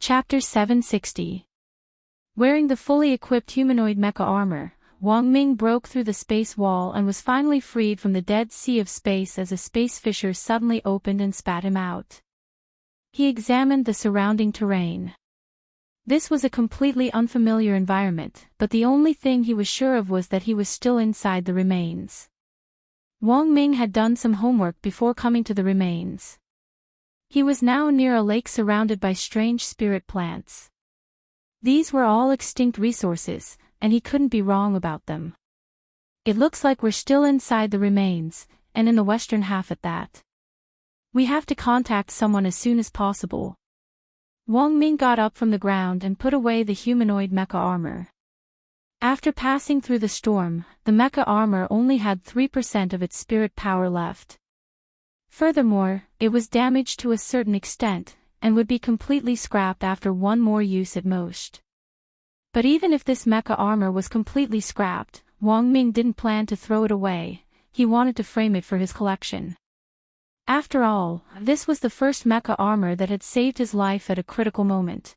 Chapter 760. Wearing the fully equipped humanoid mecha armor, Wang Ming broke through the space wall and was finally freed from the dead sea of space as a space fissure suddenly opened and spat him out. He examined the surrounding terrain. This was a completely unfamiliar environment, but the only thing he was sure of was that he was still inside the remains. Wang Ming had done some homework before coming to the remains. He was now near a lake surrounded by strange spirit plants. These were all extinct resources, and he couldn't be wrong about them. It looks like we're still inside the remains, and in the western half at that. We have to contact someone as soon as possible. Wang Ming got up from the ground and put away the humanoid mecha armor. After passing through the storm, the mecha armor only had 3% of its spirit power left. Furthermore, it was damaged to a certain extent, and would be completely scrapped after one more use at most. But even if this mecha armor was completely scrapped, Wang Ming didn't plan to throw it away. He wanted to frame it for his collection. After all, this was the first mecha armor that had saved his life at a critical moment.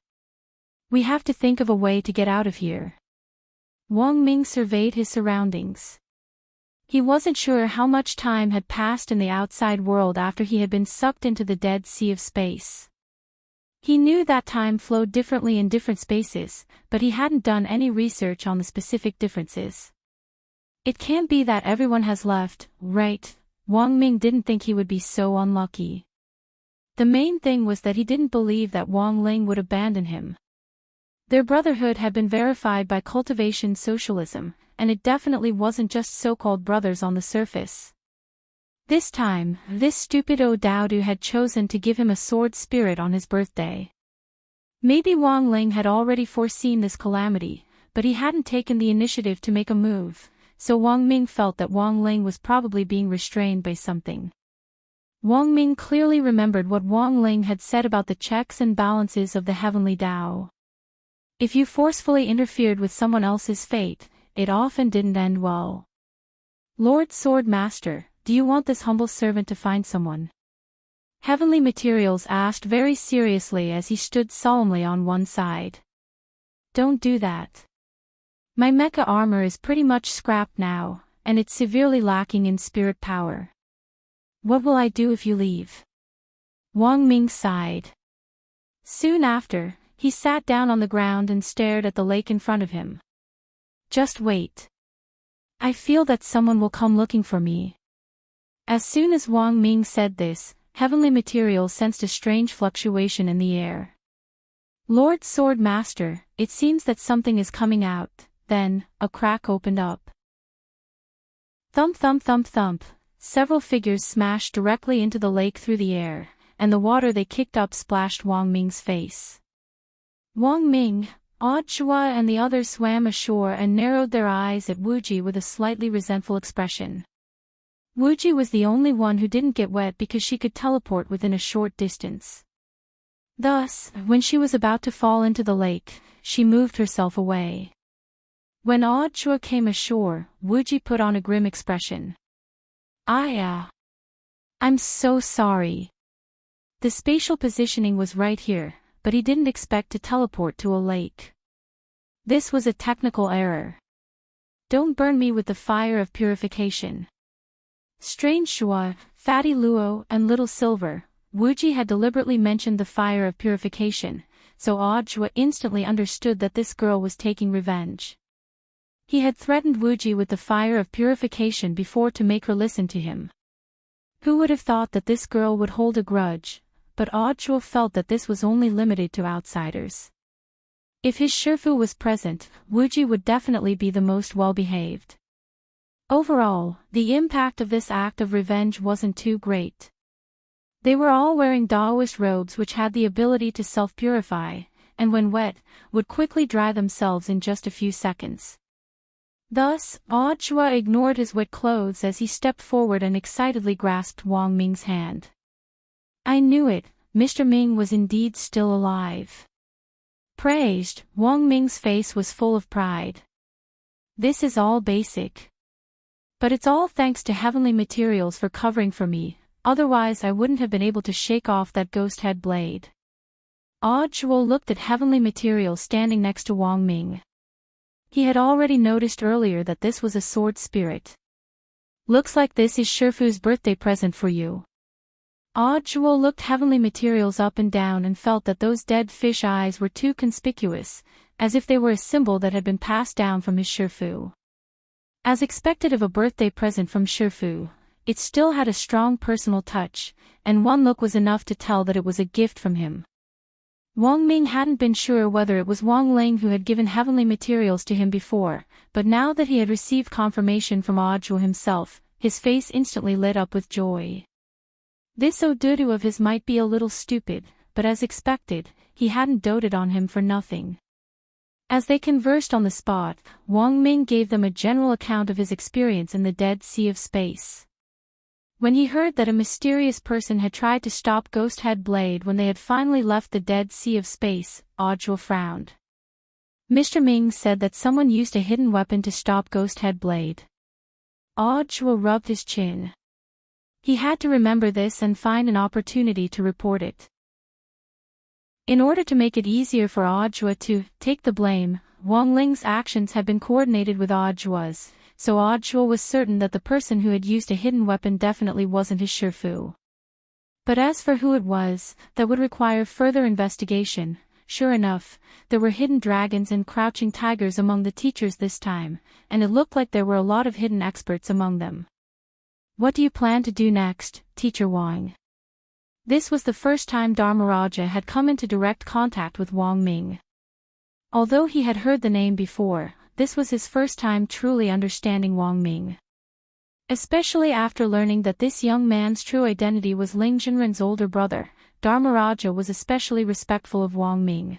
We have to think of a way to get out of here. Wang Ming surveyed his surroundings. He wasn't sure how much time had passed in the outside world after he had been sucked into the dead sea of space. He knew that time flowed differently in different spaces, but he hadn't done any research on the specific differences. It can't be that everyone has left, right? Wang Ming didn't think he would be so unlucky. The main thing was that he didn't believe that Wang Ling would abandon him. Their brotherhood had been verified by cultivation socialism, and it definitely wasn't just so-called brothers on the surface. This time, this stupid O'Dowdu had chosen to give him a sword spirit on his birthday. Maybe Wang Ling had already foreseen this calamity, but he hadn't taken the initiative to make a move, so Wang Ming felt that Wang Ling was probably being restrained by something. Wang Ming clearly remembered what Wang Ling had said about the checks and balances of the heavenly Tao. If you forcefully interfered with someone else's fate, it often didn't end well. Lord Sword Master, do you want this humble servant to find someone? Heavenly Materials asked very seriously as he stood solemnly on one side. Don't do that. My mecha armor is pretty much scrapped now, and it's severely lacking in spirit power. What will I do if you leave? Wang Ming sighed. Soon after, he sat down on the ground and stared at the lake in front of him. Just wait. I feel that someone will come looking for me. As soon as Wang Ming said this, Heavenly Materials sensed a strange fluctuation in the air. Lord Sword Master, it seems that something is coming out. Then, a crack opened up. Thump thump thump thump, several figures smashed directly into the lake through the air, and the water they kicked up splashed Wang Ming's face. Wang Ming, Chua and the others swam ashore and narrowed their eyes at Wuji with a slightly resentful expression. Wuji was the only one who didn't get wet because she could teleport within a short distance. Thus, when she was about to fall into the lake, she moved herself away. When Chua came ashore, Wuji put on a grim expression. I'm so sorry. The spatial positioning was right here, but he didn't expect to teleport to a lake. This was a technical error. Don't burn me with the fire of purification. Strange Shua, Fatty Luo, and Little Silver, Wuji had deliberately mentioned the fire of purification, so Shua instantly understood that this girl was taking revenge. He had threatened Wuji with the fire of purification before to make her listen to him. Who would have thought that this girl would hold a grudge? But Chua felt that this was only limited to outsiders. If his Shifu was present, Wuji would definitely be the most well-behaved. Overall, the impact of this act of revenge wasn't too great. They were all wearing Daoist robes which had the ability to self-purify, and when wet, would quickly dry themselves in just a few seconds. Thus, Chua ignored his wet clothes as he stepped forward and excitedly grasped Wang Ming's hand. I knew it, Mr. Ming was indeed still alive. Praised, Wang Ming's face was full of pride. This is all basic. But it's all thanks to Heavenly Materials for covering for me, otherwise I wouldn't have been able to shake off that ghost head blade. Audio looked at heavenly material standing next to Wang Ming. He had already noticed earlier that this was a sword spirit. Looks like this is Shifu's birthday present for you. Audio looked heavenly materials up and down and felt that those dead fish eyes were too conspicuous, as if they were a symbol that had been passed down from his Shifu. As expected of a birthday present from Shifu, it still had a strong personal touch, and one look was enough to tell that it was a gift from him. Wang Ming hadn't been sure whether it was Wang Ling who had given heavenly materials to him before, but now that he had received confirmation from Audio himself, his face instantly lit up with joy. This Odudu of his might be a little stupid, but as expected, he hadn't doted on him for nothing. As they conversed on the spot, Wang Ming gave them a general account of his experience in the Dead Sea of Space. When he heard that a mysterious person had tried to stop Ghost Head Blade when they had finally left the Dead Sea of Space, Audio frowned. Mr. Ming said that someone used a hidden weapon to stop Ghost Head Blade. Audio rubbed his chin. He had to remember this and find an opportunity to report it. In order to make it easier for Audio to take the blame, Wang Ling's actions had been coordinated with Audio's, so Audio was certain that the person who had used a hidden weapon definitely wasn't his Shifu. But as for who it was, that would require further investigation. Sure enough, there were hidden dragons and crouching tigers among the teachers this time, and it looked like there were a lot of hidden experts among them. What do you plan to do next, Teacher Wang? This was the first time Dharmaraja had come into direct contact with Wang Ming. Although he had heard the name before, this was his first time truly understanding Wang Ming. Especially after learning that this young man's true identity was Ling Jinren's older brother, Dharmaraja was especially respectful of Wang Ming.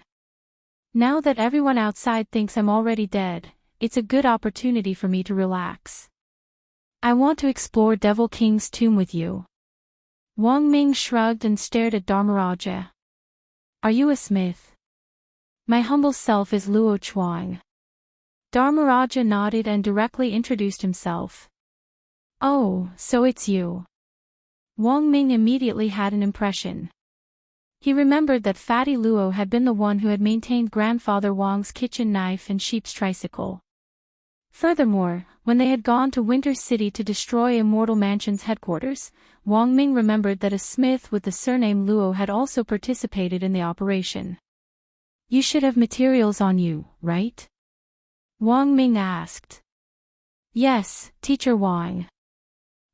Now that everyone outside thinks I'm already dead, it's a good opportunity for me to relax. I want to explore Devil King's tomb with you. Wang Ming shrugged and stared at Dharmaraja. Are you a smith? My humble self is Luo Chuang. Dharmaraja nodded and directly introduced himself. Oh, so it's you. Wang Ming immediately had an impression. He remembered that Fatty Luo had been the one who had maintained Grandfather Wang's kitchen knife and sheep's tricycle. Furthermore, when they had gone to Winter City to destroy Immortal Mansion's headquarters, Wang Ming remembered that a smith with the surname Luo had also participated in the operation. You should have materials on you, right? Wang Ming asked. Yes, Teacher Wang.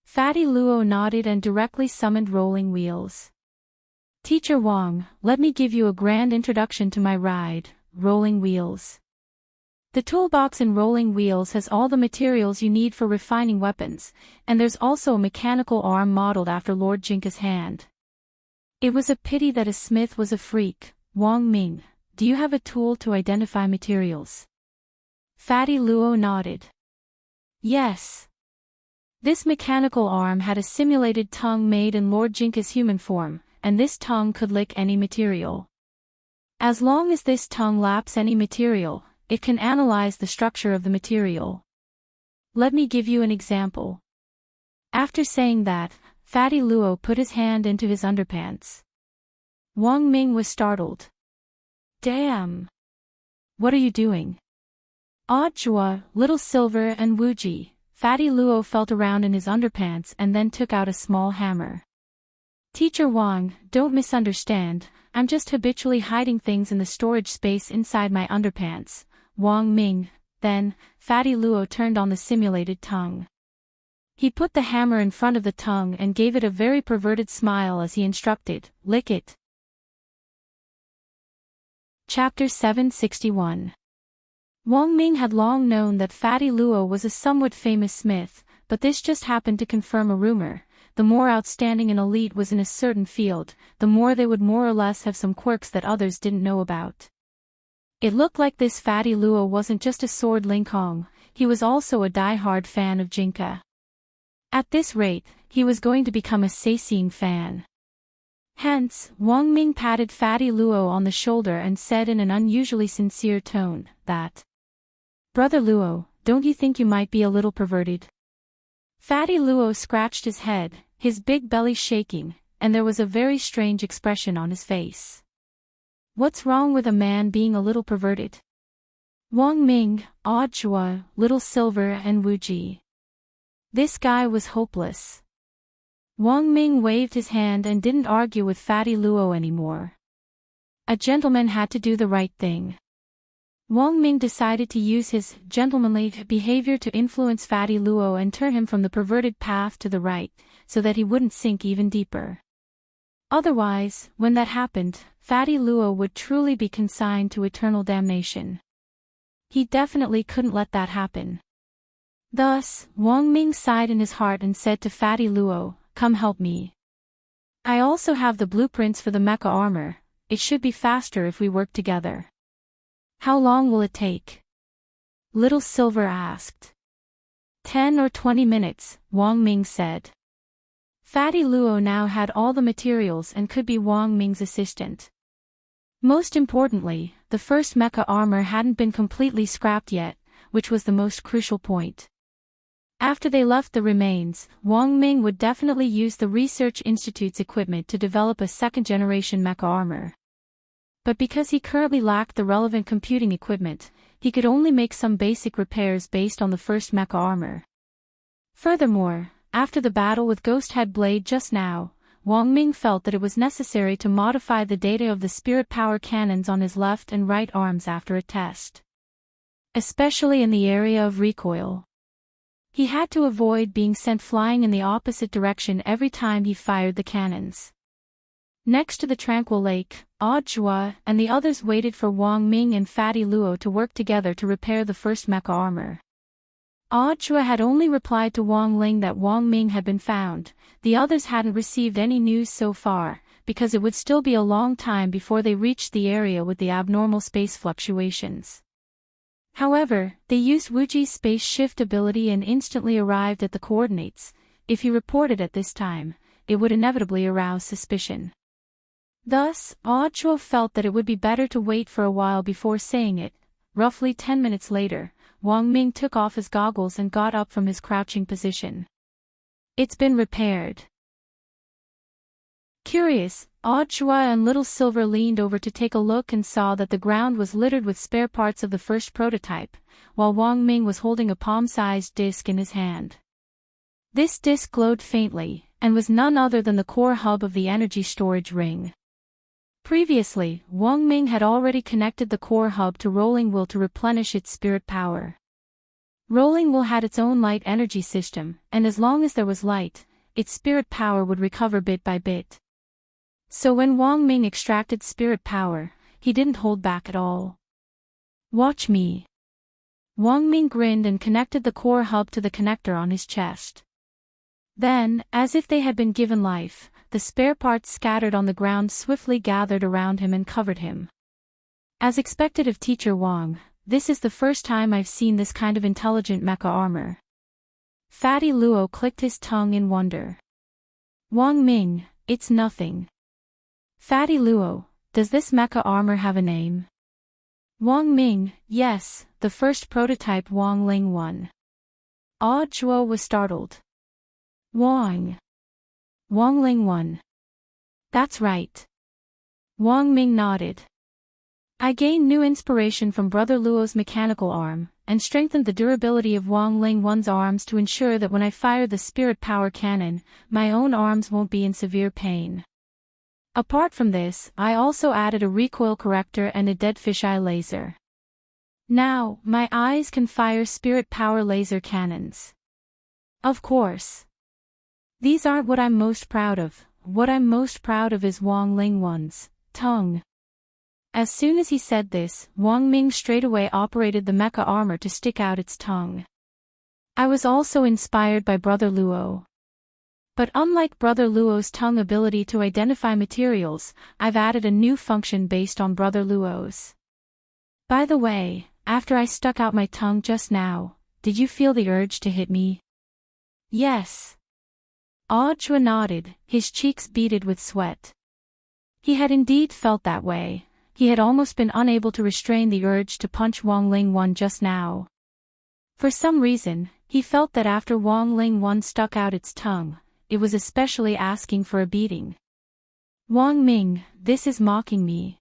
Fatty Luo nodded and directly summoned rolling wheels. Teacher Wang, let me give you a grand introduction to my ride, rolling wheels. The toolbox in rolling wheels has all the materials you need for refining weapons, and there's also a mechanical arm modeled after Lord Jinka's hand. It was a pity that a smith was a freak. Wang Ming, do you have a tool to identify materials? Fatty Luo nodded. Yes. This mechanical arm had a simulated tongue made in Lord Jinka's human form, and this tongue could lick any material. As long as this tongue laps any material, it can analyze the structure of the material. Let me give you an example. After saying that, Fatty Luo put his hand into his underpants. Wang Ming was startled. Damn! What are you doing? Audio, Little Silver and Wuji, Fatty Luo felt around in his underpants and then took out a small hammer. Teacher Wang, don't misunderstand, I'm just habitually hiding things in the storage space inside my underpants. Wang Ming, then, Fatty Luo turned on the simulated tongue. He put the hammer in front of the tongue and gave it a very perverted smile as he instructed, lick it. Chapter 761. Wang Ming had long known that Fatty Luo was a somewhat famous smith, but this just happened to confirm a rumor. The more outstanding an elite was in a certain field, the more they would more or less have some quirks that others didn't know about. It looked like this Fatty Luo wasn't just a sword Lingkong, he was also a die-hard fan of Jinka. At this rate, he was going to become a Seising fan. Hence, Wang Ming patted Fatty Luo on the shoulder and said in an unusually sincere tone, that, Brother Luo, don't you think you might be a little perverted? Fatty Luo scratched his head, his big belly shaking, and there was a very strange expression on his face. What's wrong with a man being a little perverted? Wang Ming, Audiobook, Little Silver and Wuji. This guy was hopeless. Wang Ming waved his hand and didn't argue with Fatty Luo anymore. A gentleman had to do the right thing. Wang Ming decided to use his gentlemanly behavior to influence Fatty Luo and turn him from the perverted path to the right, so that he wouldn't sink even deeper. Otherwise, when that happened, Fatty Luo would truly be consigned to eternal damnation. He definitely couldn't let that happen. Thus, Wang Ming sighed in his heart and said to Fatty Luo, "Come help me. I also have the blueprints for the mecha armor. It should be faster if we work together." "How long will it take?" Little Silver asked. 10 or 20 minutes, Wang Ming said. Fatty Luo now had all the materials and could be Wang Ming's assistant. Most importantly, the first mecha armor hadn't been completely scrapped yet, which was the most crucial point. After they left the remains, Wang Ming would definitely use the Research Institute's equipment to develop a second-generation mecha armor. But because he currently lacked the relevant computing equipment, he could only make some basic repairs based on the first mecha armor. Furthermore, after the battle with Ghost Head Blade just now, Wang Ming felt that it was necessary to modify the data of the spirit power cannons on his left and right arms after a test. Especially in the area of recoil. He had to avoid being sent flying in the opposite direction every time he fired the cannons. Next to the tranquil lake, Audiobook and the others waited for Wang Ming and Fatty Luo to work together to repair the first mecha armor. Audiobook had only replied to Wang Ling that Wang Ming had been found. The others hadn't received any news so far, because it would still be a long time before they reached the area with the abnormal space fluctuations. However, they used Wuji's space shift ability and instantly arrived at the coordinates. If he reported at this time, it would inevitably arouse suspicion. Thus, Audiobook felt that it would be better to wait for a while before saying it. Roughly 10 minutes later, Wang Ming took off his goggles and got up from his crouching position. "It's been repaired." Curious, Audiobook and Little Silver leaned over to take a look and saw that the ground was littered with spare parts of the first prototype, while Wang Ming was holding a palm-sized disc in his hand. This disc glowed faintly, and was none other than the core hub of the energy storage ring. Previously, Wang Ming had already connected the core hub to Rolling Will to replenish its spirit power. Rolling Will had its own light energy system, and as long as there was light, its spirit power would recover bit by bit. So when Wang Ming extracted spirit power, he didn't hold back at all. "Watch me." Wang Ming grinned and connected the core hub to the connector on his chest. Then, as if they had been given life, the spare parts scattered on the ground swiftly gathered around him and covered him. As expected of Teacher Wang, this is the first time I've seen this kind of intelligent mecha armor. Fatty Luo clicked his tongue in wonder. "Wang Ming, it's nothing." "Fatty Luo, does this mecha armor have a name?" Wang Ming, "Yes, the first prototype Wang Ling 1. Audiobook was startled. "Wang Ling 1. That's right." Wang Ming nodded. "I gained new inspiration from Brother Luo's mechanical arm, and strengthened the durability of Wang Ling 1's arms to ensure that when I fire the spirit power cannon, my own arms won't be in severe pain. Apart from this, I also added a recoil corrector and a dead fisheye laser. Now, my eyes can fire spirit power laser cannons. Of course. These aren't what I'm most proud of. What I'm most proud of is Wang Ling 1's tongue." As soon as he said this, Wang Ming straightaway operated the mecha armor to stick out its tongue. "I was also inspired by Brother Luo. But unlike Brother Luo's tongue ability to identify materials, I've added a new function based on Brother Luo's. By the way, after I stuck out my tongue just now, did you feel the urge to hit me?" "Yes." Audiobook nodded, his cheeks beaded with sweat. He had indeed felt that way. He had almost been unable to restrain the urge to punch Wang Ling 1 just now. For some reason, he felt that after Wang Ling 1 stuck out its tongue, it was especially asking for a beating. "Wang Ming, this is mocking me."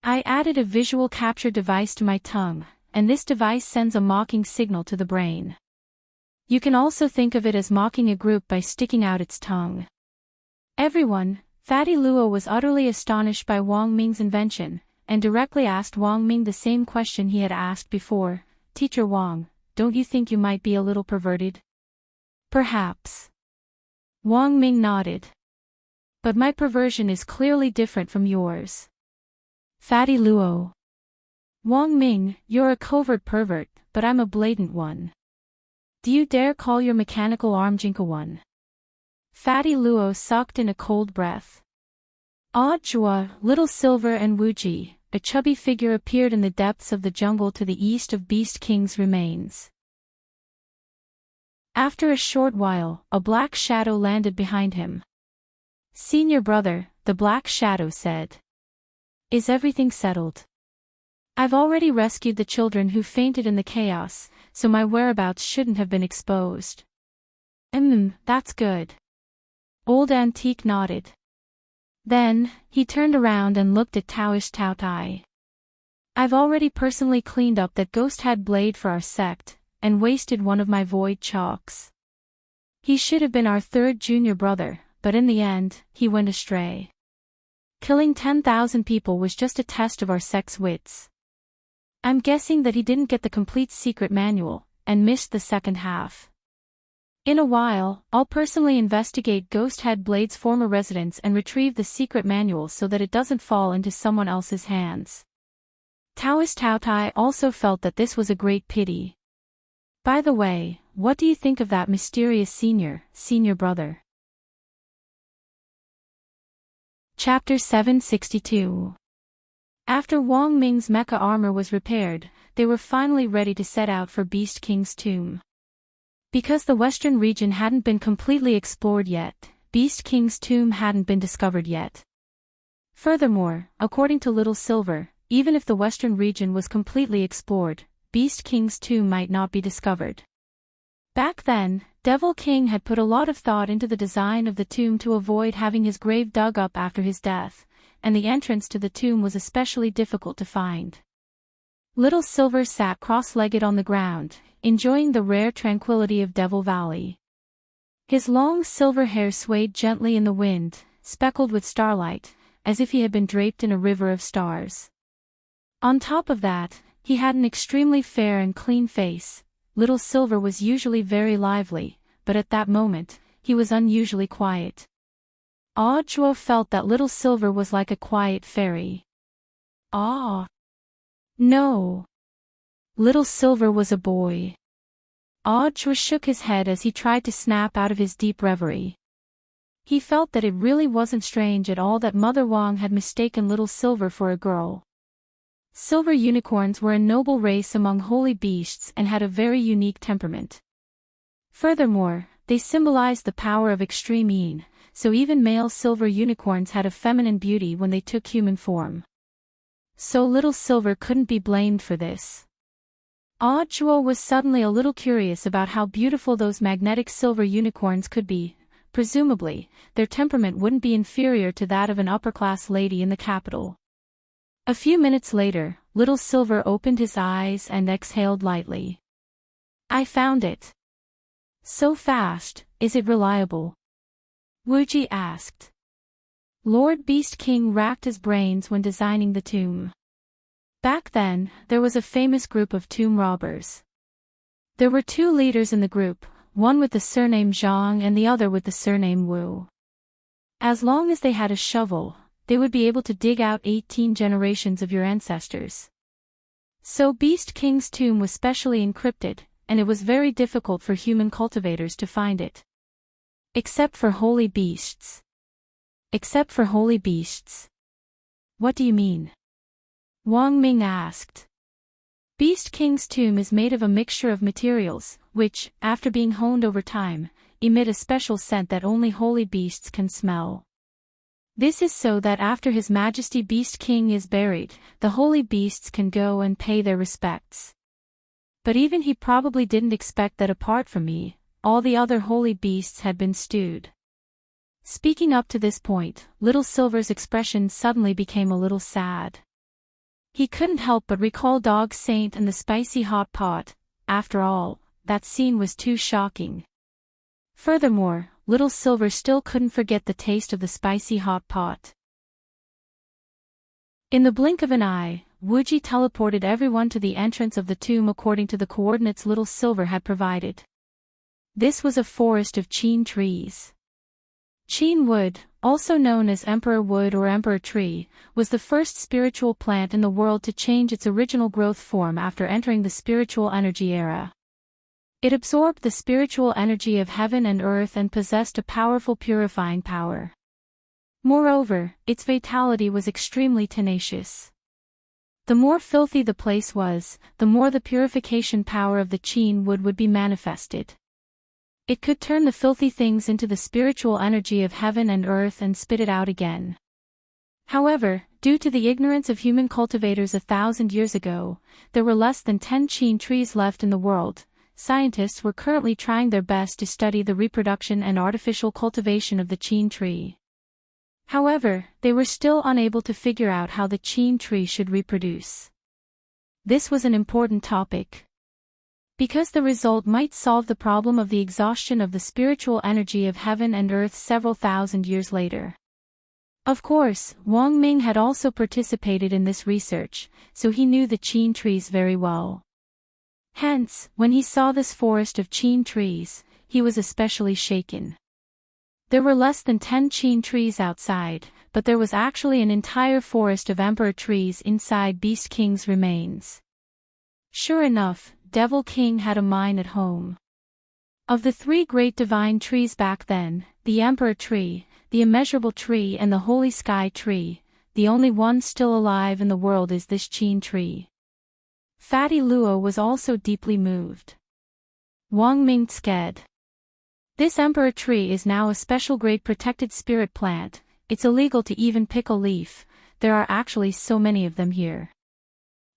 I added a visual capture device to my tongue, and this device sends a mocking signal to the brain. You can also think of it as mocking a group by sticking out its tongue. Everyone, Fatty Luo was utterly astonished by Wang Ming's invention, and directly asked Wang Ming the same question he had asked before, "Teacher Wang, don't you think you might be a little perverted?" "Perhaps." Wang Ming nodded. "But my perversion is clearly different from yours." Fatty Luo. "Wang Ming, you're a covert pervert, but I'm a blatant one. Do you dare call your mechanical arm Jinka one?" Fatty Luo sucked in a cold breath. Jua, Little Silver and Wuji, a chubby figure appeared in the depths of the jungle to the east of Beast King's remains. After a short while, a black shadow landed behind him. "Senior brother," the black shadow said. "Is everything settled? I've already rescued the children who fainted in the chaos, so my whereabouts shouldn't have been exposed." That's good." Old Antique nodded. Then, he turned around and looked at Taoish Taotai. "I've already personally cleaned up that ghost-head blade for our sect, and wasted one of my void chalks. He should have been our third junior brother, but in the end, he went astray. Killing 10,000 people was just a test of our sect's wits. I'm guessing that he didn't get the complete secret manual, and missed the second half. In a while, I'll personally investigate Ghost-Head Blade's former residence and retrieve the secret manual so that it doesn't fall into someone else's hands." Taoist Taotai also felt that this was a great pity. "By the way, what do you think of that mysterious senior brother?" Chapter 762. After Wang Ming's mecha armor was repaired, they were finally ready to set out for Beast King's tomb. Because the western region hadn't been completely explored yet, Beast King's tomb hadn't been discovered yet. Furthermore, according to Little Silver, even if the western region was completely explored, Beast King's tomb might not be discovered. Back then, Devil King had put a lot of thought into the design of the tomb to avoid having his grave dug up after his death, and the entrance to the tomb was especially difficult to find. Little Silver sat cross-legged on the ground, enjoying the rare tranquility of Devil Valley. His long silver hair swayed gently in the wind, speckled with starlight, as if he had been draped in a river of stars. On top of that, he had an extremely fair and clean face. Little Silver was usually very lively, but at that moment, he was unusually quiet. Jua felt that Little Silver was like a quiet fairy. No. Little Silver was a boy. Jua shook his head as he tried to snap out of his deep reverie. He felt that it really wasn't strange at all that Mother Wang had mistaken Little Silver for a girl. Silver unicorns were a noble race among holy beasts and had a very unique temperament. Furthermore, they symbolized the power of extreme yin, so even male silver unicorns had a feminine beauty when they took human form. So Little Silver couldn't be blamed for this. Jua was suddenly a little curious about how beautiful those magnetic silver unicorns could be. Presumably, their temperament wouldn't be inferior to that of an upper-class lady in the capital. A few minutes later, Little Silver opened his eyes and exhaled lightly. "I found it." "So fast, is it reliable?" Wuji asked. Lord Beast King racked his brains when designing the tomb. Back then, there was a famous group of tomb robbers. There were two leaders in the group, one with the surname Zhang and the other with the surname Wu. As long as they had a shovel, they would be able to dig out 18 generations of your ancestors. So Beast King's tomb was specially encrypted, and it was very difficult for human cultivators to find it. Except for holy beasts. Except for holy beasts. What do you mean? Wang Ming asked. Beast King's tomb is made of a mixture of materials, which, after being honed over time, emit a special scent that only holy beasts can smell. This is so that after His Majesty Beast King is buried, the holy beasts can go and pay their respects. But even he probably didn't expect that apart from me, all the other holy beasts had been stewed. Speaking up to this point, Little Silver's expression suddenly became a little sad. He couldn't help but recall Dog Saint and the spicy hot pot. After all, that scene was too shocking. Furthermore, Little Silver still couldn't forget the taste of the spicy hot pot. In the blink of an eye, Wuji teleported everyone to the entrance of the tomb according to the coordinates Little Silver had provided. This was a forest of Qin trees. Qin wood, also known as Emperor wood or Emperor tree, was the first spiritual plant in the world to change its original growth form after entering the spiritual energy era. It absorbed the spiritual energy of heaven and earth and possessed a powerful purifying power. Moreover, its vitality was extremely tenacious. The more filthy the place was, the more the purification power of the Qin wood would be manifested. It could turn the filthy things into the spiritual energy of heaven and earth and spit it out again. However, due to the ignorance of human cultivators 1,000 years ago, there were less than 10 Qin trees left in the world. Scientists were currently trying their best to study the reproduction and artificial cultivation of the Qin tree. However, they were still unable to figure out how the Qin tree should reproduce. This was an important topic, because the result might solve the problem of the exhaustion of the spiritual energy of heaven and earth several thousand years later. Of course, Wang Ming had also participated in this research, so he knew the Qin trees very well. Hence, when he saw this forest of Qin trees, he was especially shaken. There were less than 10 Qin trees outside, but there was actually an entire forest of emperor trees inside Beast King's remains. Sure enough, Devil King had a mine at home. Of the 3 great divine trees back then, the Emperor Tree, the Immeasurable Tree and the Holy Sky Tree, the only one still alive in the world is this Qin tree. Fatty Luo was also deeply moved. Wang Ming said, "This Emperor Tree is now a special grade protected spirit plant. It's illegal to even pick a leaf. There are actually so many of them here."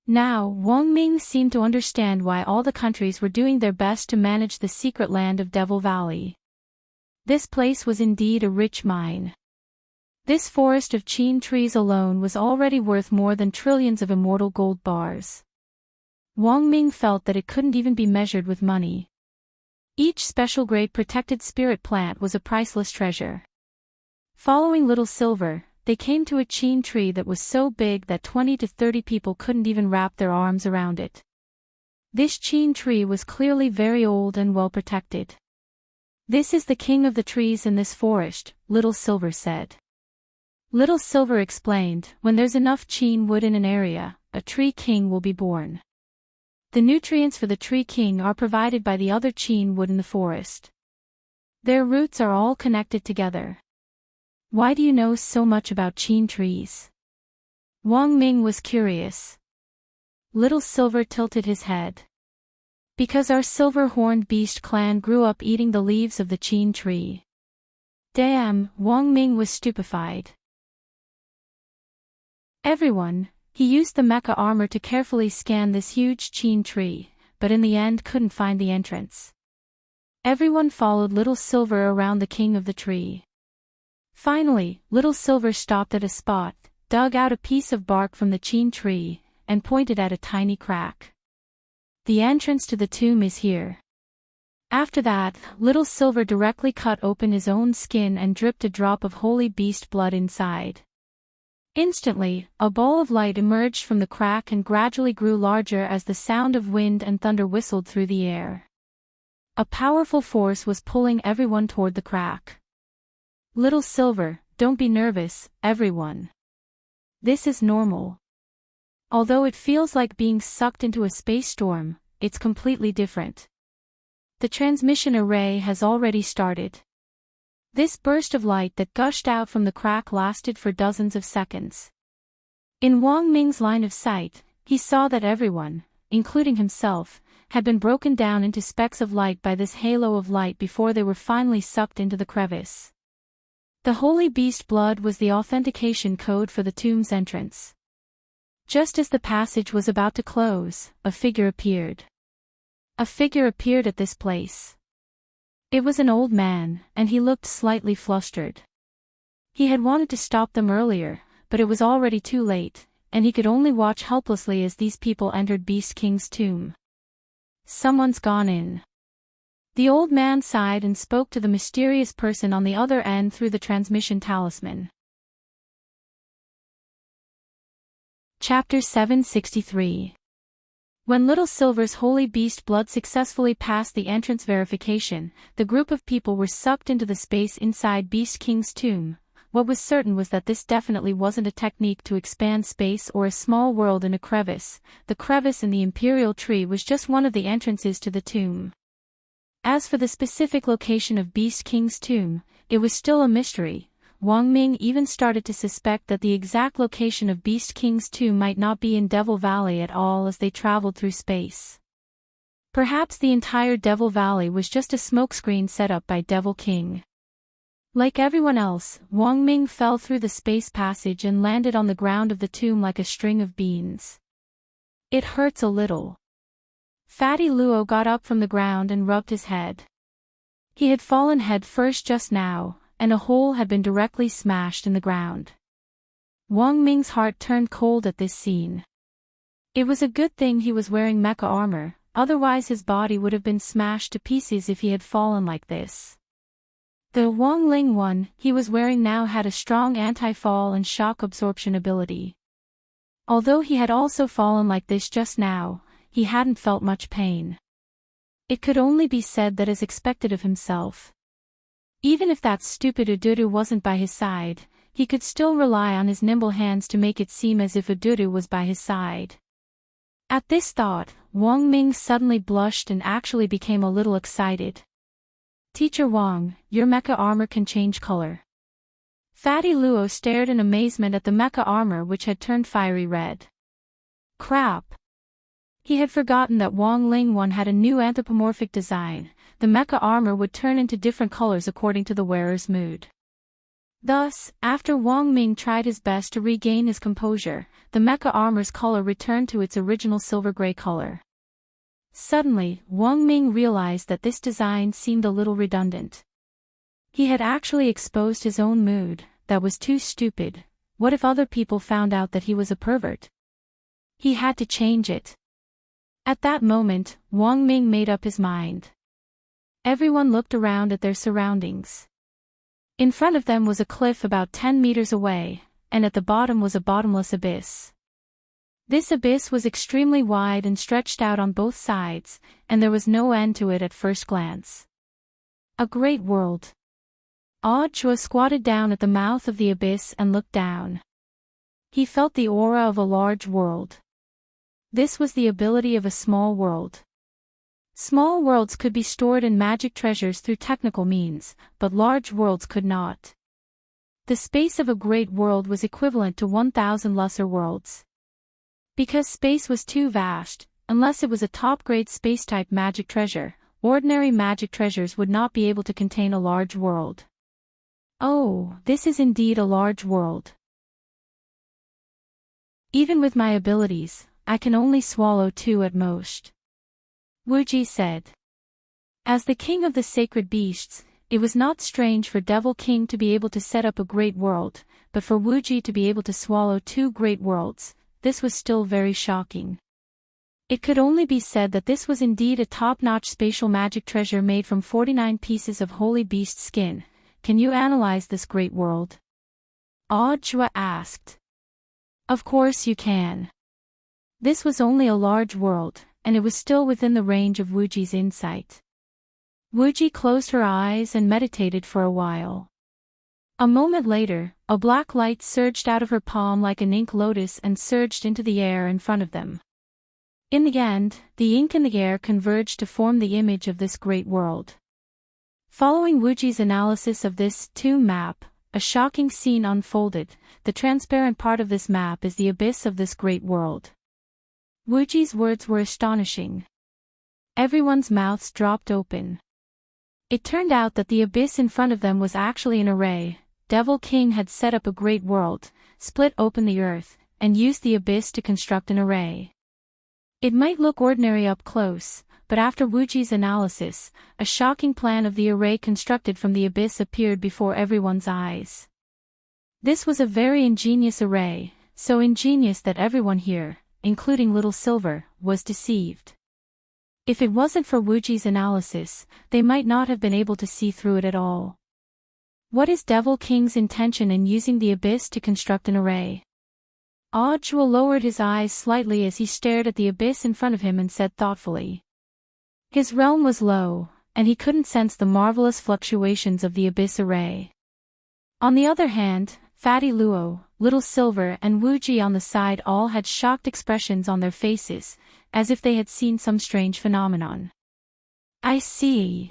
Now, Wang Ming seemed to understand why all the countries were doing their best to manage the secret land of Devil Valley. This place was indeed a rich mine. This forest of Qin trees alone was already worth more than trillions of immortal gold bars. Wang Ming felt that it couldn't even be measured with money. Each special grade protected spirit plant was a priceless treasure. Following Little Silver, they came to a Qin tree that was so big that 20 to 30 people couldn't even wrap their arms around it. This Qin tree was clearly very old and well protected. "This is the king of the trees in this forest," Little Silver said. Little Silver explained, "When there's enough Qin wood in an area, a tree king will be born. The nutrients for the tree king are provided by the other Qin wood in the forest. Their roots are all connected together." "Why do you know so much about Qin trees?" Wang Ming was curious. Little Silver tilted his head. "Because our silver-horned beast clan grew up eating the leaves of the Qin tree." Damn, Wang Ming was stupefied. Everyone, he used the mecha armor to carefully scan this huge Qin tree, but in the end couldn't find the entrance. Everyone followed Little Silver around the king of the tree. Finally, Little Silver stopped at a spot, dug out a piece of bark from the Qin tree, and pointed at a tiny crack. "The entrance to the tomb is here." After that, Little Silver directly cut open his own skin and dripped a drop of holy beast blood inside. Instantly, a ball of light emerged from the crack and gradually grew larger as the sound of wind and thunder whistled through the air. A powerful force was pulling everyone toward the crack. "Little Silver, don't be nervous, everyone. This is normal. Although it feels like being sucked into a space storm, it's completely different. The transmission array has already started." This burst of light that gushed out from the crack lasted for dozens of seconds. In Wang Ming's line of sight, he saw that everyone, including himself, had been broken down into specks of light by this halo of light before they were finally sucked into the crevice. The holy beast blood was the authentication code for the tomb's entrance. Just as the passage was about to close, a figure appeared. A figure appeared at this place. It was an old man, and he looked slightly flustered. He had wanted to stop them earlier, but it was already too late. and he could only watch helplessly as these people entered Beast King's tomb. "Someone's gone in." The old man sighed and spoke to the mysterious person on the other end through the transmission talisman. Chapter 763. When Little Silver's holy beast blood successfully passed the entrance verification, the group of people were sucked into the space inside Beast King's tomb. What was certain was that this definitely wasn't a technique to expand space or a small world in a crevice. The crevice in the imperial tree was just one of the entrances to the tomb. As for the specific location of Beast King's tomb, it was still a mystery. Wang Ming even started to suspect that the exact location of Beast King's tomb might not be in Devil Valley at all as they traveled through space. Perhaps the entire Devil Valley was just a smokescreen set up by Devil King. Like everyone else, Wang Ming fell through the space passage and landed on the ground of the tomb like a string of beans. "It hurts a little." Fatty Luo got up from the ground and rubbed his head. He had fallen head first just now, and a hole had been directly smashed in the ground. Wang Ming's heart turned cold at this scene. It was a good thing he was wearing mecha armor, otherwise his body would have been smashed to pieces if he had fallen like this. The Wang Ling one he was wearing now had a strong anti-fall and shock absorption ability. Although he had also fallen like this just now, he hadn't felt much pain. It could only be said that as expected of himself. Even if that stupid Ududu wasn't by his side, he could still rely on his nimble hands to make it seem as if Ududu was by his side. At this thought, Wang Ming suddenly blushed and actually became a little excited. "Teacher Wang, your mecha armor can change color." Fatty Luo stared in amazement at the mecha armor which had turned fiery red. Crap! He had forgotten that Wang Ling one had a new anthropomorphic design. The mecha armor would turn into different colors according to the wearer's mood. Thus, after Wang Ming tried his best to regain his composure, the mecha armor's color returned to its original silver-gray color. Suddenly, Wang Ming realized that this design seemed a little redundant. He had actually exposed his own mood. That was too stupid. What if other people found out that he was a pervert? He had to change it. At that moment, Wang Ming made up his mind. Everyone looked around at their surroundings. In front of them was a cliff about 10 meters away, and at the bottom was a bottomless abyss. This abyss was extremely wide and stretched out on both sides, and there was no end to it at first glance. A great world. Chua squatted down at the mouth of the abyss and looked down. He felt the aura of a large world. This was the ability of a small world. Small worlds could be stored in magic treasures through technical means, but large worlds could not. The space of a great world was equivalent to 1,000 lesser worlds. Because space was too vast, unless it was a top-grade space-type magic treasure, ordinary magic treasures would not be able to contain a large world. Oh, this is indeed a large world. Even with my abilities, I can only swallow 2 at most. Wuji said. As the king of the sacred beasts, it was not strange for Devil King to be able to set up a great world, but for Wuji to be able to swallow 2 great worlds, this was still very shocking. It could only be said that this was indeed a top-notch spatial magic treasure made from 49 pieces of holy beast skin. Can you analyze this great world? Chua asked. Of course you can. This was only a large world, and it was still within the range of Wuji's insight. Wuji closed her eyes and meditated for a while. A moment later, a black light surged out of her palm like an ink lotus and surged into the air in front of them. In the end, the ink and the air converged to form the image of this great world. Following Wuji's analysis of this tomb map, a shocking scene unfolded. The transparent part of this map is the abyss of this great world. Wuji's words were astonishing. Everyone's mouths dropped open. It turned out that the abyss in front of them was actually an array. Devil King had set up a great world, split open the earth, and used the abyss to construct an array. It might look ordinary up close, but after Wuji's analysis, a shocking plan of the array constructed from the abyss appeared before everyone's eyes. This was a very ingenious array. so ingenious that everyone here, including Little Silver, was deceived. If it wasn't for Wuji's analysis, they might not have been able to see through it at all. What is Devil King's intention in using the abyss to construct an array? Audjua lowered his eyes slightly as he stared at the abyss in front of him and said thoughtfully. His realm was low, and he couldn't sense the marvelous fluctuations of the abyss array. On the other hand, Fatty Luo, Little Silver and Wuji on the side all had shocked expressions on their faces, as if they had seen some strange phenomenon. I see.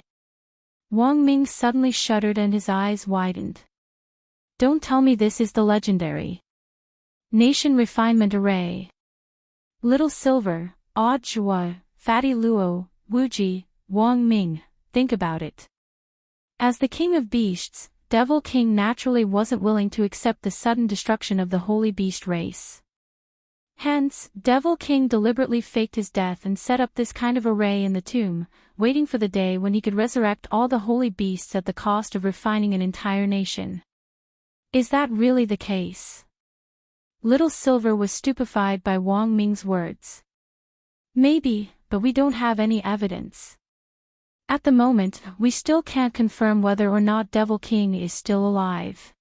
Wang Ming suddenly shuddered and his eyes widened. Don't tell me this is the legendary Nation Refinement Array. Little Silver, Audjua, Fatty Luo, Wuji, Wang Ming, think about it. As the king of beasts, Devil King naturally wasn't willing to accept the sudden destruction of the holy beast race. Hence, Devil King deliberately faked his death and set up this kind of array in the tomb, waiting for the day when he could resurrect all the holy beasts at the cost of refining an entire nation. Is that really the case? Little Silver was stupefied by Wang Ming's words. Maybe, but we don't have any evidence. At the moment, we still can't confirm whether or not Devil King is still alive.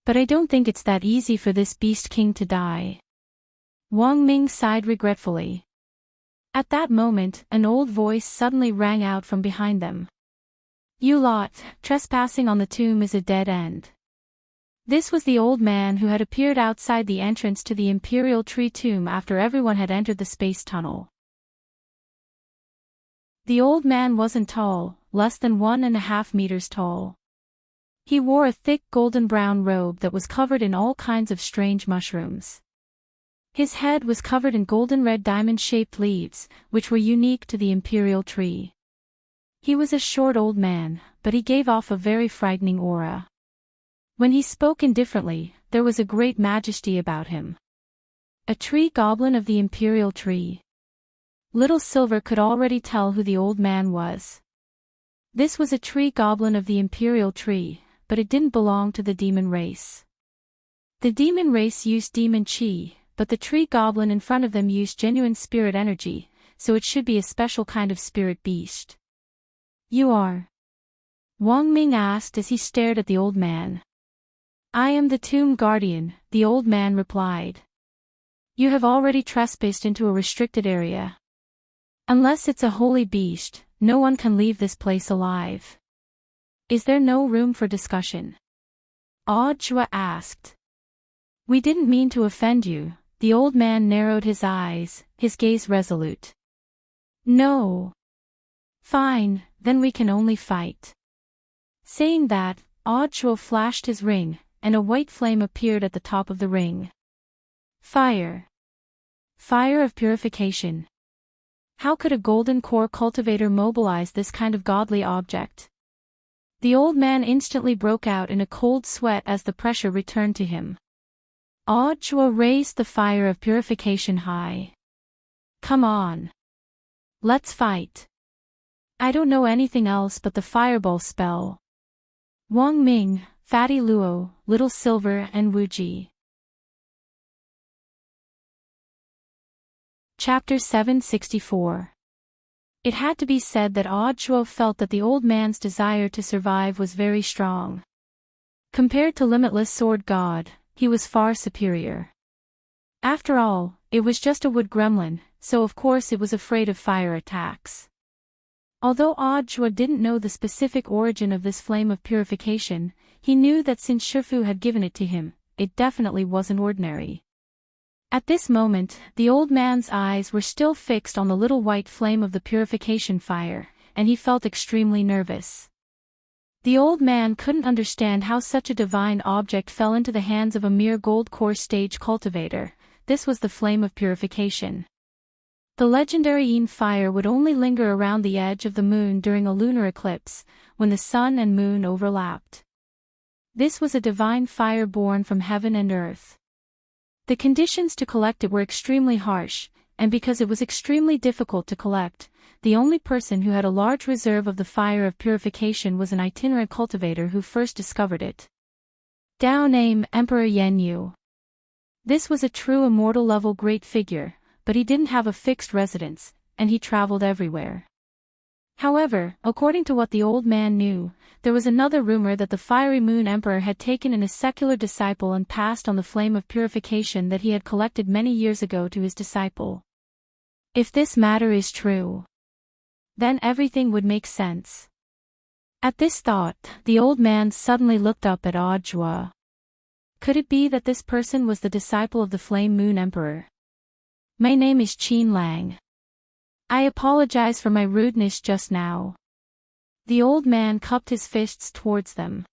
But I don't think it's that easy for this Beast King to die. Wang Ming sighed regretfully. At that moment, an old voice suddenly rang out from behind them. You lot, trespassing on the tomb is a dead end. This was the old man who had appeared outside the entrance to the Imperial Tree Tomb after everyone had entered the space tunnel. The old man wasn't tall, less than 1.5 meters tall. He wore a thick golden-brown robe that was covered in all kinds of strange mushrooms. His head was covered in golden-red diamond-shaped leaves, which were unique to the Imperial Tree. He was a short old man, but he gave off a very frightening aura. When he spoke indifferently, there was a great majesty about him. A tree goblin of the Imperial Tree. Little Silver could already tell who the old man was. This was a tree goblin of the Imperial Tree, but it didn't belong to the demon race. The demon race used demon chi, but the tree goblin in front of them used genuine spirit energy, so it should be a special kind of spirit beast. You are? Wang Ming asked as he stared at the old man. I am the tomb guardian, the old man replied. You have already trespassed into a restricted area. Unless it's a holy beast, no one can leave this place alive. Is there no room for discussion? Audjua asked. We didn't mean to offend you, the old man narrowed his eyes, his gaze resolute. No. Fine, then we can only fight. Saying that, Audjua flashed his ring, and a white flame appeared at the top of the ring. Fire. Fire of purification. How could a golden core cultivator mobilize this kind of godly object? The old man instantly broke out in a cold sweat as the pressure returned to him. Audjua raised the fire of purification high. Come on. Let's fight. I don't know anything else but the fireball spell. Wang Ming, Fatty Luo, Little Silver and Wuji. Chapter 764. It had to be said that Audjua felt that the old man's desire to survive was very strong. Compared to Limitless Sword God, he was far superior. After all, it was just a wood gremlin, so of course it was afraid of fire attacks. Although Audjua didn't know the specific origin of this flame of purification, he knew that since Shifu had given it to him, it definitely wasn't ordinary. At this moment, the old man's eyes were still fixed on the little white flame of the purification fire, and he felt extremely nervous. The old man couldn't understand how such a divine object fell into the hands of a mere gold core stage cultivator. This was the flame of purification. The legendary Yin fire would only linger around the edge of the moon during a lunar eclipse, when the sun and moon overlapped. This was a divine fire born from heaven and earth. The conditions to collect it were extremely harsh, and because it was extremely difficult to collect, the only person who had a large reserve of the fire of purification was an itinerant cultivator who first discovered it. Dao name Emperor Yen Yu. This was a true immortal-level great figure, but he didn't have a fixed residence, and he traveled everywhere. However, according to what the old man knew, there was another rumor that the fiery Moon Emperor had taken in a secular disciple and passed on the flame of purification that he had collected many years ago to his disciple. If this matter is true, then everything would make sense. At this thought, the old man suddenly looked up at Audra. Could it be that this person was the disciple of the Flame Moon Emperor? My name is Qin Lang. I apologize for my rudeness just now. The old man cupped his fists towards them.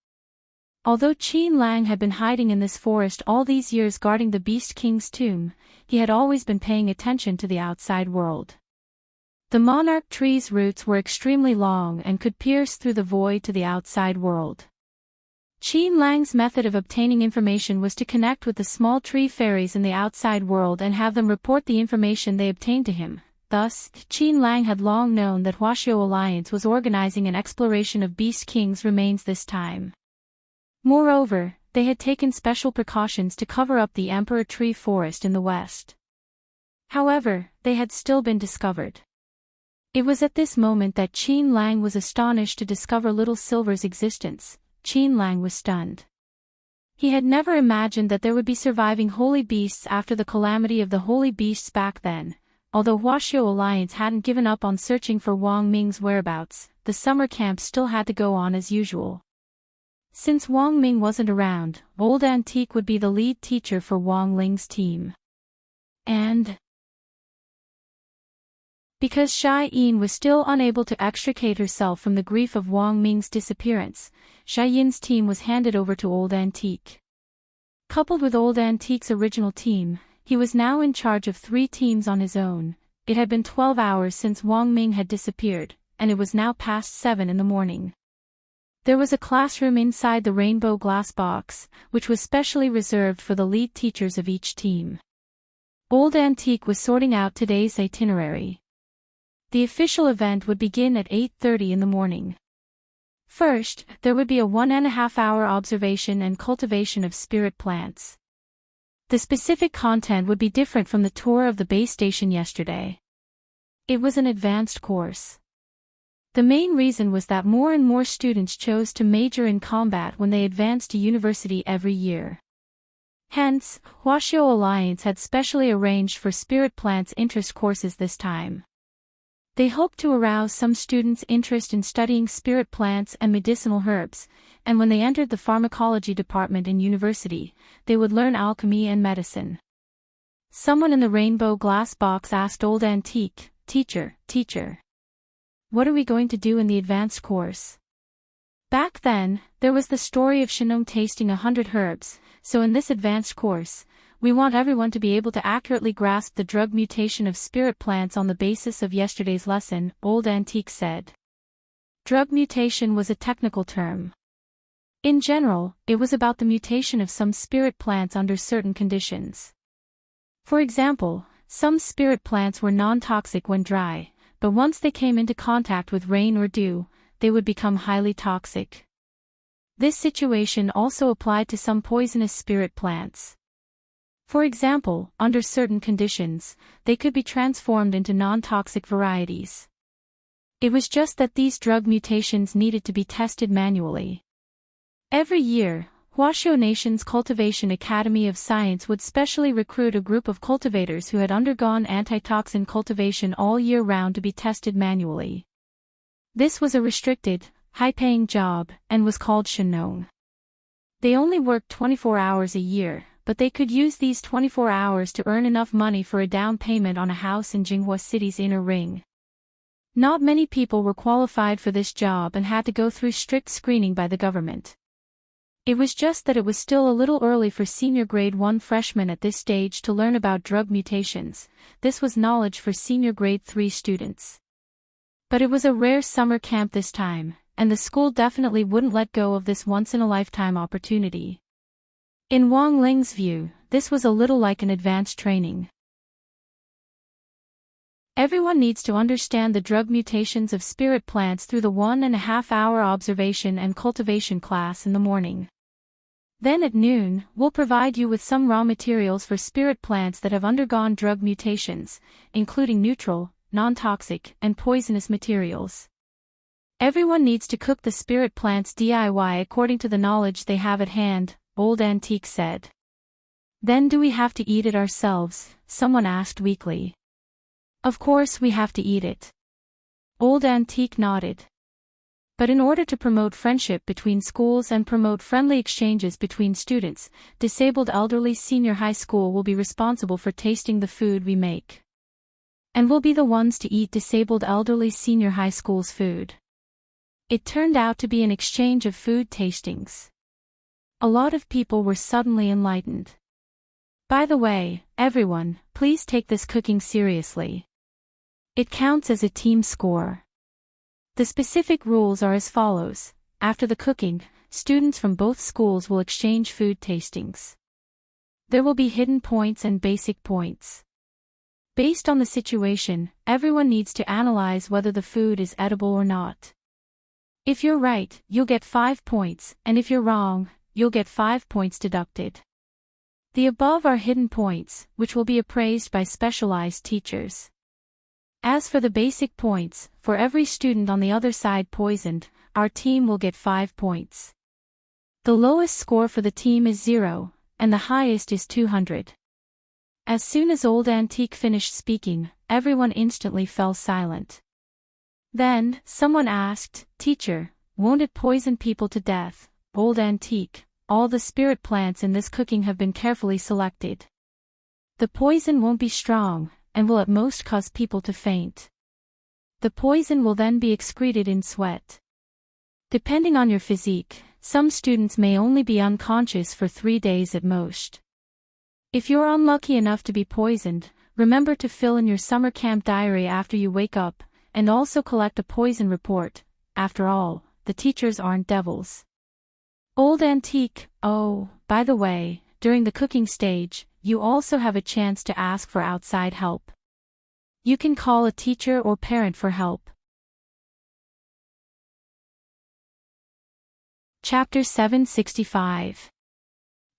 Although Qin Lang had been hiding in this forest all these years guarding the Beast King's tomb, he had always been paying attention to the outside world. The monarch tree's roots were extremely long and could pierce through the void to the outside world. Qin Lang's method of obtaining information was to connect with the small tree fairies in the outside world and have them report the information they obtained to him. Thus, Qin Lang had long known that Huaxiao Alliance was organizing an exploration of Beast King's remains this time. Moreover, they had taken special precautions to cover up the Emperor Tree Forest in the west. However, they had still been discovered. It was at this moment that Qin Lang was astonished to discover Little Silver's existence. Qin Lang was stunned. He had never imagined that there would be surviving holy beasts after the calamity of the holy beasts back then. Although Huaxiao Alliance hadn't given up on searching for Wang Ming's whereabouts, the summer camp still had to go on as usual. Since Wang Ming wasn't around, Old Antique would be the lead teacher for Wang Ling's team. And because Xia Yin was still unable to extricate herself from the grief of Wang Ming's disappearance, Xia Yin's team was handed over to Old Antique. Coupled with Old Antique's original team, he was now in charge of 3 teams on his own. It had been 12 hours since Wang Ming had disappeared, and it was now past 7 in the morning. There was a classroom inside the rainbow glass box, which was specially reserved for the lead teachers of each team. Old Antique was sorting out today's itinerary. The official event would begin at 8:30 in the morning. First, there would be a 1.5-hour observation and cultivation of spirit plants. The specific content would be different from the tour of the base station yesterday. It was an advanced course. The main reason was that more and more students chose to major in combat when they advanced to university every year. Hence, Huaxiao Alliance had specially arranged for spirit plants interest courses this time. They hoped to arouse some students' interest in studying spirit plants and medicinal herbs, and when they entered the pharmacology department in university, they would learn alchemy and medicine. Someone in the rainbow glass box asked Old Antique, Teacher, what are we going to do in the advanced course? Back then, there was the story of Shenong tasting 100 herbs, so in this advanced course, we want everyone to be able to accurately grasp the drug mutation of spirit plants on the basis of yesterday's lesson, Old Antique said. Drug mutation was a technical term. In general, it was about the mutation of some spirit plants under certain conditions. For example, some spirit plants were non-toxic when dry, but once they came into contact with rain or dew, they would become highly toxic. This situation also applied to some poisonous spirit plants. For example, under certain conditions, they could be transformed into non-toxic varieties. It was just that these drug mutations needed to be tested manually. Every year, Huaxiao Nation's Cultivation Academy of Science would specially recruit a group of cultivators who had undergone antitoxin cultivation all year round to be tested manually. This was a restricted, high-paying job, and was called Shenong. They only worked 24 hours a year, but they could use these 24 hours to earn enough money for a down payment on a house in Jinghua City's inner ring. Not many people were qualified for this job and had to go through strict screening by the government. It was just that it was still a little early for senior grade 1 freshmen at this stage to learn about drug mutations. This was knowledge for senior grade 3 students. But it was a rare summer camp this time, and the school definitely wouldn't let go of this once-in-a-lifetime opportunity. In Wang Ling's view, this was a little like an advanced training. Everyone needs to understand the drug mutations of spirit plants through the 1.5-hour observation and cultivation class in the morning. Then at noon, we'll provide you with some raw materials for spirit plants that have undergone drug mutations, including neutral, non-toxic, and poisonous materials. Everyone needs to cook the spirit plants DIY according to the knowledge they have at hand, Old Antique said. Then do we have to eat it ourselves? Someone asked weakly. Of course we have to eat it. Old Antique nodded. But in order to promote friendship between schools and promote friendly exchanges between students, Disabled Elderly Senior High School will be responsible for tasting the food we make. And we'll be the ones to eat Disabled Elderly Senior High School's food. It turned out to be an exchange of food tastings. A lot of people were suddenly enlightened. By the way, everyone, please take this cooking seriously. It counts as a team score. The specific rules are as follows. After the cooking, students from both schools will exchange food tastings. There will be hidden points and basic points. Based on the situation, everyone needs to analyze whether the food is edible or not. If you're right, you'll get 5 points, and if you're wrong, you'll get 5 points deducted. The above are hidden points, which will be appraised by specialized teachers. As for the basic points, for every student on the other side poisoned, our team will get 5 points. The lowest score for the team is 0, and the highest is 200. As soon as Old Antique finished speaking, everyone instantly fell silent. Then, someone asked, "Teacher, won't it poison people to death?" Old Antique, all the spirit plants in this cooking have been carefully selected. The poison won't be strong, and will at most cause people to faint. The poison will then be excreted in sweat. Depending on your physique, some students may only be unconscious for 3 days at most. If you're unlucky enough to be poisoned, remember to fill in your summer camp diary after you wake up, and also collect a poison report. After all, the teachers aren't devils. Old Antique, oh, by the way, during the cooking stage, you also have a chance to ask for outside help. You can call a teacher or parent for help. Chapter 765.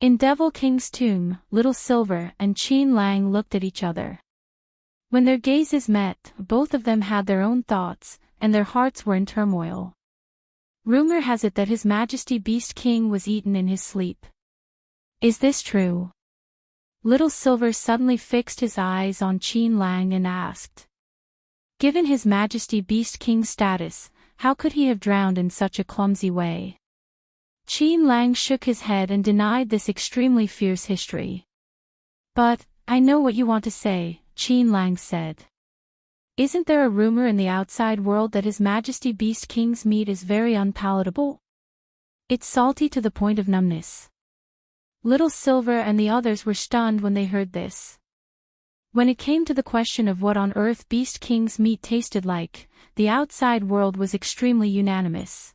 In Devil King's tomb, Little Silver and Qin Lang looked at each other. When their gazes met, both of them had their own thoughts, and their hearts were in turmoil. Rumor has it that His Majesty Beast King was eaten in his sleep. Is this true? Little Silver suddenly fixed his eyes on Qin Lang and asked. Given His Majesty Beast King's status, how could he have drowned in such a clumsy way? Qin Lang shook his head and denied this extremely fierce history. But, I know what you want to say, Qin Lang said. Isn't there a rumor in the outside world that His Majesty Beast King's meat is very unpalatable? It's salty to the point of numbness. Little Silver and the others were stunned when they heard this. When it came to the question of what on earth Beast King's meat tasted like, the outside world was extremely unanimous.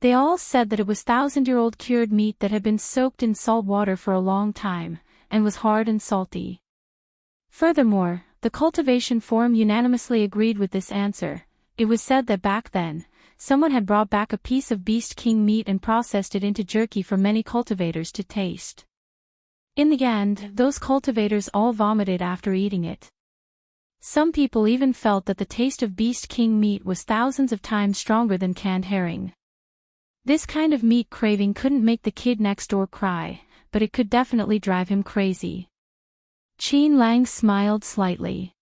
They all said that it was thousand-year-old cured meat that had been soaked in salt water for a long time, and was hard and salty. Furthermore, the cultivation forum unanimously agreed with this answer. It was said that back then, someone had brought back a piece of Beast King meat and processed it into jerky for many cultivators to taste. In the end, those cultivators all vomited after eating it. Some people even felt that the taste of Beast King meat was thousands of times stronger than canned herring. This kind of meat craving couldn't make the kid next door cry, but it could definitely drive him crazy. Qin Lang smiled slightly.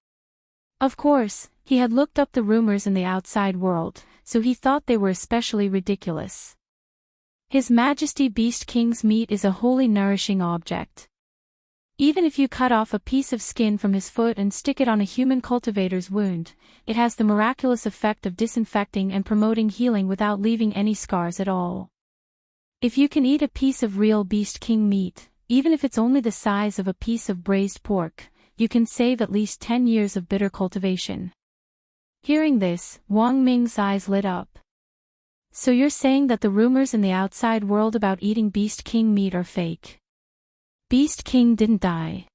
Of course, he had looked up the rumors in the outside world, so he thought they were especially ridiculous. His Majesty Beast King's meat is a wholly nourishing object. Even if you cut off a piece of skin from his foot and stick it on a human cultivator's wound, it has the miraculous effect of disinfecting and promoting healing without leaving any scars at all. If you can eat a piece of real Beast King meat, even if it's only the size of a piece of braised pork, you can save at least 10 years of bitter cultivation. Hearing this, Wang Ming's eyes lit up. So you're saying that the rumors in the outside world about eating Beast King meat are fake? Beast King didn't die.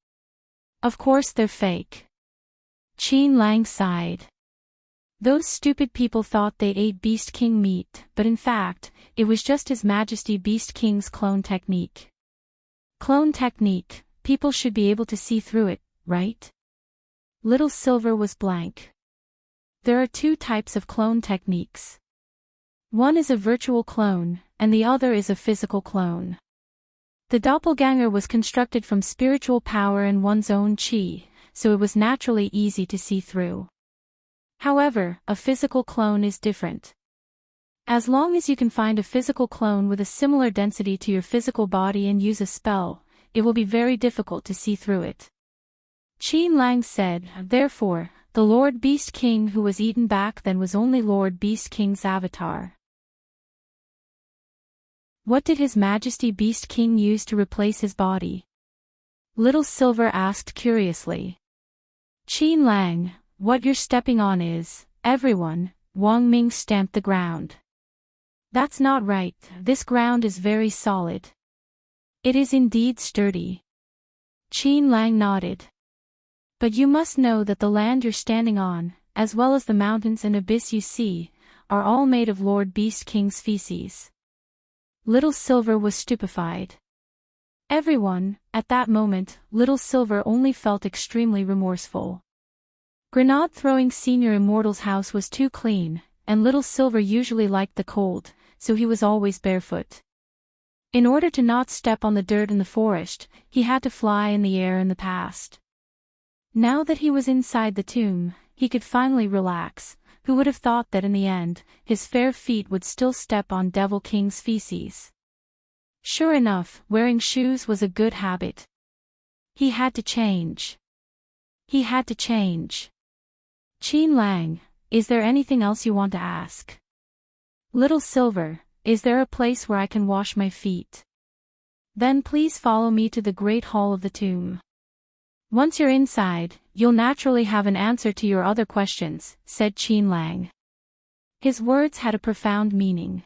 Of course they're fake. Qin Lang sighed. Those stupid people thought they ate Beast King meat, but in fact, it was just His Majesty Beast King's clone technique. Clone technique, people should be able to see through it, right? Little Silver was blank. There are two types of clone techniques. One is a virtual clone, and the other is a physical clone. The doppelganger was constructed from spiritual power and one's own chi, so it was naturally easy to see through. However, a physical clone is different. As long as you can find a physical clone with a similar density to your physical body and use a spell, it will be very difficult to see through it. Qin Lang said, therefore, the Lord Beast King who was eaten back then was only Lord Beast King's avatar. What did His Majesty Beast King use to replace his body? Little Silver asked curiously. Qin Lang, what you're stepping on is, everyone, Wang Ming stamped the ground. That's not right, this ground is very solid. It is indeed sturdy. Qin Lang nodded. But you must know that the land you're standing on, as well as the mountains and abyss you see, are all made of Lord Beast King's feces. Little Silver was stupefied. Everyone, at that moment, Little Silver only felt extremely remorseful. Grenade-throwing Senior Immortal's house was too clean, and Little Silver usually liked the cold, so he was always barefoot. In order to not step on the dirt in the forest, he had to fly in the air in the past. Now that he was inside the tomb, he could finally relax. Who would have thought that in the end, his fair feet would still step on Devil King's feces? Sure enough, wearing shoes was a good habit. He had to change. He had to change. Qin Lang, is there anything else you want to ask? Little Silver, is there a place where I can wash my feet? Then please follow me to the Great Hall of the Tomb. Once you're inside, you'll naturally have an answer to your other questions, said Qin Lang. His words had a profound meaning.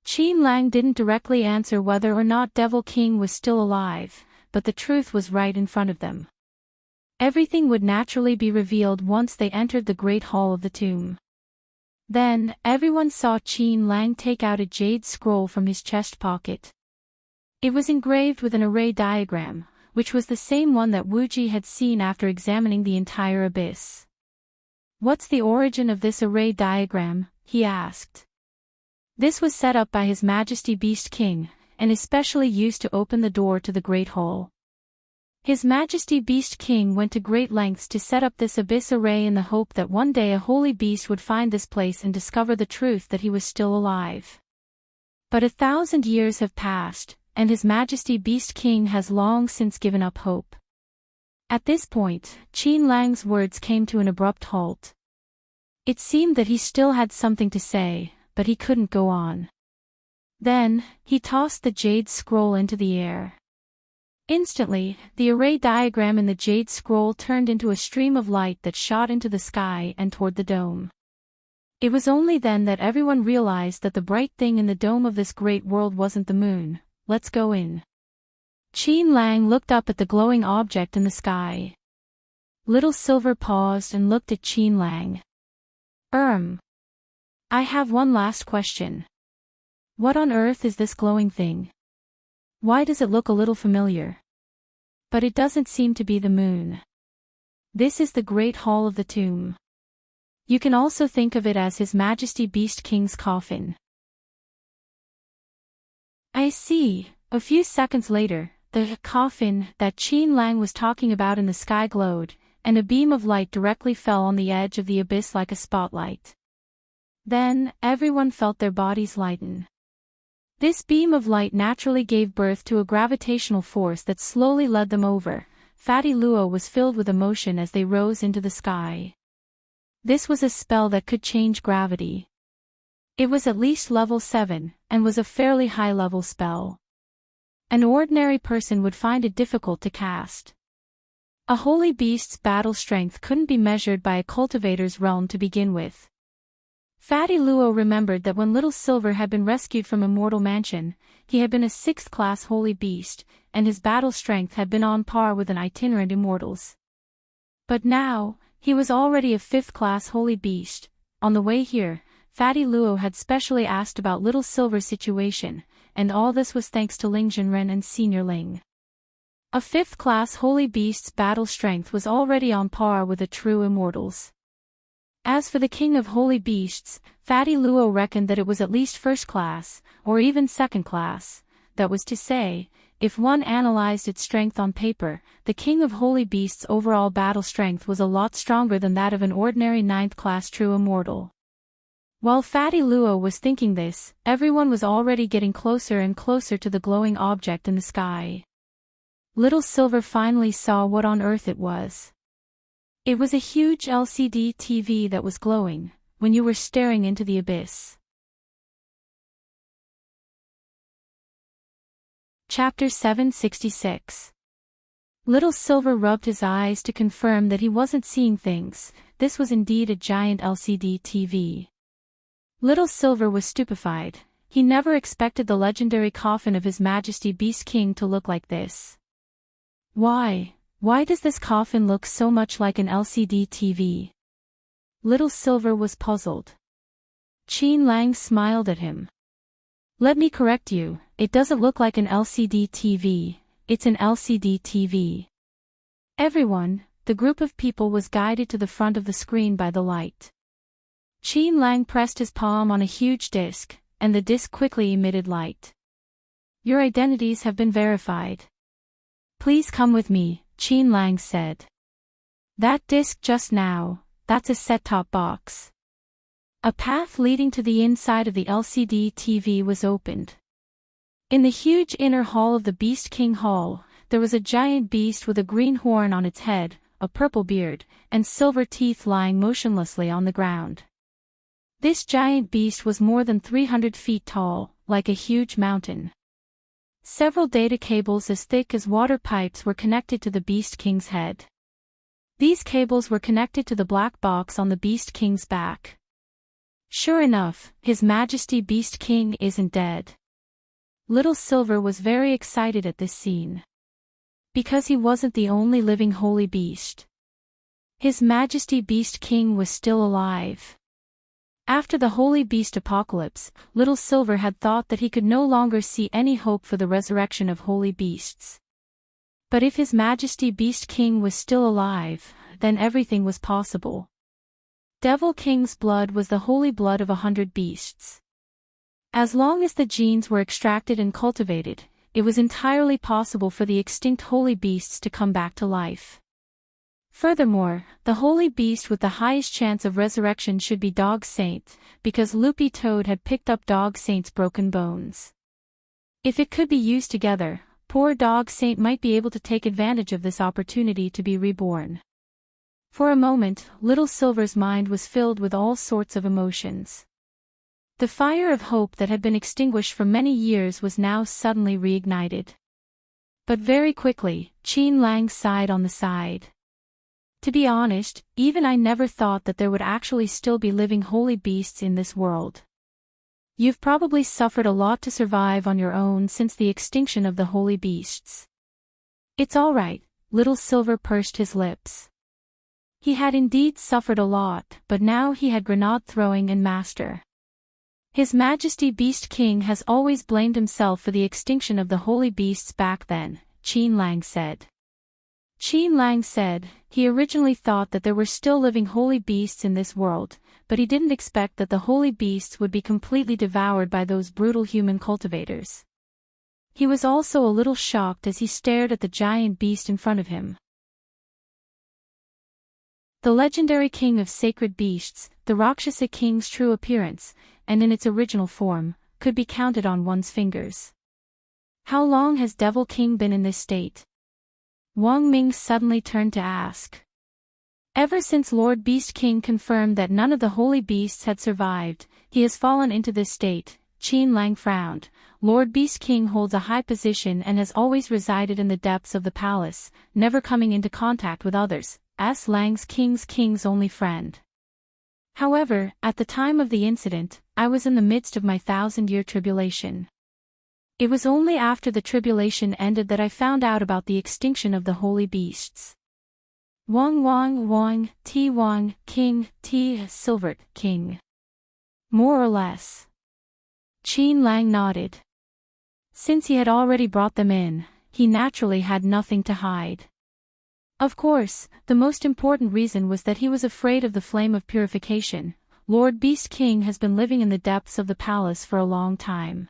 Qin Lang didn't directly answer whether or not Devil King was still alive, but the truth was right in front of them. Everything would naturally be revealed once they entered the Great Hall of the Tomb. Then, everyone saw Qin Lang take out a jade scroll from his chest pocket. It was engraved with an array diagram, which was the same one that Wuji had seen after examining the entire abyss. What's the origin of this array diagram? He asked. This was set up by His Majesty Beast King, and is specially used to open the door to the Great Hall. His Majesty Beast King went to great lengths to set up this abyss array in the hope that one day a holy beast would find this place and discover the truth that he was still alive. But 1,000 years have passed, and His Majesty Beast King has long since given up hope. At this point, Qin Lang's words came to an abrupt halt. It seemed that he still had something to say, but he couldn't go on. Then, he tossed the jade scroll into the air. Instantly, the array diagram in the jade scroll turned into a stream of light that shot into the sky and toward the dome. It was only then that everyone realized that the bright thing in the dome of this great world wasn't the moon. Let's go in. Qin Lang looked up at the glowing object in the sky. Little Silver paused and looked at Qin Lang. I have one last question. What on earth is this glowing thing? Why does it look a little familiar? But it doesn't seem to be the moon. This is the Great Hall of the Tomb. You can also think of it as His Majesty Beast King's coffin. I see. A few seconds later, the coffin that Qin Lang was talking about in the sky glowed, and a beam of light directly fell on the edge of the abyss like a spotlight. Then, everyone felt their bodies lighten. This beam of light naturally gave birth to a gravitational force that slowly led them over. Fatty Luo was filled with emotion as they rose into the sky. This was a spell that could change gravity. It was at least level 7, and was a fairly high-level spell. An ordinary person would find it difficult to cast. A holy beast's battle strength couldn't be measured by a cultivator's realm to begin with. Fatty Luo remembered that when Little Silver had been rescued from Immortal Mansion, he had been a 6th-class holy beast, and his battle strength had been on par with an itinerant immortal's. But now, he was already a 5th-class holy beast, On the way here, Fatty Luo had specially asked about Little Silver's situation, and all this was thanks to Ling Junren and Senior Ling. A 5th class holy beast's battle strength was already on par with the true immortals. As for the king of holy beasts, Fatty Luo reckoned that it was at least 1st class, or even 2nd class. That was to say, if one analyzed its strength on paper, the king of holy beasts' overall battle strength was a lot stronger than that of an ordinary 9th class true immortal. While Fatty Luo was thinking this, everyone was already getting closer and closer to the glowing object in the sky. Little Silver finally saw what on earth it was. It was a huge LCD TV that was glowing, when you were staring into the abyss. Chapter 766. Little Silver rubbed his eyes to confirm that he wasn't seeing things. This was indeed a giant LCD TV. Little Silver was stupefied. He never expected the legendary coffin of His Majesty Beast King to look like this. Why does this coffin look so much like an LCD TV? Little Silver was puzzled. Qin Lang smiled at him. Let me correct you, it doesn't look like an LCD TV, it's an LCD TV. Everyone, the group of people was guided to the front of the screen by the light. Qin Lang pressed his palm on a huge disc, and the disc quickly emitted light. Your identities have been verified. Please come with me, Qin Lang said. That disc just now, that's a set-top box. A path leading to the inside of the LCD TV was opened. In the huge inner hall of the Beast King Hall, there was a giant beast with a green horn on its head, a purple beard, and silver teeth lying motionlessly on the ground. This giant beast was more than 300 feet tall, like a huge mountain. Several data cables as thick as water pipes were connected to the Beast King's head. These cables were connected to the black box on the Beast King's back. Sure enough, His Majesty Beast King isn't dead. Little Silver was very excited at this scene. Because he wasn't the only living holy beast. His Majesty Beast King was still alive. After the holy beast apocalypse, Little Silver had thought that he could no longer see any hope for the resurrection of holy beasts. But if His Majesty Beast King was still alive, then everything was possible. Devil King's blood was the holy blood of 100 beasts. As long as the genes were extracted and cultivated, it was entirely possible for the extinct holy beasts to come back to life. Furthermore, the holy beast with the highest chance of resurrection should be Dog Saint, because Loopy Toad had picked up Dog Saint's broken bones. If it could be used together, poor Dog Saint might be able to take advantage of this opportunity to be reborn. For a moment, Little Silver's mind was filled with all sorts of emotions. The fire of hope that had been extinguished for many years was now suddenly reignited. But very quickly, Qin Lang sighed on the side. To be honest, even I never thought that there would actually still be living holy beasts in this world. You've probably suffered a lot to survive on your own since the extinction of the holy beasts. It's all right, Little Silver pursed his lips. He had indeed suffered a lot, but now he had grenade throwing and master. His Majesty Beast King has always blamed himself for the extinction of the holy beasts back then, Qin Lang said. Qin Lang said, he originally thought that there were still living holy beasts in this world, but he didn't expect that the holy beasts would be completely devoured by those brutal human cultivators. He was also a little shocked as he stared at the giant beast in front of him. The legendary king of sacred beasts, the Rakshasa King's true appearance, and in its original form, could be counted on one's fingers. How long has Devil King been in this state? Wang Ming suddenly turned to ask. Ever since Lord Beast King confirmed that none of the holy beasts had survived, he has fallen into this state, Qin Lang frowned. Lord Beast King holds a high position and has always resided in the depths of the palace, never coming into contact with others, as Lang's king's only friend. However, at the time of the incident, I was in the midst of my 1,000-year tribulation. It was only after the tribulation ended that I found out about the extinction of the holy beasts. Wang Wang Wang, T Wang, King, T Silvert, King. More or less. Qin Lang nodded. Since he had already brought them in, he naturally had nothing to hide. Of course, the most important reason was that he was afraid of the flame of purification. Lord Beast King has been living in the depths of the palace for a long time.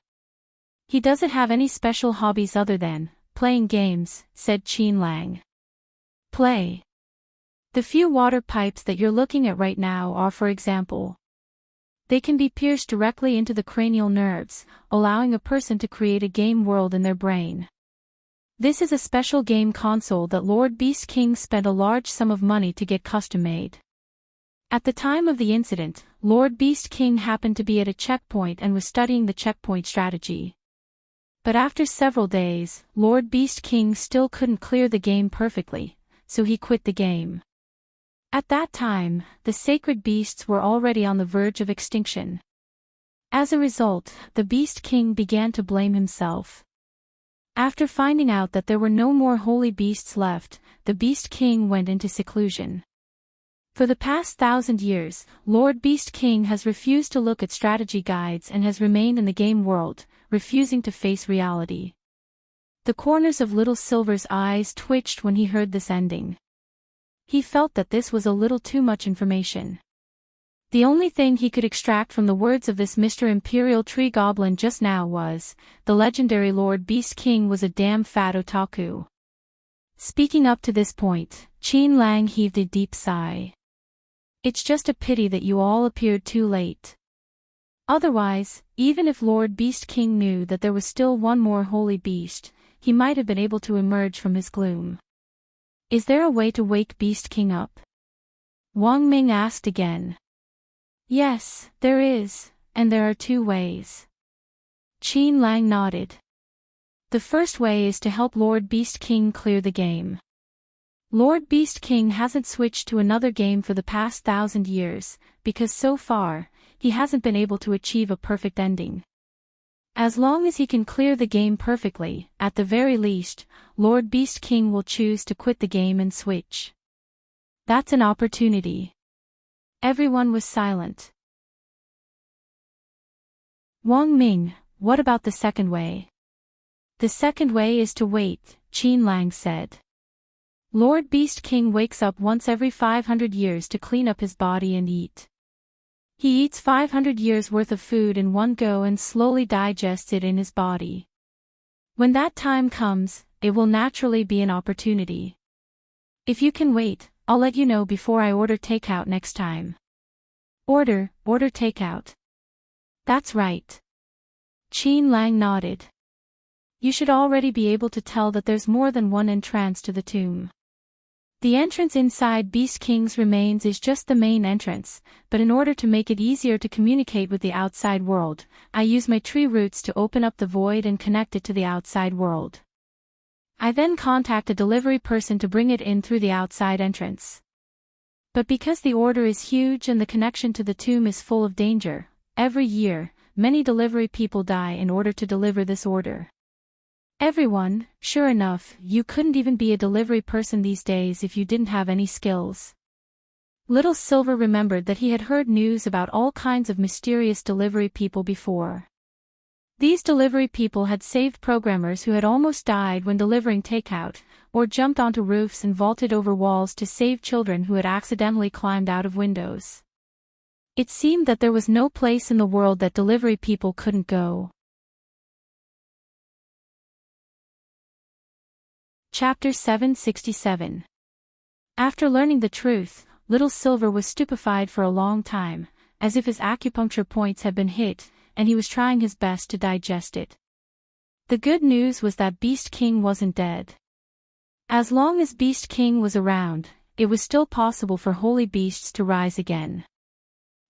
He doesn't have any special hobbies other than playing games, said Qin Lang. Play. The few water pipes that you're looking at right now are, for example. They can be pierced directly into the cranial nerves, allowing a person to create a game world in their brain. This is a special game console that Lord Beast King spent a large sum of money to get custom-made. At the time of the incident, Lord Beast King happened to be at a checkpoint and was studying the checkpoint strategy. But after several days, Lord Beast King still couldn't clear the game perfectly, so he quit the game. At that time, the sacred beasts were already on the verge of extinction. As a result, the Beast King began to blame himself. After finding out that there were no more holy beasts left, the Beast King went into seclusion. For the past 1,000 years, Lord Beast King has refused to look at strategy guides and has remained in the game world, refusing to face reality. The corners of Little Silver's eyes twitched when he heard this ending. He felt that this was a little too much information. The only thing he could extract from the words of this Mr. Imperial Tree Goblin just now was, the legendary Lord Beast King was a damn fat otaku. Speaking up to this point, Qin Lang heaved a deep sigh. It's just a pity that you all appeared too late. Otherwise, even if Lord Beast King knew that there was still one more holy beast, he might have been able to emerge from his gloom. Is there a way to wake Beast King up? Wang Ming asked again. Yes, there is, and there are 2 ways. Qin Lang nodded. The first way is to help Lord Beast King clear the game. Lord Beast King hasn't switched to another game for the past 1,000 years, because so far, he hasn't been able to achieve a perfect ending. As long as he can clear the game perfectly, at the very least, Lord Beast King will choose to quit the game and switch. That's an opportunity. Everyone was silent. Wang Ming, what about the second way? The second way is to wait, Qin Lang said. Lord Beast King wakes up once every 500 years to clean up his body and eat. He eats 500 years worth of food in one go and slowly digests it in his body. When that time comes, it will naturally be an opportunity. If you can wait, I'll let you know before I order takeout next time. Order takeout. That's right. Qin Lang nodded. You should already be able to tell that there's more than one entrance to the tomb. The entrance inside Beast King's remains is just the main entrance, but in order to make it easier to communicate with the outside world, I use my tree roots to open up the void and connect it to the outside world. I then contact a delivery person to bring it in through the outside entrance. But because the order is huge and the connection to the tomb is full of danger, every year, many delivery people die in order to deliver this order. Everyone, sure enough, you couldn't even be a delivery person these days if you didn't have any skills. Little Silver remembered that he had heard news about all kinds of mysterious delivery people before. These delivery people had saved programmers who had almost died when delivering takeout, or jumped onto roofs and vaulted over walls to save children who had accidentally climbed out of windows. It seemed that there was no place in the world that delivery people couldn't go. Chapter 767. After learning the truth, Little Silver was stupefied for a long time, as if his acupuncture points had been hit, and he was trying his best to digest it. The good news was that Beast King wasn't dead. As long as Beast King was around, it was still possible for holy beasts to rise again.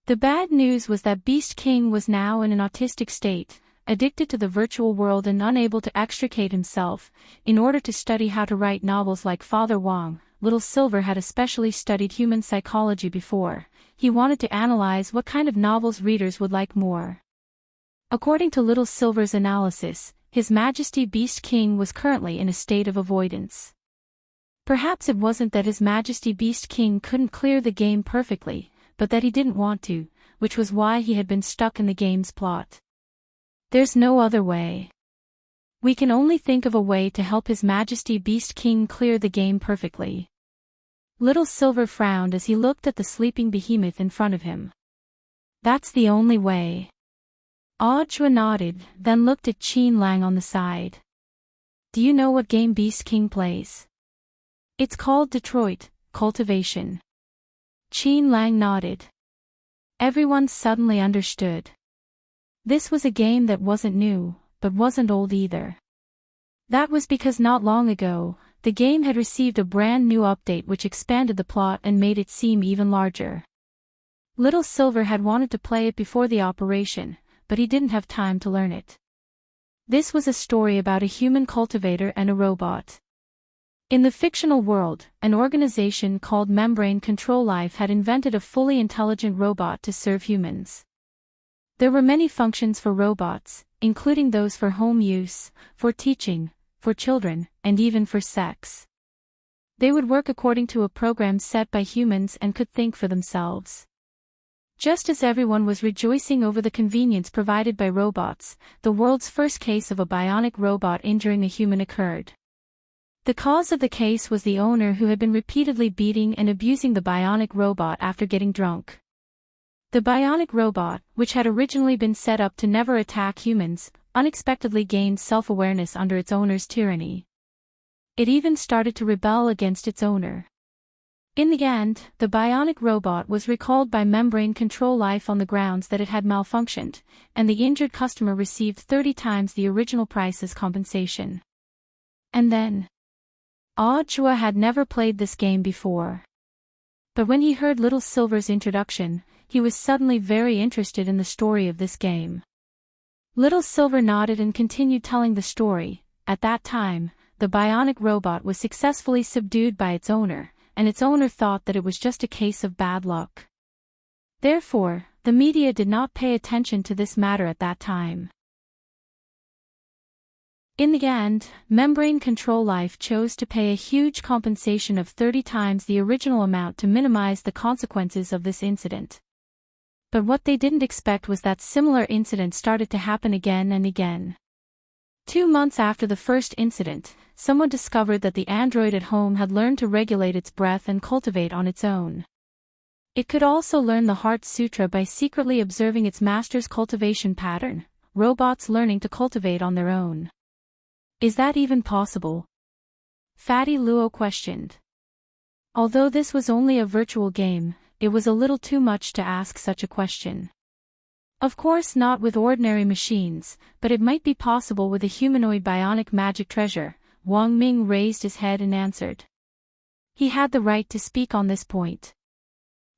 The bad news was that Beast King was now in an autistic state, addicted to the virtual world and unable to extricate himself. In order to study how to write novels like Father Wang, Little Silver had especially studied human psychology before. He wanted to analyze what kind of novels readers would like more. According to Little Silver's analysis, His Majesty Beast King was currently in a state of avoidance. Perhaps it wasn't that His Majesty Beast King couldn't clear the game perfectly, but that he didn't want to, which was why he had been stuck in the game's plot. There's no other way. We can only think of a way to help His Majesty Beast King clear the game perfectly. Little Silver frowned as he looked at the sleeping behemoth in front of him. That's the only way. Audra nodded, then looked at Qin Lang on the side. Do you know what game Beast King plays? It's called Detroit, Cultivation. Qin Lang nodded. Everyone suddenly understood. This was a game that wasn't new, but wasn't old either. That was because not long ago, the game had received a brand new update which expanded the plot and made it seem even larger. Little Silver had wanted to play it before the operation, but he didn't have time to learn it. This was a story about a human cultivator and a robot. In the fictional world, an organization called Membrane Control Life had invented a fully intelligent robot to serve humans. There were many functions for robots, including those for home use, for teaching, for children, and even for sex. They would work according to a program set by humans and could think for themselves. Just as everyone was rejoicing over the convenience provided by robots, the world's first case of a bionic robot injuring a human occurred. The cause of the case was the owner who had been repeatedly beating and abusing the bionic robot after getting drunk. The bionic robot, which had originally been set up to never attack humans, unexpectedly gained self-awareness under its owner's tyranny. It even started to rebel against its owner. In the end, the bionic robot was recalled by Membrane Control Life on the grounds that it had malfunctioned, and the injured customer received 30 times the original price as compensation. And then, Audra had never played this game before. But when he heard Little Silver's introduction, he was suddenly very interested in the story of this game. Little Silver nodded and continued telling the story. At that time, the bionic robot was successfully subdued by its owner, and its owner thought that it was just a case of bad luck. Therefore, the media did not pay attention to this matter at that time. In the end, Membrane Control Life chose to pay a huge compensation of 30 times the original amount to minimize the consequences of this incident. But what they didn't expect was that similar incidents started to happen again and again. 2 months after the first incident, someone discovered that the android at home had learned to regulate its breath and cultivate on its own. It could also learn the Heart Sutra by secretly observing its master's cultivation pattern, robots learning to cultivate on their own. Is that even possible? Fatty Luo questioned. Although this was only a virtual game, it was a little too much to ask such a question. Of course not with ordinary machines, but it might be possible with a humanoid bionic magic treasure. Wang Ming raised his head and answered. He had the right to speak on this point.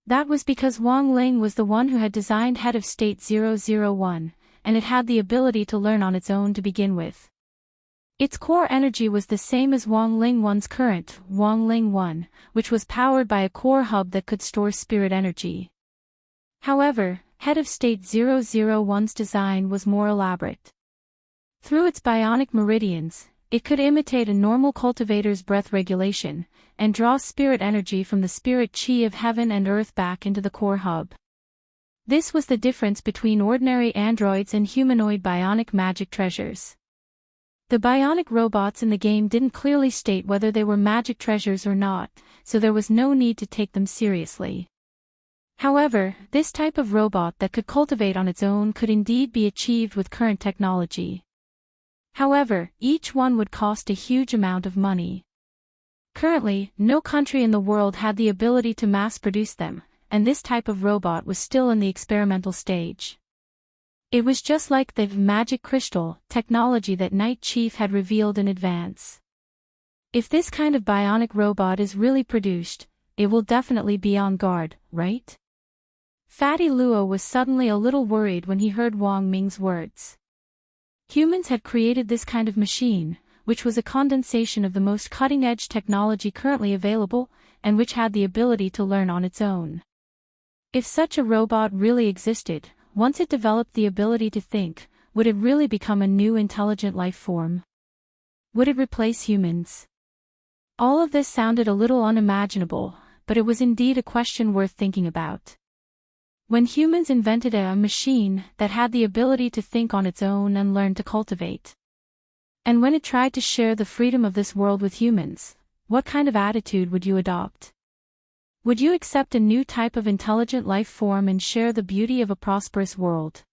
That was because Wang Ling was the one who had designed Head of State 001, and it had the ability to learn on its own to begin with. Its core energy was the same as Wang Ling 1's current, Wang Ling 1, which was powered by a core hub that could store spirit energy. However, Head of State 001's design was more elaborate. Through its bionic meridians, it could imitate a normal cultivator's breath regulation, and draw spirit energy from the spirit chi of heaven and earth back into the core hub. This was the difference between ordinary androids and humanoid bionic magic treasures. The bionic robots in the game didn't clearly state whether they were magic treasures or not, so there was no need to take them seriously. However, this type of robot that could cultivate on its own could indeed be achieved with current technology. However, each one would cost a huge amount of money. Currently, no country in the world had the ability to mass-produce them, and this type of robot was still in the experimental stage. It was just like the magic crystal technology that Night Chief had revealed in advance. If this kind of bionic robot is really produced, it will definitely be on guard, right? Fatty Luo was suddenly a little worried when he heard Wang Ming's words. Humans had created this kind of machine, which was a condensation of the most cutting-edge technology currently available, and which had the ability to learn on its own. If such a robot really existed, once it developed the ability to think, would it really become a new intelligent life form? Would it replace humans? All of this sounded a little unimaginable, but it was indeed a question worth thinking about. When humans invented a machine that had the ability to think on its own and learn to cultivate. And when it tried to share the freedom of this world with humans, what kind of attitude would you adopt? Would you accept a new type of intelligent life form and share the beauty of a prosperous world?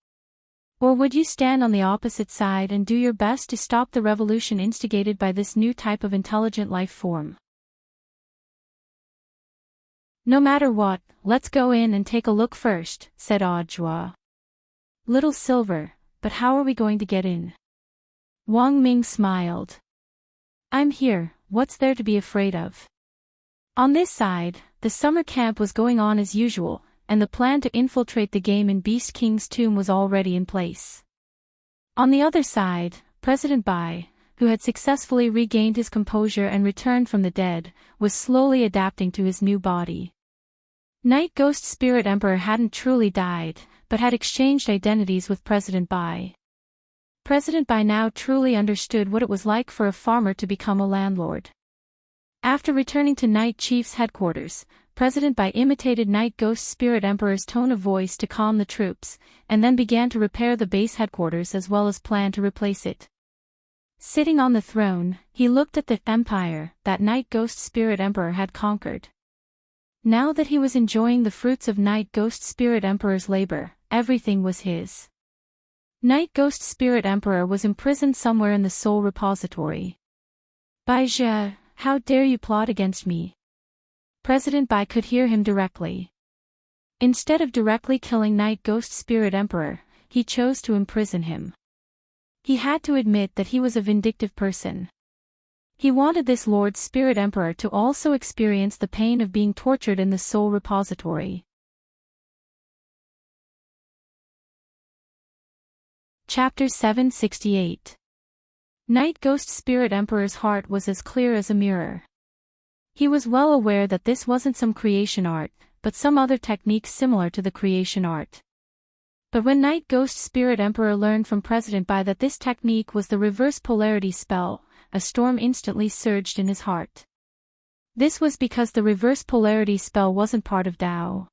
Or would you stand on the opposite side and do your best to stop the revolution instigated by this new type of intelligent life form? No matter what, let's go in and take a look first, said Audra. Little Silver, but how are we going to get in? Wang Ming smiled. I'm here, what's there to be afraid of? On this side, the summer camp was going on as usual, and the plan to infiltrate the game in Beast King's tomb was already in place. On the other side, President Bai, who had successfully regained his composure and returned from the dead, was slowly adapting to his new body. Night Ghost Spirit Emperor hadn't truly died, but had exchanged identities with President Bai. President Bai now truly understood what it was like for a farmer to become a landlord. After returning to Night Chief's headquarters, President Bai imitated Night Ghost Spirit Emperor's tone of voice to calm the troops, and then began to repair the base headquarters as well as plan to replace it. Sitting on the throne, he looked at the empire that Night Ghost Spirit Emperor had conquered. Now that he was enjoying the fruits of Night Ghost Spirit Emperor's labor, everything was his. Night Ghost Spirit Emperor was imprisoned somewhere in the Soul Repository. Baizhe, how dare you plot against me? President Bai could hear him directly. Instead of directly killing Night Ghost Spirit Emperor, he chose to imprison him. He had to admit that he was a vindictive person. He wanted this Lord Spirit Emperor to also experience the pain of being tortured in the Soul Repository. Chapter 768. Night Ghost Spirit Emperor's heart was as clear as a mirror. He was well aware that this wasn't some creation art, but some other technique similar to the creation art. But when Night Ghost Spirit Emperor learned from President Bai that this technique was the reverse polarity spell, a storm instantly surged in his heart. This was because the reverse polarity spell wasn't part of Tao.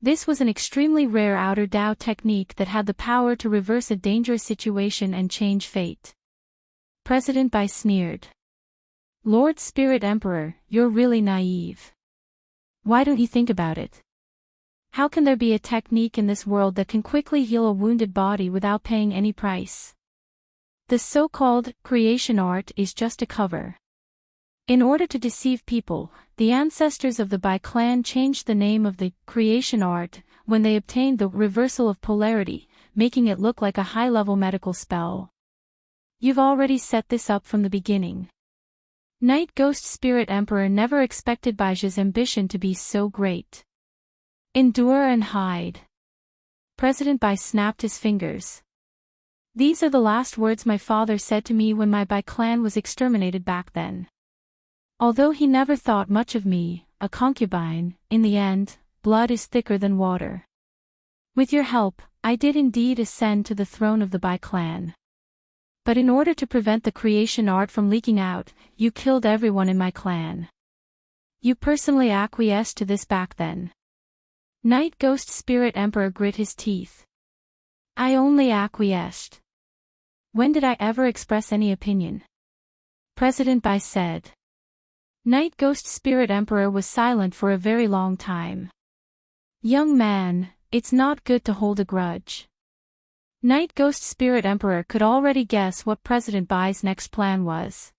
This was an extremely rare outer Tao technique that had the power to reverse a dangerous situation and change fate. President Bai sneered. Lord Spirit Emperor, you're really naive. Why don't you think about it? How can there be a technique in this world that can quickly heal a wounded body without paying any price? The so-called creation art is just a cover. In order to deceive people, the ancestors of the Bai clan changed the name of the creation art when they obtained the reversal of polarity, making it look like a high-level medical spell. You've already set this up from the beginning. Night Ghost Spirit Emperor never expected Baiji's ambition to be so great. Endure and hide. President Bai snapped his fingers. These are the last words my father said to me when my Bai clan was exterminated back then. Although he never thought much of me, a concubine, in the end, blood is thicker than water. With your help, I did indeed ascend to the throne of the Bai clan. But in order to prevent the creation art from leaking out, you killed everyone in my clan. You personally acquiesced to this back then. Night Ghost Spirit Emperor grit his teeth. I only acquiesced. When did I ever express any opinion? President Bai said. Night Ghost Spirit Emperor was silent for a very long time. Young man, it's not good to hold a grudge. Night Ghost Spirit Emperor could already guess what President Bai's next plan was.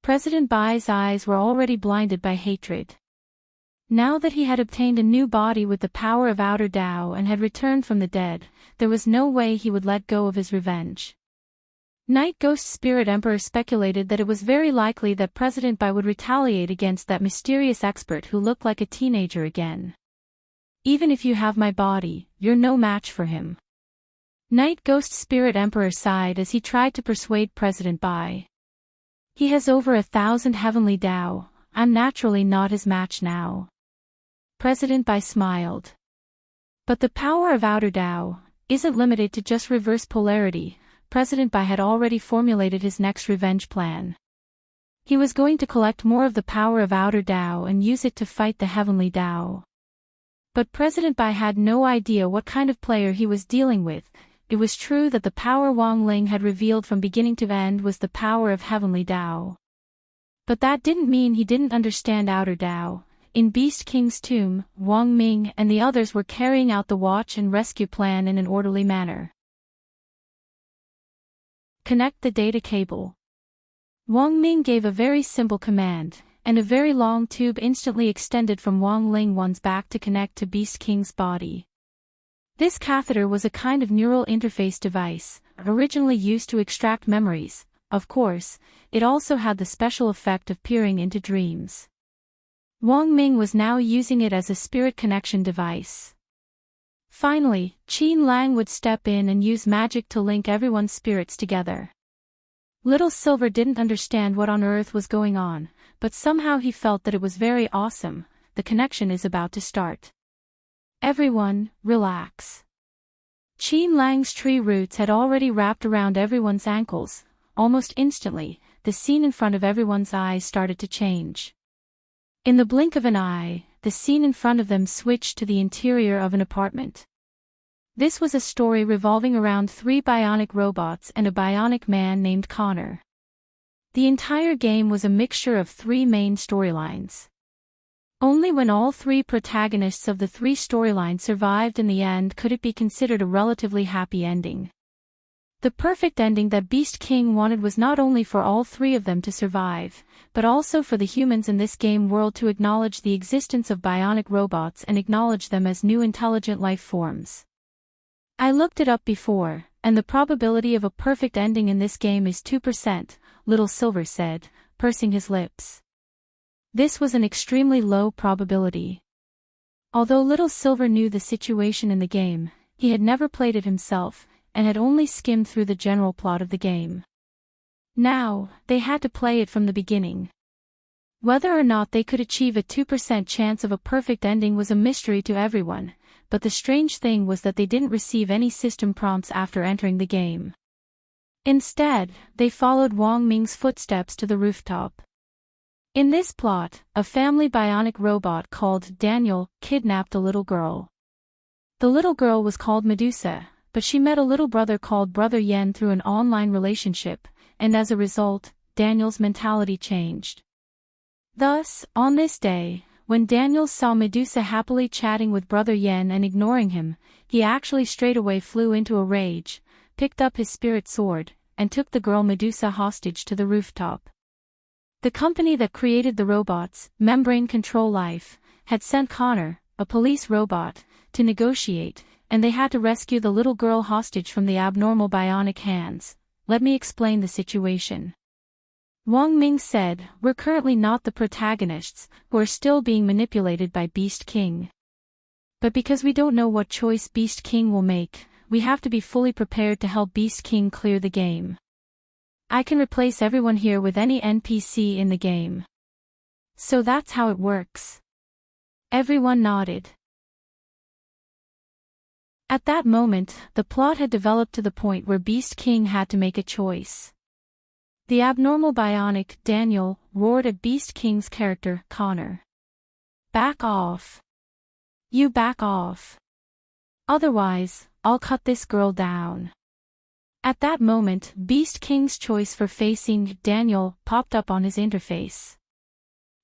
President Bai's eyes were already blinded by hatred. Now that he had obtained a new body with the power of outer Tao and had returned from the dead, there was no way he would let go of his revenge. Night Ghost Spirit Emperor speculated that it was very likely that President Bai would retaliate against that mysterious expert who looked like a teenager again. Even if you have my body, you're no match for him. Night Ghost Spirit Emperor sighed as he tried to persuade President Bai. He has over 1,000 heavenly Tao, I'm naturally not his match now. President Bai smiled. But the power of outer Tao isn't limited to just reverse polarity. President Bai had already formulated his next revenge plan. He was going to collect more of the power of Outer Tao and use it to fight the Heavenly Tao. But President Bai had no idea what kind of player he was dealing with. It was true that the power Wang Ling had revealed from beginning to end was the power of Heavenly Tao. But that didn't mean he didn't understand Outer Tao. In Beast King's tomb, Wang Ming and the others were carrying out the watch and rescue plan in an orderly manner. Connect the data cable. Wang Ming gave a very simple command, and a very long tube instantly extended from Wang Lingwan's back to connect to Beast King's body. This catheter was a kind of neural interface device, originally used to extract memories. Of course, it also had the special effect of peering into dreams. Wang Ming was now using it as a spirit connection device. Finally, Qin Lang would step in and use magic to link everyone's spirits together. Little Silver didn't understand what on earth was going on, but somehow he felt that it was very awesome. The connection is about to start. Everyone, relax. Qin Lang's tree roots had already wrapped around everyone's ankles. Almost instantly, the scene in front of everyone's eyes started to change. In the blink of an eye, the scene in front of them switched to the interior of an apartment. This was a story revolving around 3 bionic robots and a bionic man named Connor. The entire game was a mixture of 3 main storylines. Only when all 3 protagonists of the 3 storylines survived in the end could it be considered a relatively happy ending. The perfect ending that Beast King wanted was not only for all 3 of them to survive, but also for the humans in this game world to acknowledge the existence of bionic robots and acknowledge them as new intelligent life forms. I looked it up before, and the probability of a perfect ending in this game is 2%, Little Silver said, pursing his lips. This was an extremely low probability. Although Little Silver knew the situation in the game, he had never played it himself, and had only skimmed through the general plot of the game. Now, they had to play it from the beginning. Whether or not they could achieve a 2% chance of a perfect ending was a mystery to everyone, but the strange thing was that they didn't receive any system prompts after entering the game. Instead, they followed Wang Ming's footsteps to the rooftop. In this plot, a family bionic robot called Daniel kidnapped a little girl. The little girl was called Medusa, but she met a little brother called Brother Yen through an online relationship, and as a result, Daniel's mentality changed. Thus, on this day, when Daniel saw Medusa happily chatting with Brother Yen and ignoring him, he actually straightaway flew into a rage, picked up his spirit sword, and took the girl Medusa hostage to the rooftop. The company that created the robots, Membrane Control Life, had sent Connor, a police robot, to negotiate, and they had to rescue the little girl hostage from the abnormal bionic hands. Let me explain the situation. Wang Ming said, "We're currently not the protagonists, who are still being manipulated by Beast King. But because we don't know what choice Beast King will make, we have to be fully prepared to help Beast King clear the game. I can replace everyone here with any NPC in the game. So that's how it works." Everyone nodded. At that moment, the plot had developed to the point where Beast King had to make a choice. The abnormal bionic, Daniel, roared at Beast King's character, Connor. "Back off. You back off. Otherwise, I'll cut this girl down." At that moment, Beast King's choice for facing Daniel popped up on his interface.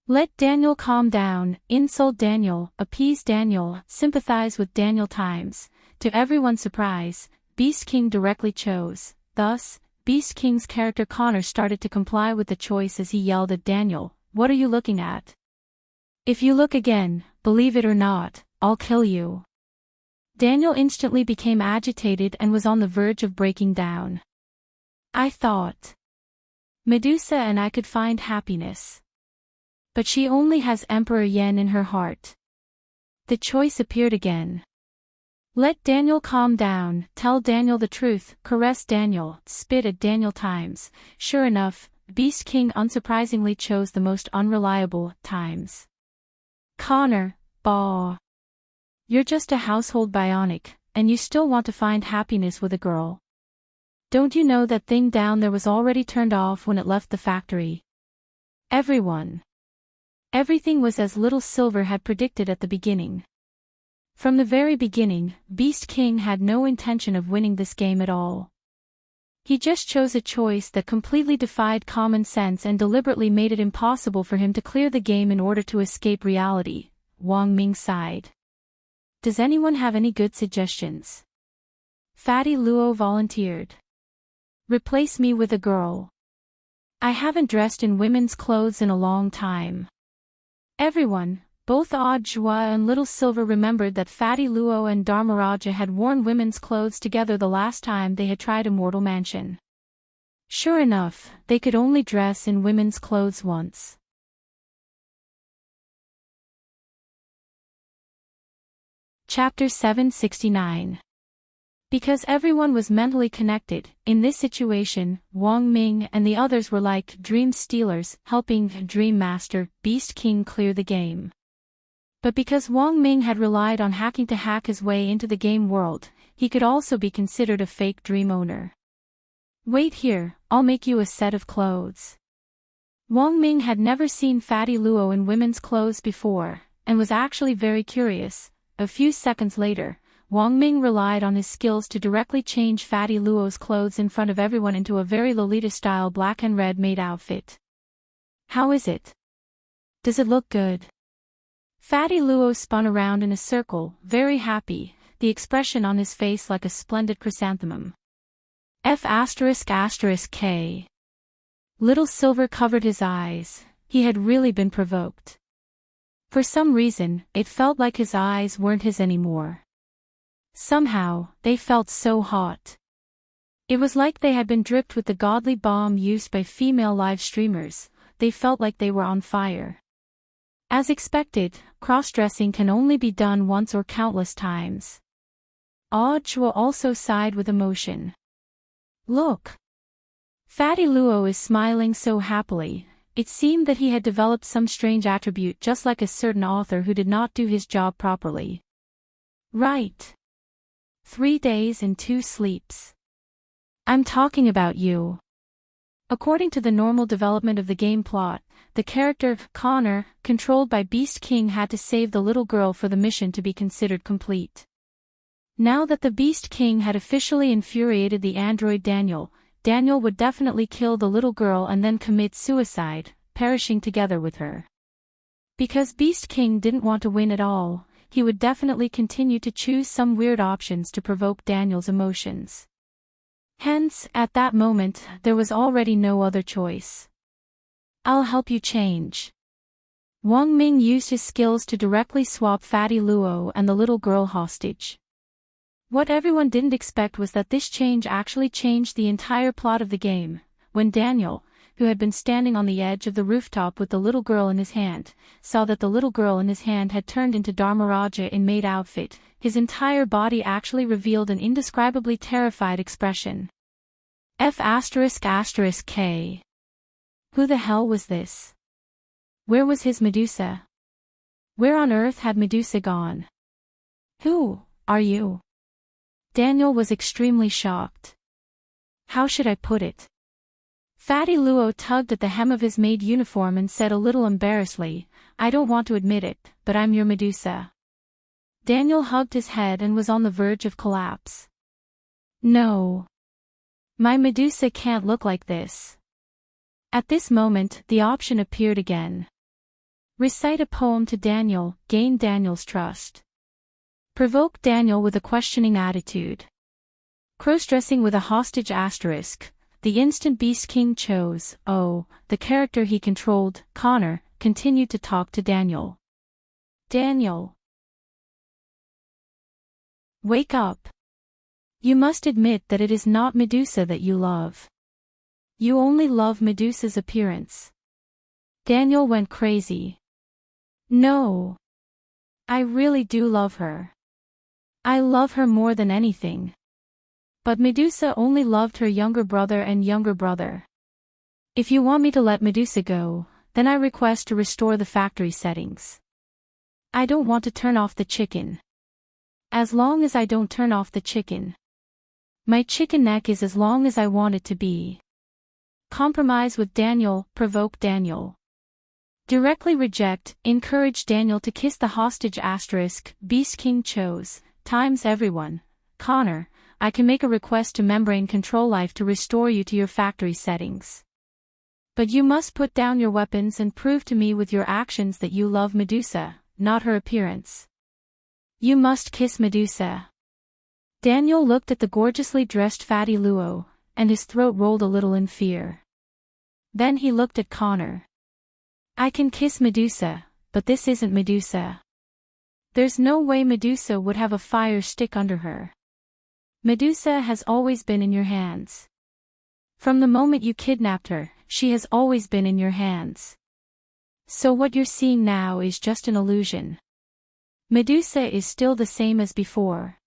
Let Daniel calm down, insult Daniel, appease Daniel, sympathize with Daniel times. To everyone's surprise, Beast King directly chose. Thus, Beast King's character Connor started to comply with the choice as he yelled at Daniel, "What are you looking at? If you look again, believe it or not, I'll kill you." Daniel instantly became agitated and was on the verge of breaking down. I thought Medusa and I could find happiness. But she only has Emperor Yen in her heart. The choice appeared again. Let Daniel calm down, tell Daniel the truth, caress Daniel, spit at Daniel times. Sure enough, Beast King unsurprisingly chose the most unreliable times. Connor, bah. You're just a household bionic, and you still want to find happiness with a girl. Don't you know that thing down there was already turned off when it left the factory? Everyone. Everything was as Little Silver had predicted at the beginning. From the very beginning, Beast King had no intention of winning this game at all. He just chose a choice that completely defied common sense and deliberately made it impossible for him to clear the game in order to escape reality. Wang Ming sighed. Does anyone have any good suggestions? Fatty Luo volunteered. Replace me with a girl. I haven't dressed in women's clothes in a long time. Everyone, both Odd Joie and Little Silver, remembered that Fatty Luo and Dharmaraja had worn women's clothes together the last time they had tried Immortal Mansion. Sure enough, they could only dress in women's clothes once. Chapter 769. Because everyone was mentally connected, in this situation, Wang Ming and the others were like dream stealers, helping Dream Master, Beast King, clear the game. But because Wang Ming had relied on hacking to hack his way into the game world, he could also be considered a fake dream owner. Wait here, I'll make you a set of clothes. Wang Ming had never seen Fatty Luo in women's clothes before, and was actually very curious. A few seconds later, Wang Ming relied on his skills to directly change Fatty Luo's clothes in front of everyone into a very Lolita-style black and red maid outfit. How is it? Does it look good? Fatty Luo spun around in a circle, very happy, the expression on his face like a splendid chrysanthemum. F***K. Little Silver covered his eyes. He had really been provoked. For some reason, it felt like his eyes weren't his anymore. Somehow, they felt so hot. It was like they had been dripped with the godly balm used by female live streamers. They felt like they were on fire. As expected, cross-dressing can only be done once or countless times. Odd Joie also sighed with emotion. Look! Fatty Luo is smiling so happily. It seemed that he had developed some strange attribute, just like a certain author who did not do his job properly. Right. 3 days and 2 sleeps. I'm talking about you. According to the normal development of the game plot, the character, Connor, controlled by Beast King, had to save the little girl for the mission to be considered complete. Now that the Beast King had officially infuriated the android Daniel, Daniel would definitely kill the little girl and then commit suicide, perishing together with her. Because Beast King didn't want to win at all, he would definitely continue to choose some weird options to provoke Daniel's emotions. Hence, at that moment, there was already no other choice. I'll help you change. Wang Ming used his skills to directly swap Fatty Luo and the little girl hostage. What everyone didn't expect was that this change actually changed the entire plot of the game. When Daniel, who had been standing on the edge of the rooftop with the little girl in his hand, saw that the little girl in his hand had turned into Dharmaraja in maid outfit, his entire body actually revealed an indescribably terrified expression. F***K. Who the hell was this? Where was his Medusa? Where on earth had Medusa gone? Who are you? Daniel was extremely shocked. How should I put it? Fatty Luo tugged at the hem of his maid uniform and said a little embarrassedly, I don't want to admit it, but I'm your Medusa. Daniel hugged his head and was on the verge of collapse. No. My Medusa can't look like this. At this moment, the option appeared again. Recite a poem to Daniel, gain Daniel's trust. Provoke Daniel with a questioning attitude. Cross-dressing with a hostage asterisk. The instant Beast King chose, the character he controlled, Connor, continued to talk to Daniel. Daniel. Wake up. You must admit that it is not Medusa that you love. You only love Medusa's appearance. Daniel went crazy. No. I really do love her. I love her more than anything. But Medusa only loved her younger brother and younger brother. If you want me to let Medusa go, then I request to restore the factory settings. I don't want to turn off the chicken. As long as I don't turn off the chicken. My chicken neck is as long as I want it to be. Compromise with Daniel, provoke Daniel. Directly reject, encourage Daniel to kiss the hostage *, Beast King chose, times everyone. Connor, I can make a request to Membrane Control Life to restore you to your factory settings. But you must put down your weapons and prove to me with your actions that you love Medusa, not her appearance. You must kiss Medusa. Daniel looked at the gorgeously dressed Fatty Luo, and his throat rolled a little in fear. Then he looked at Connor. I can kiss Medusa, but this isn't Medusa. There's no way Medusa would have a fire stick under her. Medusa has always been in your hands. From the moment you kidnapped her, she has always been in your hands. So what you're seeing now is just an illusion. Medusa is still the same as before.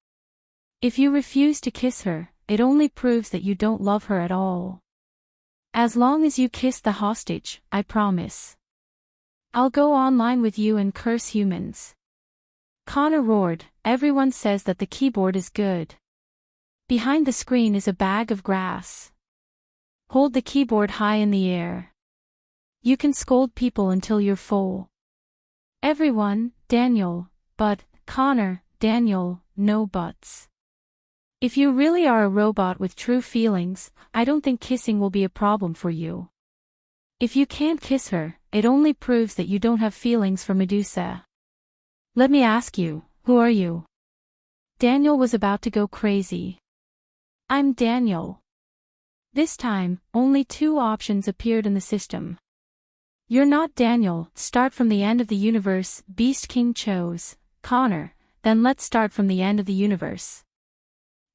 If you refuse to kiss her, it only proves that you don't love her at all. As long as you kiss the hostage, I promise. I'll go online with you and curse humans. Connor roared, everyone says that the keyboard is good. Behind the screen is a bag of grass. Hold the keyboard high in the air. You can scold people until you're full. Everyone, Daniel, but, Connor, Daniel, no buts. If you really are a robot with true feelings, I don't think kissing will be a problem for you. If you can't kiss her, it only proves that you don't have feelings for Medusa. Let me ask you, who are you? Daniel was about to go crazy. I'm Daniel. This time, only 2 options appeared in the system. You're not Daniel, start from the end of the universe, Beast King chose, Connor, then let's start from the end of the universe.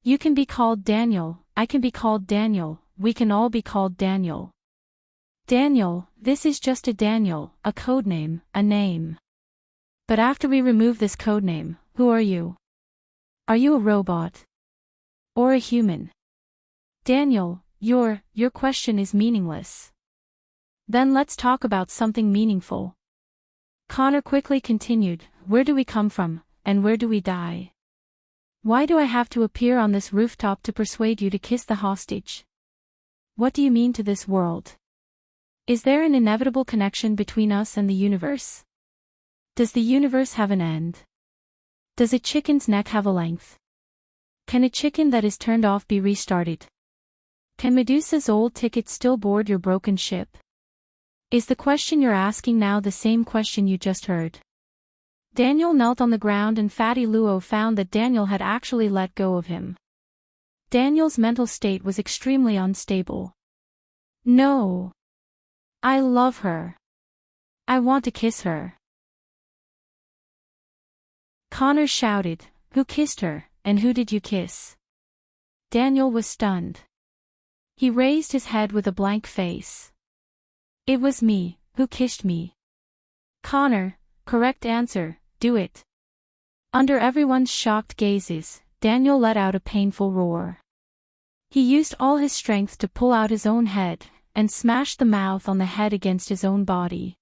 You can be called Daniel, I can be called Daniel, we can all be called Daniel. Daniel, this is just a Daniel, a codename, a name. But after we remove this codename, who are you? Are you a robot? Or a human? Daniel, your question is meaningless. Then let's talk about something meaningful. Connor quickly continued, where do we come from, and where do we die? Why do I have to appear on this rooftop to persuade you to kiss the hostage? What do you mean to this world? Is there an inevitable connection between us and the universe? Does the universe have an end? Does a chicken's neck have a length? Can a chicken that is turned off be restarted? Can Medusa's old ticket still board your broken ship? Is the question you're asking now the same question you just heard? Daniel knelt on the ground and Fatty Luo found that Daniel had actually let go of him. Daniel's mental state was extremely unstable. No. I love her. I want to kiss her. Connor shouted, who kissed her, and who did you kiss? Daniel was stunned. He raised his head with a blank face. It was me, who kissed me. Connor, correct answer, do it. Under everyone's shocked gazes, Daniel let out a painful roar. He used all his strength to pull out his own head, and smashed the mouth on the head against his own body.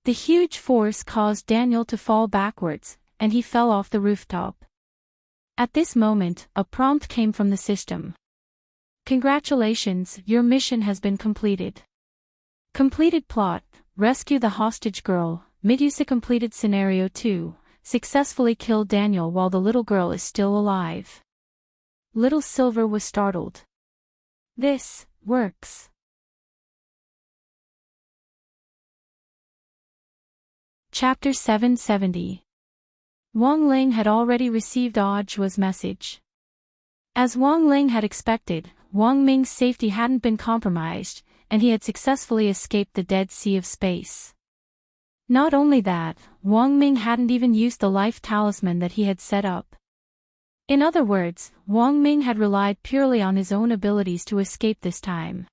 The huge force caused Daniel to fall backwards, and he fell off the rooftop. At this moment, a prompt came from the system. Congratulations, your mission has been completed. Completed plot, rescue the hostage girl, Medusa. Completed scenario 2, successfully kill Daniel while the little girl is still alive. Little Silver was startled. This works. Chapter 770. Wang Ling had already received Audiobooks' message. As Wang Ling had expected, Wang Ming's safety hadn't been compromised, and he had successfully escaped the Dead Sea of Space. Not only that, Wang Ming hadn't even used the life talisman that he had set up. In other words, Wang Ming had relied purely on his own abilities to escape this time.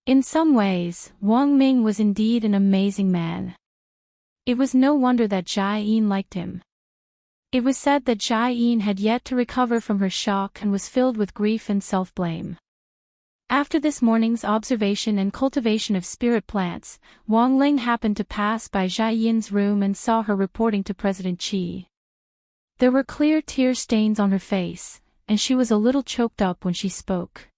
In some ways, Wang Ming was indeed an amazing man. It was no wonder that Jai Yin liked him. It was said that Jai Yin had yet to recover from her shock and was filled with grief and self-blame. After this morning's observation and cultivation of spirit plants, Wang Ling happened to pass by Jai Yin's room and saw her reporting to President Qi. There were clear tear stains on her face, and she was a little choked up when she spoke.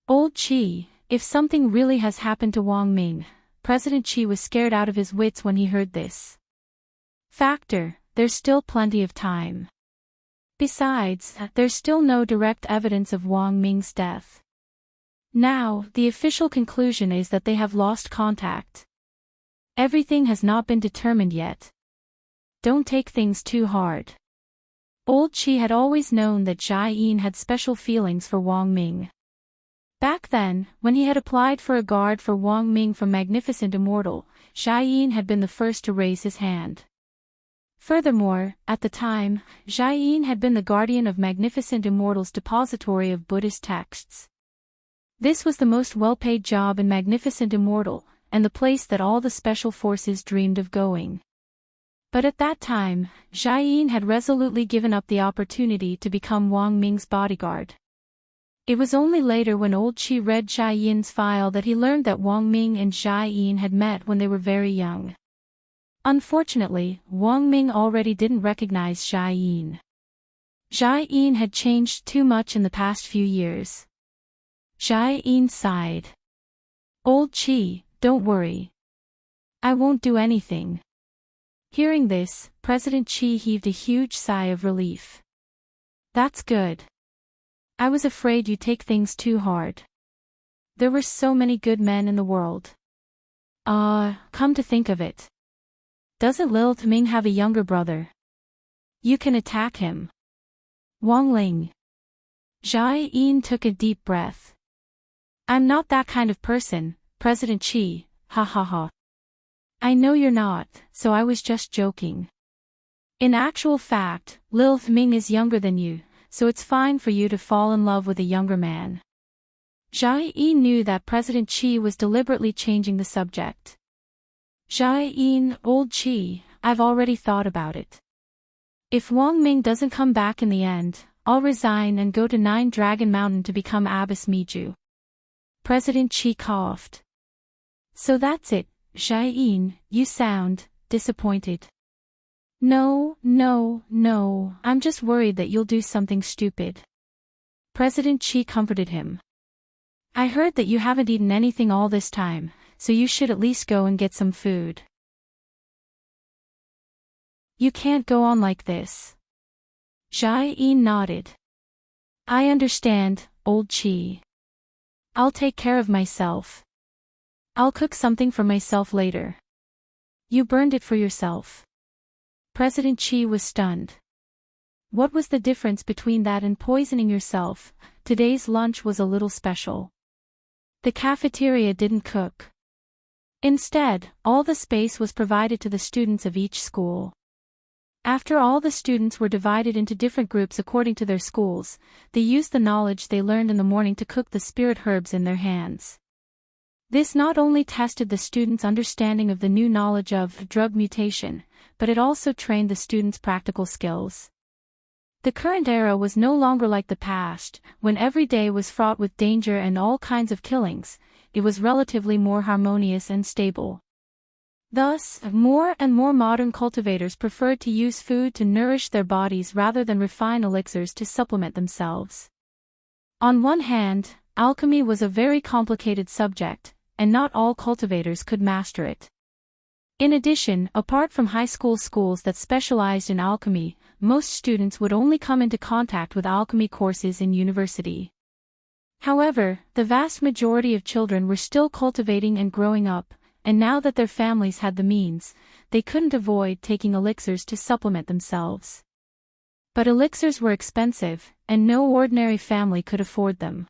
Old Qi, if something really has happened to Wang Ming, President Chi was scared out of his wits when he heard this. There's still plenty of time. Besides, there's still no direct evidence of Wang Ming's death. Now, the official conclusion is that they have lost contact. Everything has not been determined yet. Don't take things too hard. Old Chi had always known that Jia Yin had special feelings for Wang Ming. Back then, when he had applied for a guard for Wang Ming from Magnificent Immortal, Jia Yin had been the first to raise his hand. Furthermore, at the time, Jia Yin had been the guardian of Magnificent Immortal's depository of Buddhist texts. This was the most well-paid job in Magnificent Immortal, and the place that all the special forces dreamed of going. But at that time, Jia Yin had resolutely given up the opportunity to become Wang Ming's bodyguard. It was only later when old Qi read Jia Yin's file that he learned that Wang Ming and Jia Yin had met when they were very young. Unfortunately, Wang Ming already didn't recognize Jia Yin. Jia Yin had changed too much in the past few years. Jia Yin sighed. Old Qi, don't worry. I won't do anything. Hearing this, President Qi heaved a huge sigh of relief. That's good. I was afraid you'd take things too hard. There were so many good men in the world. Come to think of it. Doesn't Lil Ming have a younger brother? You can attack him. Wang Ling. Jia Yin took a deep breath. I'm not that kind of person, President Qi, ha ha ha. I know you're not, so I was just joking. In actual fact, Lil Ming is younger than you, so it's fine for you to fall in love with a younger man. Jia Yin knew that President Qi was deliberately changing the subject. Jia Yin, old Qi, I've already thought about it. If Wang Ming doesn't come back in the end, I'll resign and go to Nine Dragon Mountain to become Abbess Miju. President Qi coughed. So that's it, Jia Yin, you sound disappointed. No, I'm just worried that you'll do something stupid. President Qi comforted him. I heard that you haven't eaten anything all this time, so you should at least go and get some food. You can't go on like this. Jia Yin nodded. I understand, old Qi. I'll take care of myself. I'll cook something for myself later. You burned it for yourself. President Qi was stunned. What was the difference between that and poisoning yourself? Today's lunch was a little special. The cafeteria didn't cook. Instead, all the space was provided to the students of each school. After all the students were divided into different groups according to their schools, they used the knowledge they learned in the morning to cook the spirit herbs in their hands. This not only tested the students' understanding of the new knowledge of drug mutation, but it also trained the students' practical skills. The current era was no longer like the past, when every day was fraught with danger and all kinds of killings. It was relatively more harmonious and stable. Thus, more and more modern cultivators preferred to use food to nourish their bodies rather than refine elixirs to supplement themselves. On one hand, alchemy was a very complicated subject, and not all cultivators could master it. In addition, apart from high school schools that specialized in alchemy, most students would only come into contact with alchemy courses in university. However, the vast majority of children were still cultivating and growing up, and now that their families had the means, they couldn't avoid taking elixirs to supplement themselves. But elixirs were expensive, and no ordinary family could afford them.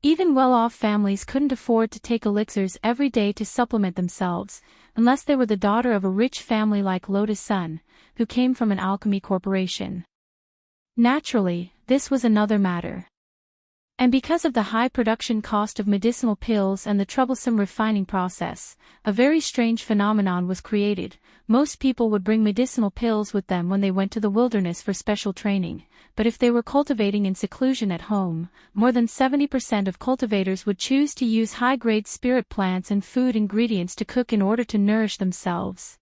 Even well-off families couldn't afford to take elixirs every day to supplement themselves, unless they were the daughter of a rich family like Lotus Sun, who came from an alchemy corporation. Naturally, this was another matter. And because of the high production cost of medicinal pills and the troublesome refining process, a very strange phenomenon was created. Most people would bring medicinal pills with them when they went to the wilderness for special training, but if they were cultivating in seclusion at home, more than 70% of cultivators would choose to use high-grade spirit plants and food ingredients to cook in order to nourish themselves.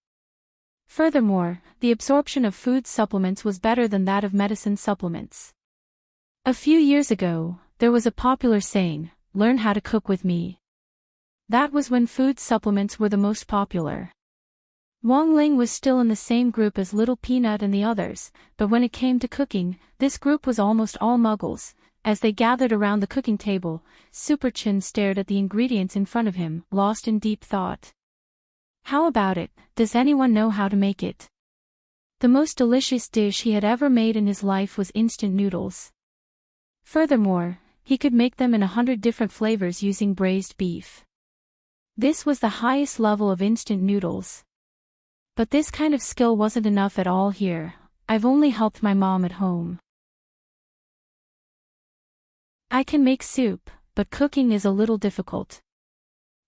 Furthermore, the absorption of food supplements was better than that of medicine supplements. A few years ago, there was a popular saying, "Learn how to cook with me." That was when food supplements were the most popular. Wong Ling was still in the same group as Little Peanut and the others, but when it came to cooking, this group was almost all muggles. As they gathered around the cooking table, Super Chin stared at the ingredients in front of him, lost in deep thought. How about it? Does anyone know how to make it? The most delicious dish he had ever made in his life was instant noodles. Furthermore, he could make them in 100 different flavors using braised beef. This was the highest level of instant noodles. But this kind of skill wasn't enough at all here. I've only helped my mom at home. I can make soup, but cooking is a little difficult.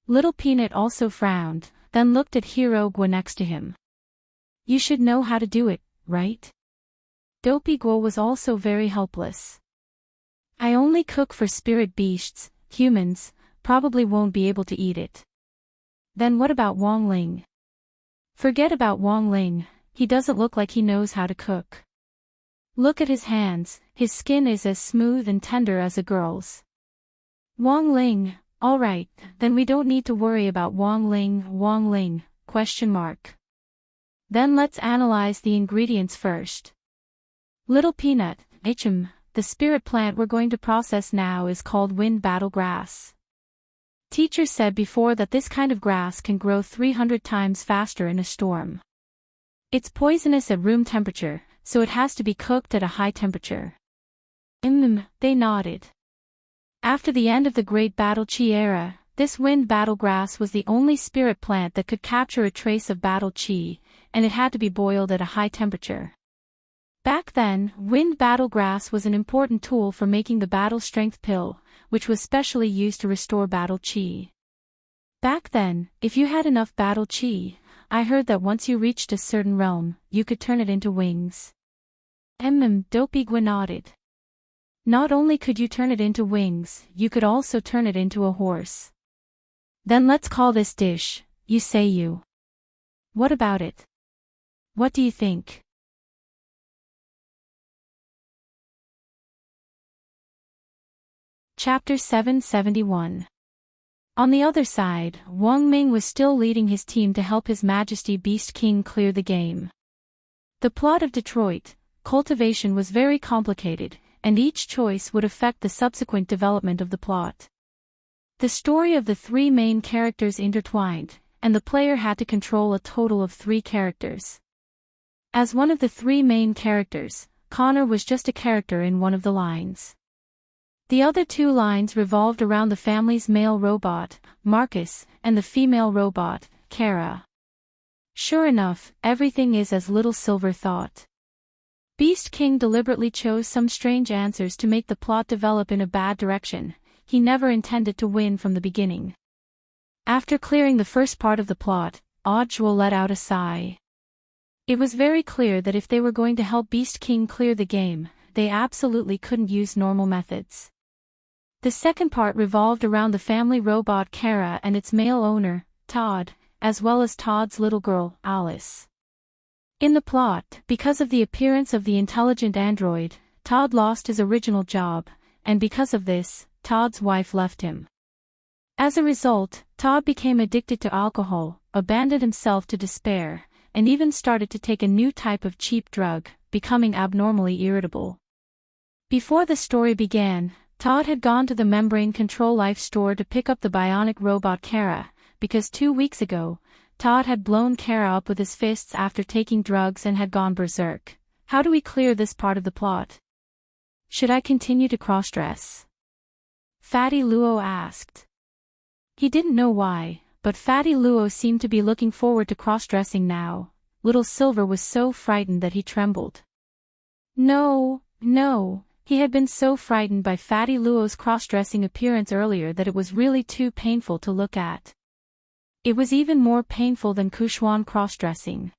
Little Peanut also frowned, then looked at Hero Gua next to him. You should know how to do it, right? Dopey Gua was also very helpless. I only cook for spirit beasts, humans, probably won't be able to eat it. Then what about Wong Ling? Forget about Wong Ling, he doesn't look like he knows how to cook. Look at his hands, his skin is as smooth and tender as a girl's. Wong Ling, alright, then we don't need to worry about Wong Ling, question mark. Then let's analyze the ingredients first. Little Peanut, the spirit plant we're going to process now is called wind battle grass. Teacher said before that this kind of grass can grow 300 times faster in a storm. It's poisonous at room temperature, so it has to be cooked at a high temperature. They nodded. After the end of the Great Battle Chi era, this wind battle grass was the only spirit plant that could capture a trace of battle chi, and it had to be boiled at a high temperature. Back then, wind battle grass was an important tool for making the battle strength pill, which was specially used to restore battle chi. Back then, if you had enough battle chi, I heard that once you reached a certain realm, you could turn it into wings. Dopey Gua nodded. Not only could you turn it into wings, you could also turn it into a horse. Then let's call this dish, you say you. What about it? What do you think? Chapter 771. On the other side, Wang Ming was still leading his team to help His Majesty Beast King clear the game. The plot of Detroit cultivation was very complicated, and each choice would affect the subsequent development of the plot. The story of the three main characters intertwined, and the player had to control a total of 3 characters. As one of the 3 main characters, Connor was just a character in one of the lines. The other 2 lines revolved around the family's male robot, Marcus, and the female robot, Kara. Sure enough, everything is as Little Silver thought. Beast King deliberately chose some strange answers to make the plot develop in a bad direction. He never intended to win from the beginning. After clearing the first part of the plot, Audiobook let out a sigh. It was very clear that if they were going to help Beast King clear the game, they absolutely couldn't use normal methods. The second part revolved around the family robot Kara and its male owner, Todd, as well as Todd's little girl, Alice. In the plot, because of the appearance of the intelligent android, Todd lost his original job, and because of this, Todd's wife left him. As a result, Todd became addicted to alcohol, abandoned himself to despair, and even started to take a new type of cheap drug, becoming abnormally irritable. Before the story began, Todd had gone to the Membrane Control Life store to pick up the bionic robot Kara, because 2 weeks ago, Todd had blown Kara up with his fists after taking drugs and had gone berserk. How do we clear this part of the plot? Should I continue to cross-dress? Fatty Luo asked. He didn't know why, but Fatty Luo seemed to be looking forward to cross-dressing now. Little Silver was so frightened that he trembled. No. He had been so frightened by Fatty Luo's cross-dressing appearance earlier that it was really too painful to look at. It was even more painful than Kuchuan cross-dressing.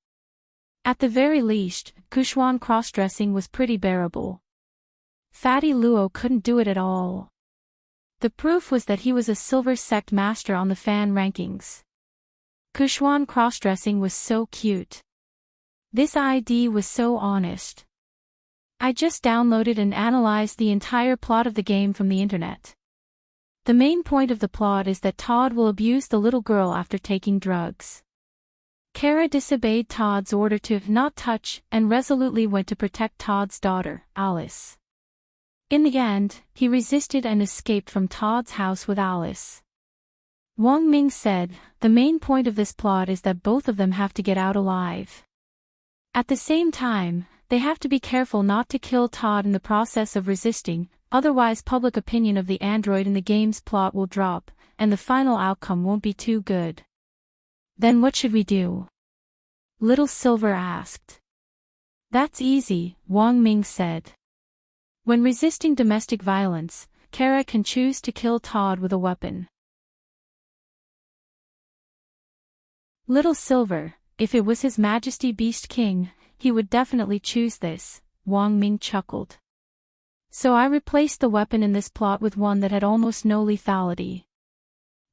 At the very least, Kuchuan cross-dressing was pretty bearable. Fatty Luo couldn't do it at all. The proof was that he was a Silver Sect master on the fan rankings. Kuchuan cross-dressing was so cute. This ID was so honest. I just downloaded and analyzed the entire plot of the game from the internet. The main point of the plot is that Todd will abuse the little girl after taking drugs. Kara disobeyed Todd's order to not touch and resolutely went to protect Todd's daughter, Alice. In the end, he resisted and escaped from Todd's house with Alice. Wang Ming said, "The main point of this plot is that both of them have to get out alive. At the same time, they have to be careful not to kill Todd in the process of resisting, otherwise public opinion of the android in the game's plot will drop, and the final outcome won't be too good." "Then what should we do?" Little Silver asked. "That's easy," Wang Ming said. "When resisting domestic violence, Kara can choose to kill Todd with a weapon." Little Silver, if it was His Majesty Beast King, he would definitely choose this, Wang Ming chuckled. "So I replaced the weapon in this plot with one that had almost no lethality.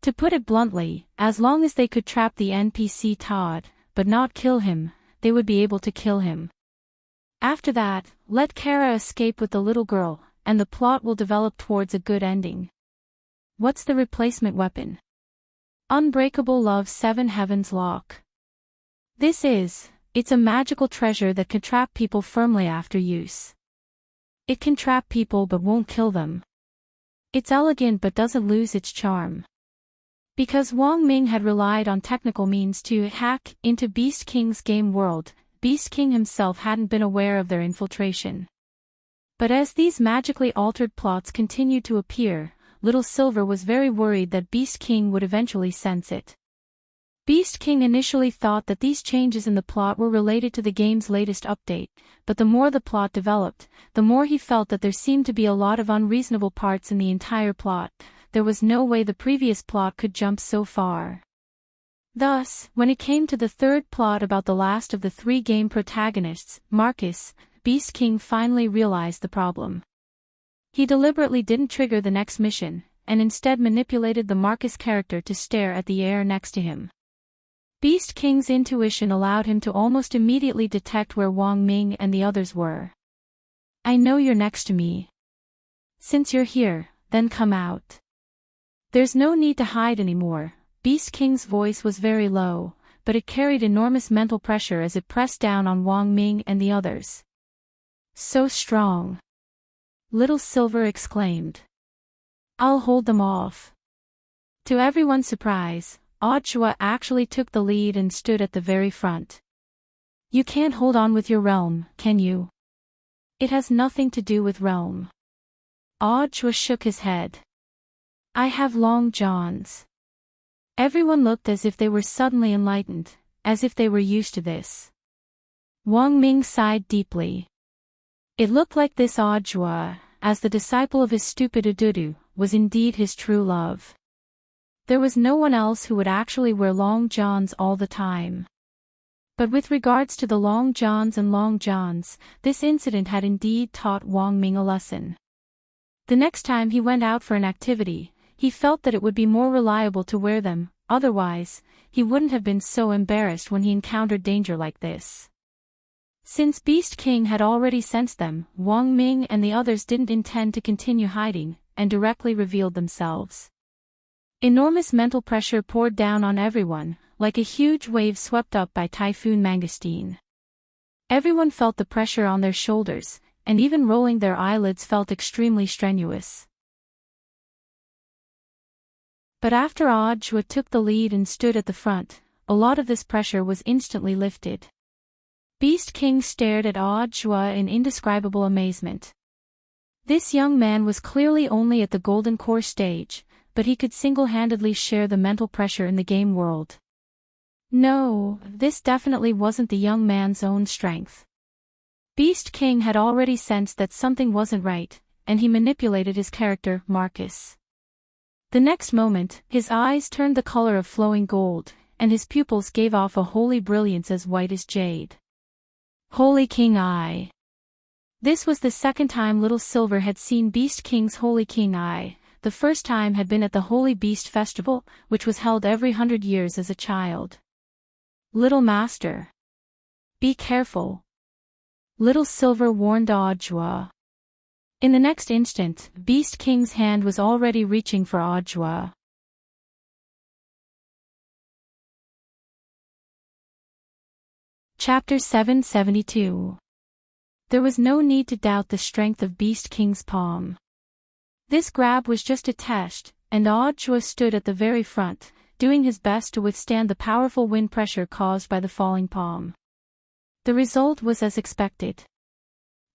To put it bluntly, as long as they could trap the NPC Todd, but not kill him, they would be able to kill him. After that, let Kara escape with the little girl, and the plot will develop towards a good ending." "What's the replacement weapon?" "Unbreakable Love's Seven Heavens Lock. It's a magical treasure that can trap people firmly after use. It can trap people but won't kill them. It's elegant but doesn't lose its charm." Because Wang Ming had relied on technical means to hack into Beast King's game world, Beast King himself hadn't been aware of their infiltration. But as these magically altered plots continued to appear, Little Silver was very worried that Beast King would eventually sense it. Beast King initially thought that these changes in the plot were related to the game's latest update, but the more the plot developed, the more he felt that there seemed to be a lot of unreasonable parts in the entire plot. There was no way the previous plot could jump so far. Thus, when it came to the third plot about the last of the three game protagonists, Marcus, Beast King finally realized the problem. He deliberately didn't trigger the next mission, and instead manipulated the Marcus character to stare at the air next to him. Beast King's intuition allowed him to almost immediately detect where Wang Ming and the others were. "I know you're next to me. Since you're here, then come out. There's no need to hide anymore." Beast King's voice was very low, but it carried enormous mental pressure as it pressed down on Wang Ming and the others. "So strong!" Little Silver exclaimed. "I'll hold them off." To everyone's surprise, Audshua actually took the lead and stood at the very front. "You can't hold on with your realm, can you?" "It has nothing to do with realm." Audshua shook his head. "I have long johns." Everyone looked as if they were suddenly enlightened, as if they were used to this. Wang Ming sighed deeply. It looked like this Audshua, as the disciple of his stupid Ududu, was indeed his true love. There was no one else who would actually wear long johns all the time. But with regards to the long johns and long johns, this incident had indeed taught Wang Ming a lesson. The next time he went out for an activity, he felt that it would be more reliable to wear them, otherwise, he wouldn't have been so embarrassed when he encountered danger like this. Since Beast King had already sensed them, Wang Ming and the others didn't intend to continue hiding, and directly revealed themselves. Enormous mental pressure poured down on everyone, like a huge wave swept up by Typhoon Mangosteen. Everyone felt the pressure on their shoulders, and even rolling their eyelids felt extremely strenuous. But after Audshua took the lead and stood at the front, a lot of this pressure was instantly lifted. Beast King stared at Audshua in indescribable amazement. This young man was clearly only at the Golden Core stage, but he could single-handedly share the mental pressure in the game world. No, this definitely wasn't the young man's own strength. Beast King had already sensed that something wasn't right, and he manipulated his character, Marcus. The next moment, his eyes turned the color of flowing gold, and his pupils gave off a holy brilliance as white as jade. Holy King Eye. This was the second time Little Silver had seen Beast King's Holy King Eye. The first time had been at the Holy Beast Festival, which was held every 100 years as a child. Little Master. Be careful. Little Silver warned Audshua. In the next instant, Beast King's hand was already reaching for Audiobook. Chapter 772. There was no need to doubt the strength of Beast King's palm. This grab was just a test, and Audiobook stood at the very front, doing his best to withstand the powerful wind pressure caused by the falling palm. The result was as expected.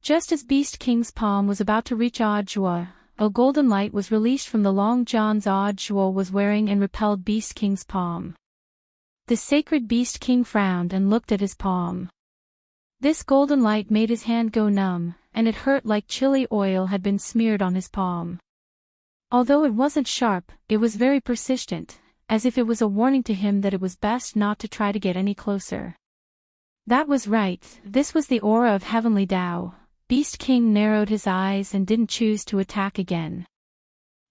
Just as Beast King's palm was about to reach Audiobook, a golden light was released from the long johns Audiobook was wearing and repelled Beast King's palm. The sacred Beast King frowned and looked at his palm. This golden light made his hand go numb, and it hurt like chili oil had been smeared on his palm. Although it wasn't sharp, it was very persistent, as if it was a warning to him that it was best not to try to get any closer. That was right, this was the aura of heavenly Tao. Beast King narrowed his eyes and didn't choose to attack again.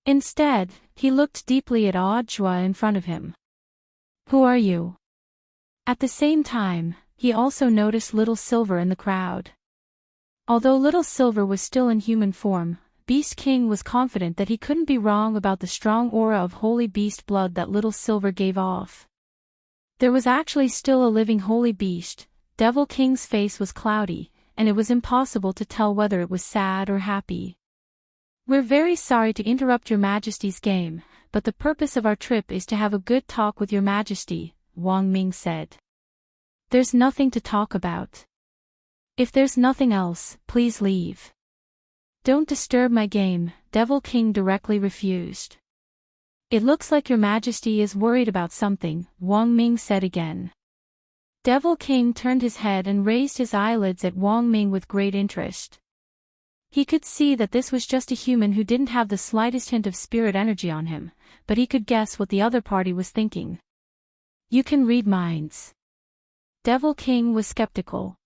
Instead, he looked deeply at Audiobook in front of him. Who are you? At the same time, he also noticed Little Silver in the crowd. Although Little Silver was still in human form, Beast King was confident that he couldn't be wrong about the strong aura of holy beast blood that Little Silver gave off. There was actually still a living holy beast. Devil King's face was cloudy, and it was impossible to tell whether it was sad or happy. We're very sorry to interrupt your Majesty's game, but the purpose of our trip is to have a good talk with your Majesty, Wang Ming said. There's nothing to talk about. If there's nothing else, please leave. Don't disturb my game, Devil King directly refused. It looks like your Majesty is worried about something, Wang Ming said again. Devil King turned his head and raised his eyelids at Wang Ming with great interest. He could see that this was just a human who didn't have the slightest hint of spirit energy on him, but he could guess what the other party was thinking. You can read minds. Devil King was skeptical.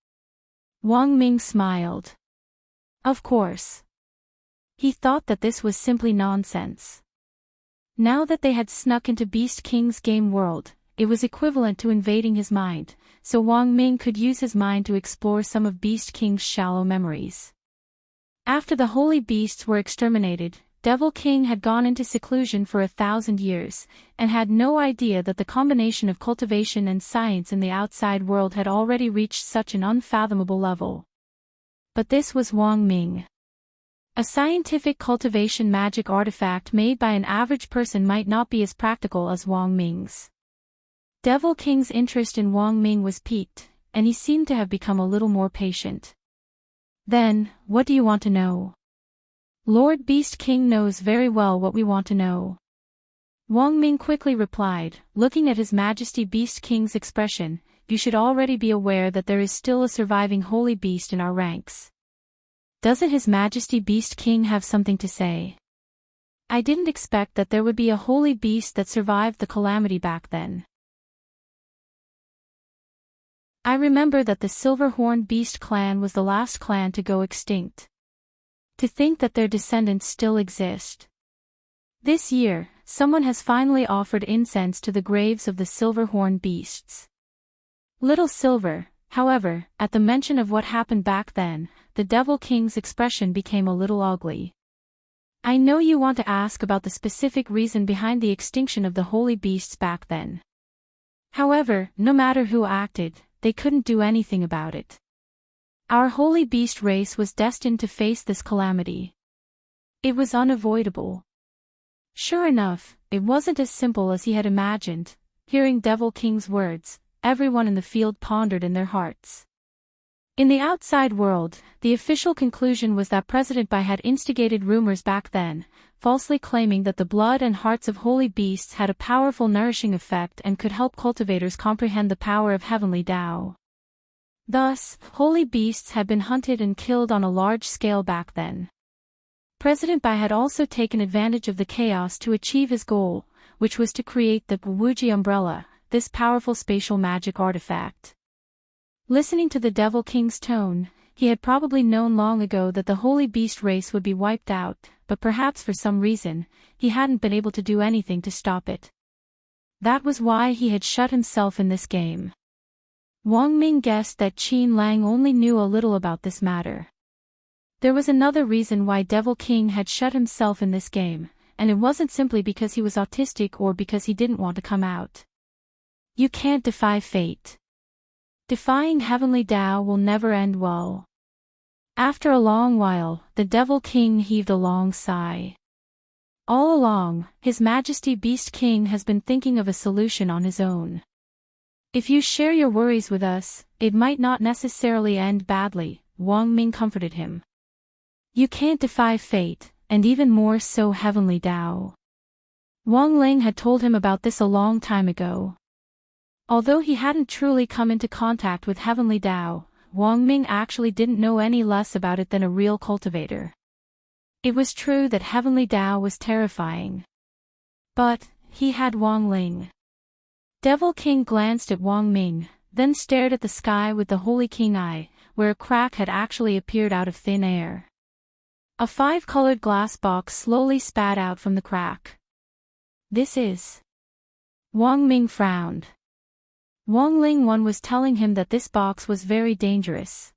Wang Ming smiled. Of course. He thought that this was simply nonsense. Now that they had snuck into Beast King's game world, it was equivalent to invading his mind, so Wang Ming could use his mind to explore some of Beast King's shallow memories. After the holy beasts were exterminated, Devil King had gone into seclusion for 1,000 years, and had no idea that the combination of cultivation and science in the outside world had already reached such an unfathomable level. But this was Wang Ming. A scientific cultivation magic artifact made by an average person might not be as practical as Wang Ming's. Devil King's interest in Wang Ming was piqued, and he seemed to have become a little more patient. Then, what do you want to know? Lord Beast King knows very well what we want to know. Wang Ming quickly replied, looking at His Majesty Beast King's expression, you should already be aware that there is still a surviving holy beast in our ranks. Doesn't His Majesty Beast King have something to say? I didn't expect that there would be a holy beast that survived the calamity back then. I remember that the Silver-Horned Beast clan was the last clan to go extinct. To think that their descendants still exist. This year, someone has finally offered incense to the graves of the Silver-Horned Beasts. Little Silver, however, at the mention of what happened back then, the Devil King's expression became a little ugly. I know you want to ask about the specific reason behind the extinction of the holy beasts back then. However, no matter who acted, they couldn't do anything about it. Our holy beast race was destined to face this calamity. It was unavoidable. Sure enough, it wasn't as simple as he had imagined. Hearing Devil King's words, everyone in the field pondered in their hearts. In the outside world, the official conclusion was that President Bai had instigated rumors back then, falsely claiming that the blood and hearts of holy beasts had a powerful nourishing effect and could help cultivators comprehend the power of heavenly Tao. Thus, holy beasts had been hunted and killed on a large scale back then. President Bai had also taken advantage of the chaos to achieve his goal, which was to create the Wuji umbrella, this powerful spatial magic artifact. Listening to the Devil King's tone, he had probably known long ago that the holy beast race would be wiped out, but perhaps for some reason, he hadn't been able to do anything to stop it. That was why he had shut himself in this game. Wang Ming guessed that Qin Lang only knew a little about this matter. There was another reason why Devil King had shut himself in this game, and it wasn't simply because he was autistic or because he didn't want to come out. You can't defy fate. Defying heavenly Tao will never end well. After a long while, the Devil King heaved a long sigh. All along, His Majesty Beast King has been thinking of a solution on his own. If you share your worries with us, it might not necessarily end badly, Wang Ming comforted him. You can't defy fate, and even more so heavenly Tao. Wang Ling had told him about this a long time ago. Although he hadn't truly come into contact with heavenly Tao, Wang Ming actually didn't know any less about it than a real cultivator. It was true that heavenly Tao was terrifying. But, he had Wang Ling. Devil King glanced at Wang Ming, then stared at the sky with the Holy King Eye, where a crack had actually appeared out of thin air. A 5-colored glass box slowly spat out from the crack. This is... Wang Ming frowned. Wang Ling was telling him that this box was very dangerous.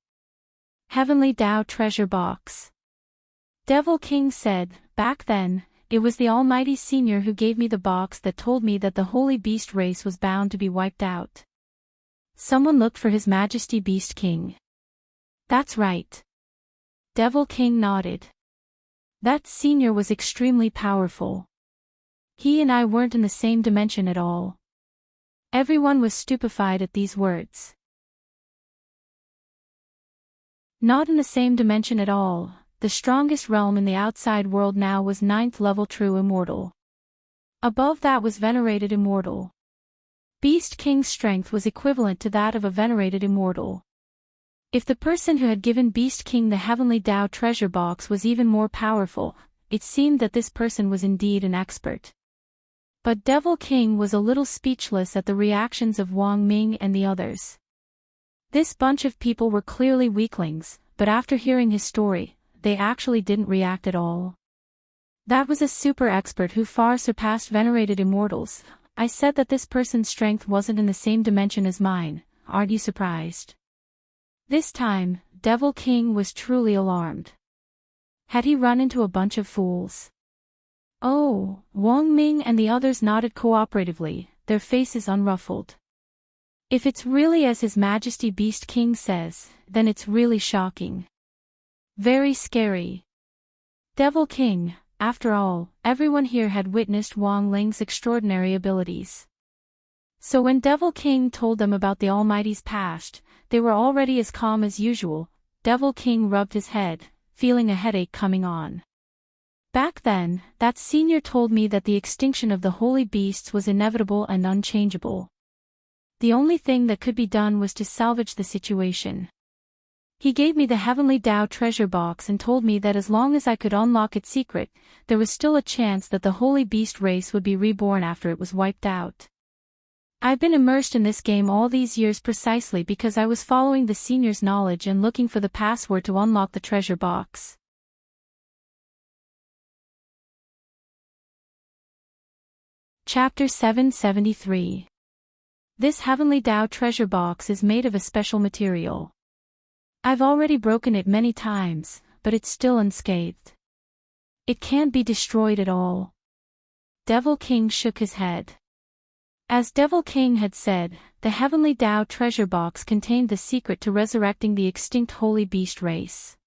Heavenly Tao treasure box. Devil King said, back then, it was the Almighty Senior who gave me the box that told me that the Holy Beast race was bound to be wiped out. Someone looked for His Majesty Beast King. That's right. Devil King nodded. That Senior was extremely powerful. He and I weren't in the same dimension at all. Everyone was stupefied at these words. Not in the same dimension at all. The strongest realm in the outside world now was 9th level True Immortal. Above that was Venerated Immortal. Beast King's strength was equivalent to that of a Venerated Immortal. If the person who had given Beast King the Heavenly Tao treasure box was even more powerful, it seemed that this person was indeed an expert. But Devil King was a little speechless at the reactions of Wang Ming and the others. This bunch of people were clearly weaklings, but after hearing his story, they actually didn't react at all. That was a super expert who far surpassed Venerated Immortals. I said that this person's strength wasn't in the same dimension as mine, aren't you surprised? This time, Devil King was truly alarmed. Had he run into a bunch of fools? Oh, Wang Ming and the others nodded cooperatively, their faces unruffled. If it's really as His Majesty Beast King says, then it's really shocking. Very scary. Devil King, after all, everyone here had witnessed Wang Ling's extraordinary abilities. So when Devil King told them about the Almighty's past, they were already as calm as usual. Devil King rubbed his head, feeling a headache coming on. Back then, that Senior told me that the extinction of the holy beasts was inevitable and unchangeable. The only thing that could be done was to salvage the situation. He gave me the Heavenly Tao treasure box and told me that as long as I could unlock its secret, there was still a chance that the holy beast race would be reborn after it was wiped out. I've been immersed in this game all these years precisely because I was following the Senior's knowledge and looking for the password to unlock the treasure box. Chapter 773. This Heavenly Tao treasure box is made of a special material. I've already broken it many times, but it's still unscathed. It can't be destroyed at all. Devil King shook his head. As Devil King had said, the Heavenly Tao treasure box contained the secret to resurrecting the extinct holy beast race.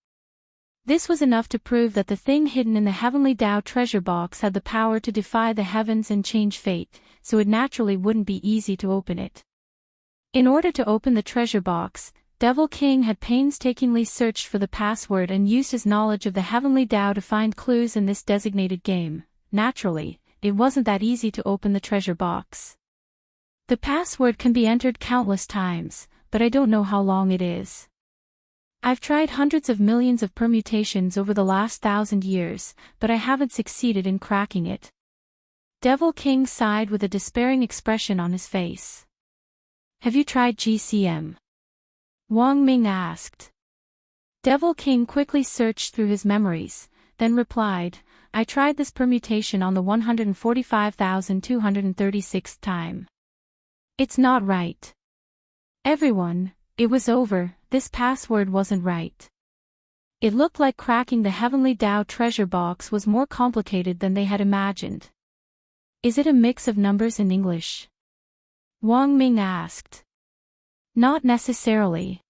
This was enough to prove that the thing hidden in the Heavenly Tao treasure box had the power to defy the heavens and change fate, so it naturally wouldn't be easy to open it. In order to open the treasure box, Devil King had painstakingly searched for the password and used his knowledge of the Heavenly Tao to find clues in this designated game. Naturally, it wasn't that easy to open the treasure box. The password can be entered countless times, but I don't know how long it is. I've tried hundreds of millions of permutations over the last 1,000 years, but I haven't succeeded in cracking it. Devil King sighed with a despairing expression on his face. Have you tried GCM? Wang Ming asked. Devil King quickly searched through his memories, then replied, I tried this permutation on the 145,236th time. It's not right. Everyone, it was over, this password wasn't right. It looked like cracking the Heavenly Tao treasure box was more complicated than they had imagined. Is it a mix of numbers and English? Wang Ming asked. Not necessarily.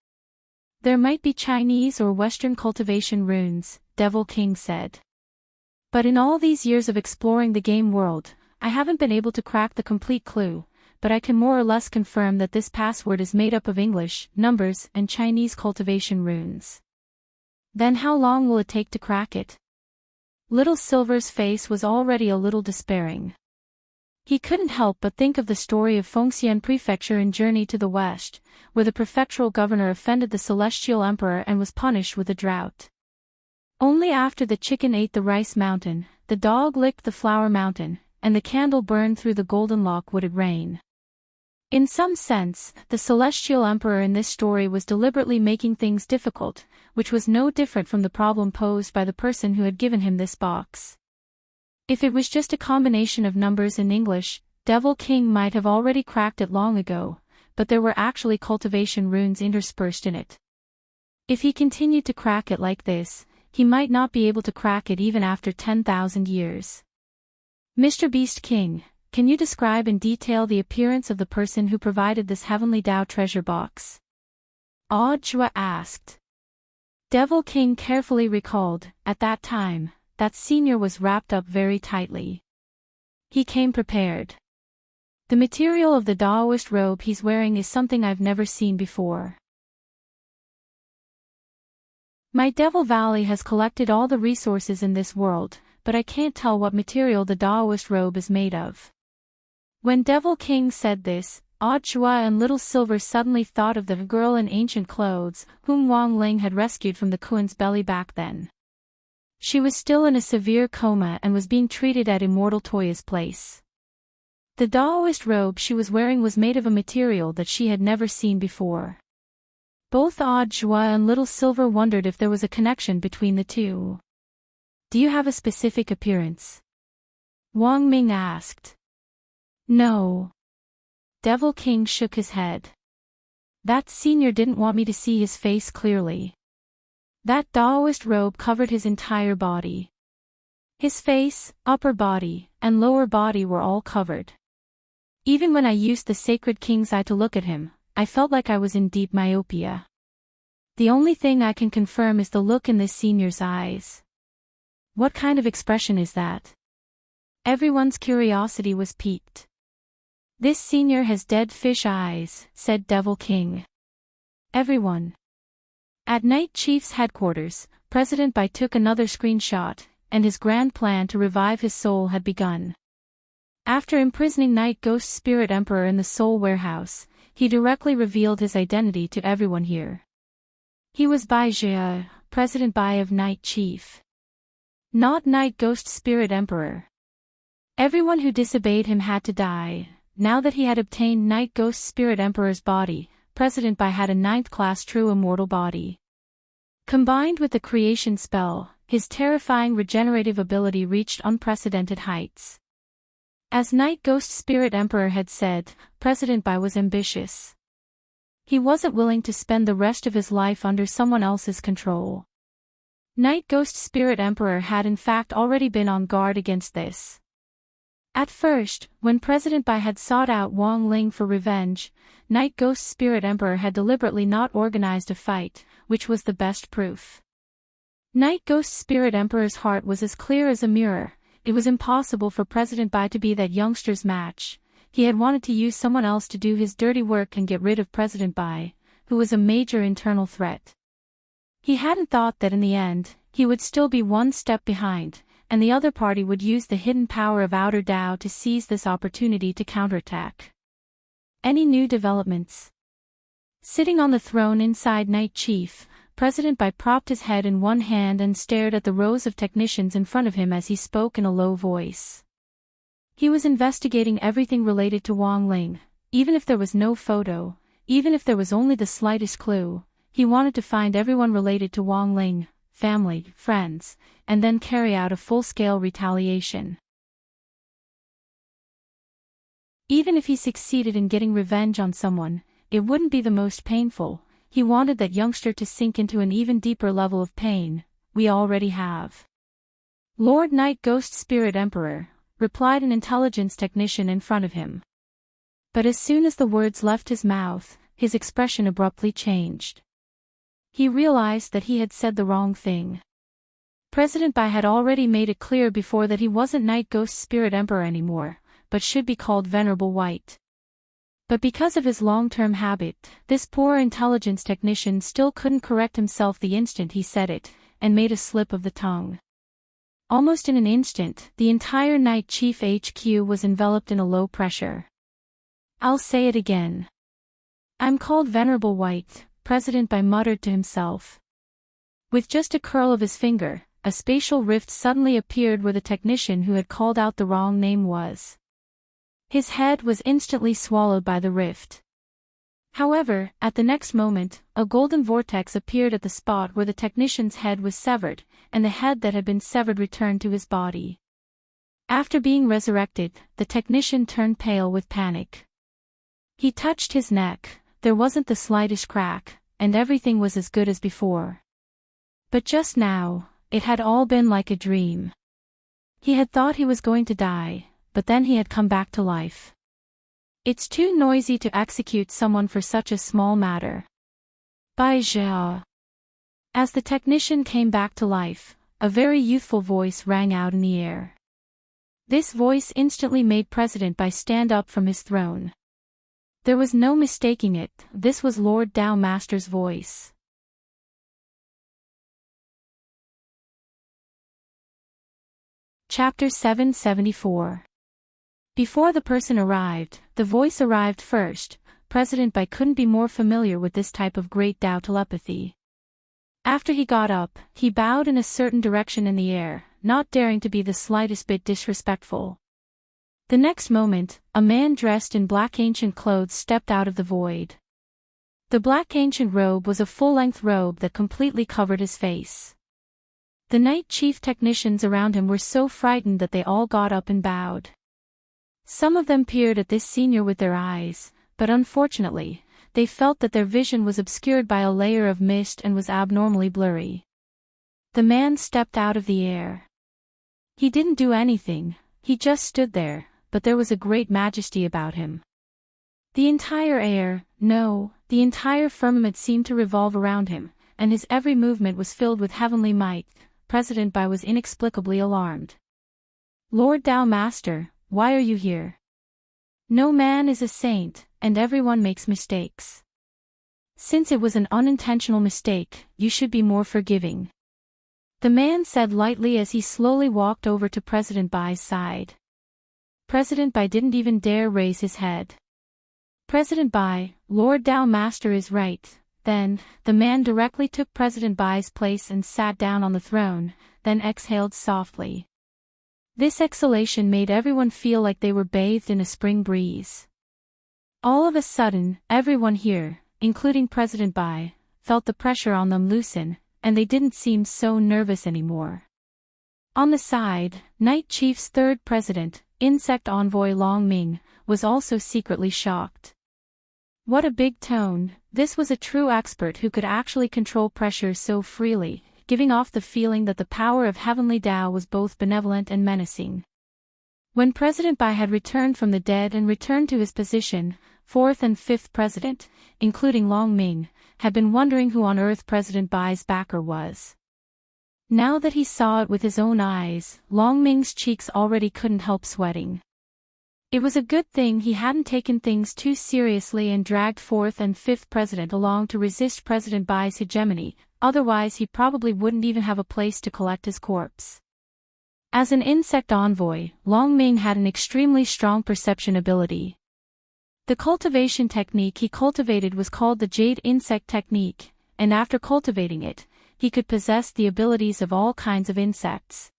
There might be Chinese or Western cultivation runes, Devil King said. But in all these years of exploring the game world, I haven't been able to crack the complete clue, but I can more or less confirm that this password is made up of English, numbers, and Chinese cultivation runes. Then how long will it take to crack it? Little Silver's face was already a little despairing. He couldn't help but think of the story of Fengxian Prefecture in Journey to the West, where the prefectural governor offended the celestial emperor and was punished with a drought. Only after the chicken ate the rice mountain, the dog licked the flower mountain, and the candle burned through the golden lock would it rain. In some sense, the celestial emperor in this story was deliberately making things difficult, which was no different from the problem posed by the person who had given him this box. If it was just a combination of numbers in English, Devil King might have already cracked it long ago, but there were actually cultivation runes interspersed in it. If he continued to crack it like this, he might not be able to crack it even after 10,000 years. Mr. Beast King, can you describe in detail the appearance of the person who provided this Heavenly Tao treasure box? Jua asked. Devil King carefully recalled, at that time, that senior was wrapped up very tightly. He came prepared. The material of the Daoist robe he's wearing is something I've never seen before. My Devil Valley has collected all the resources in this world, but I can't tell what material the Daoist robe is made of. When Devil King said this, Chua and Little Silver suddenly thought of the girl in ancient clothes, whom Wang Ling had rescued from the Kuan's belly back then. She was still in a severe coma and was being treated at Immortal Toya's place. The Daoist robe she was wearing was made of a material that she had never seen before. Both Chua and Little Silver wondered if there was a connection between the two. Do you have a specific appearance? Wang Ming asked. No. Devil King shook his head. That senior didn't want me to see his face clearly. That Daoist robe covered his entire body. His face, upper body, and lower body were all covered. Even when I used the Sacred King's Eye to look at him, I felt like I was in deep myopia. The only thing I can confirm is the look in this senior's eyes. What kind of expression is that? Everyone's curiosity was piqued. This senior has dead fish eyes, said Devil King. Everyone. At Night Chief's headquarters, President Bai took another screenshot, and his grand plan to revive his soul had begun. After imprisoning Night Ghost Spirit Emperor in the Soul Warehouse, he directly revealed his identity to everyone here. He was Bai Jia, President Bai of Night Chief. Not Night Ghost Spirit Emperor. Everyone who disobeyed him had to die. Now that he had obtained Night Ghost Spirit Emperor's body, President Bai had a 9th-class true immortal body. Combined with the creation spell, his terrifying regenerative ability reached unprecedented heights. As Night Ghost Spirit Emperor had said, President Bai was ambitious. He wasn't willing to spend the rest of his life under someone else's control. Night Ghost Spirit Emperor had in fact already been on guard against this. At first, when President Bai had sought out Wang Ling for revenge, Night Ghost Spirit Emperor had deliberately not organized a fight, which was the best proof. Night Ghost Spirit Emperor's heart was as clear as a mirror. It was impossible for President Bai to be that youngster's match. He had wanted to use someone else to do his dirty work and get rid of President Bai, who was a major internal threat. He hadn't thought that in the end, he would still be one step behind, and the other party would use the hidden power of Outer Dao to seize this opportunity to counterattack. Any new developments? Sitting on the throne inside Night Chief, President Bai propped his head in one hand and stared at the rows of technicians in front of him as he spoke in a low voice. He was investigating everything related to Wang Ling, even if there was no photo, even if there was only the slightest clue. He wanted to find everyone related to Wang Ling, family, friends, and then carry out a full-scale retaliation. Even if he succeeded in getting revenge on someone, it wouldn't be the most painful. he wanted that youngster to sink into an even deeper level of pain. We already have. Lord Night Ghost Spirit Emperor, replied an intelligence technician in front of him. But as soon as the words left his mouth, his expression abruptly changed. He realized that he had said the wrong thing. President Bai had already made it clear before that he wasn't Night Ghost Spirit Emperor anymore, but should be called Venerable White. But because of his long-term habit, this poor intelligence technician still couldn't correct himself the instant he said it, and made a slip of the tongue. Almost in an instant, the entire Night Chief HQ was enveloped in a low pressure. I'll say it again. I'm called Venerable White, President Bai muttered to himself. With just a curl of his finger, a spatial rift suddenly appeared where the technician who had called out the wrong name was. His head was instantly swallowed by the rift. However, at the next moment, a golden vortex appeared at the spot where the technician's head was severed, and the head that had been severed returned to his body. After being resurrected, the technician turned pale with panic. He touched his neck, there wasn't the slightest crack, and everything was as good as before. But just now, it had all been like a dream. He had thought he was going to die, but then he had come back to life. It's too noisy to execute someone for such a small matter. Bai Jia. As the technician came back to life, a very youthful voice rang out in the air. This voice instantly made President Bai stand up from his throne. There was no mistaking it, this was Lord Dao Master's voice. Chapter 774. Before the person arrived, the voice arrived first. President Bai couldn't be more familiar with this type of great Dao telepathy. After he got up, he bowed in a certain direction in the air, not daring to be the slightest bit disrespectful. The next moment, a man dressed in black ancient clothes stepped out of the void. The black ancient robe was a full-length robe that completely covered his face. The Night Chief technicians around him were so frightened that they all got up and bowed. Some of them peered at this senior with their eyes, but unfortunately, they felt that their vision was obscured by a layer of mist and was abnormally blurry. The man stepped out of the air. He didn't do anything, he just stood there, but there was a great majesty about him. The entire air, no, the entire firmament seemed to revolve around him, and his every movement was filled with heavenly might. President Bai was inexplicably alarmed. Lord Dao Master, why are you here? No man is a saint, and everyone makes mistakes. Since it was an unintentional mistake, you should be more forgiving. The man said lightly as he slowly walked over to President Bai's side. President Bai didn't even dare raise his head. President Bai, Lord Dao Master is right. Then, the man directly took President Bai's place and sat down on the throne, then exhaled softly. This exhalation made everyone feel like they were bathed in a spring breeze. All of a sudden, everyone here, including President Bai, felt the pressure on them loosen, and they didn't seem so nervous anymore. On the side, Night Chief's third president, Insect Envoy Long Ming, was also secretly shocked. What a big tone, this was a true expert who could actually control pressure so freely, giving off the feeling that the power of Heavenly Tao was both benevolent and menacing. When President Bai had returned from the dead and returned to his position, fourth and fifth president, including Long Ming, had been wondering who on earth President Bai's backer was. Now that he saw it with his own eyes, Long Ming's cheeks already couldn't help sweating. It was a good thing he hadn't taken things too seriously and dragged fourth and fifth president along to resist President Bai's hegemony, otherwise he probably wouldn't even have a place to collect his corpse. As an insect envoy, Long Ming had an extremely strong perception ability. The cultivation technique he cultivated was called the Jade Insect Technique, and after cultivating it, he could possess the abilities of all kinds of insects.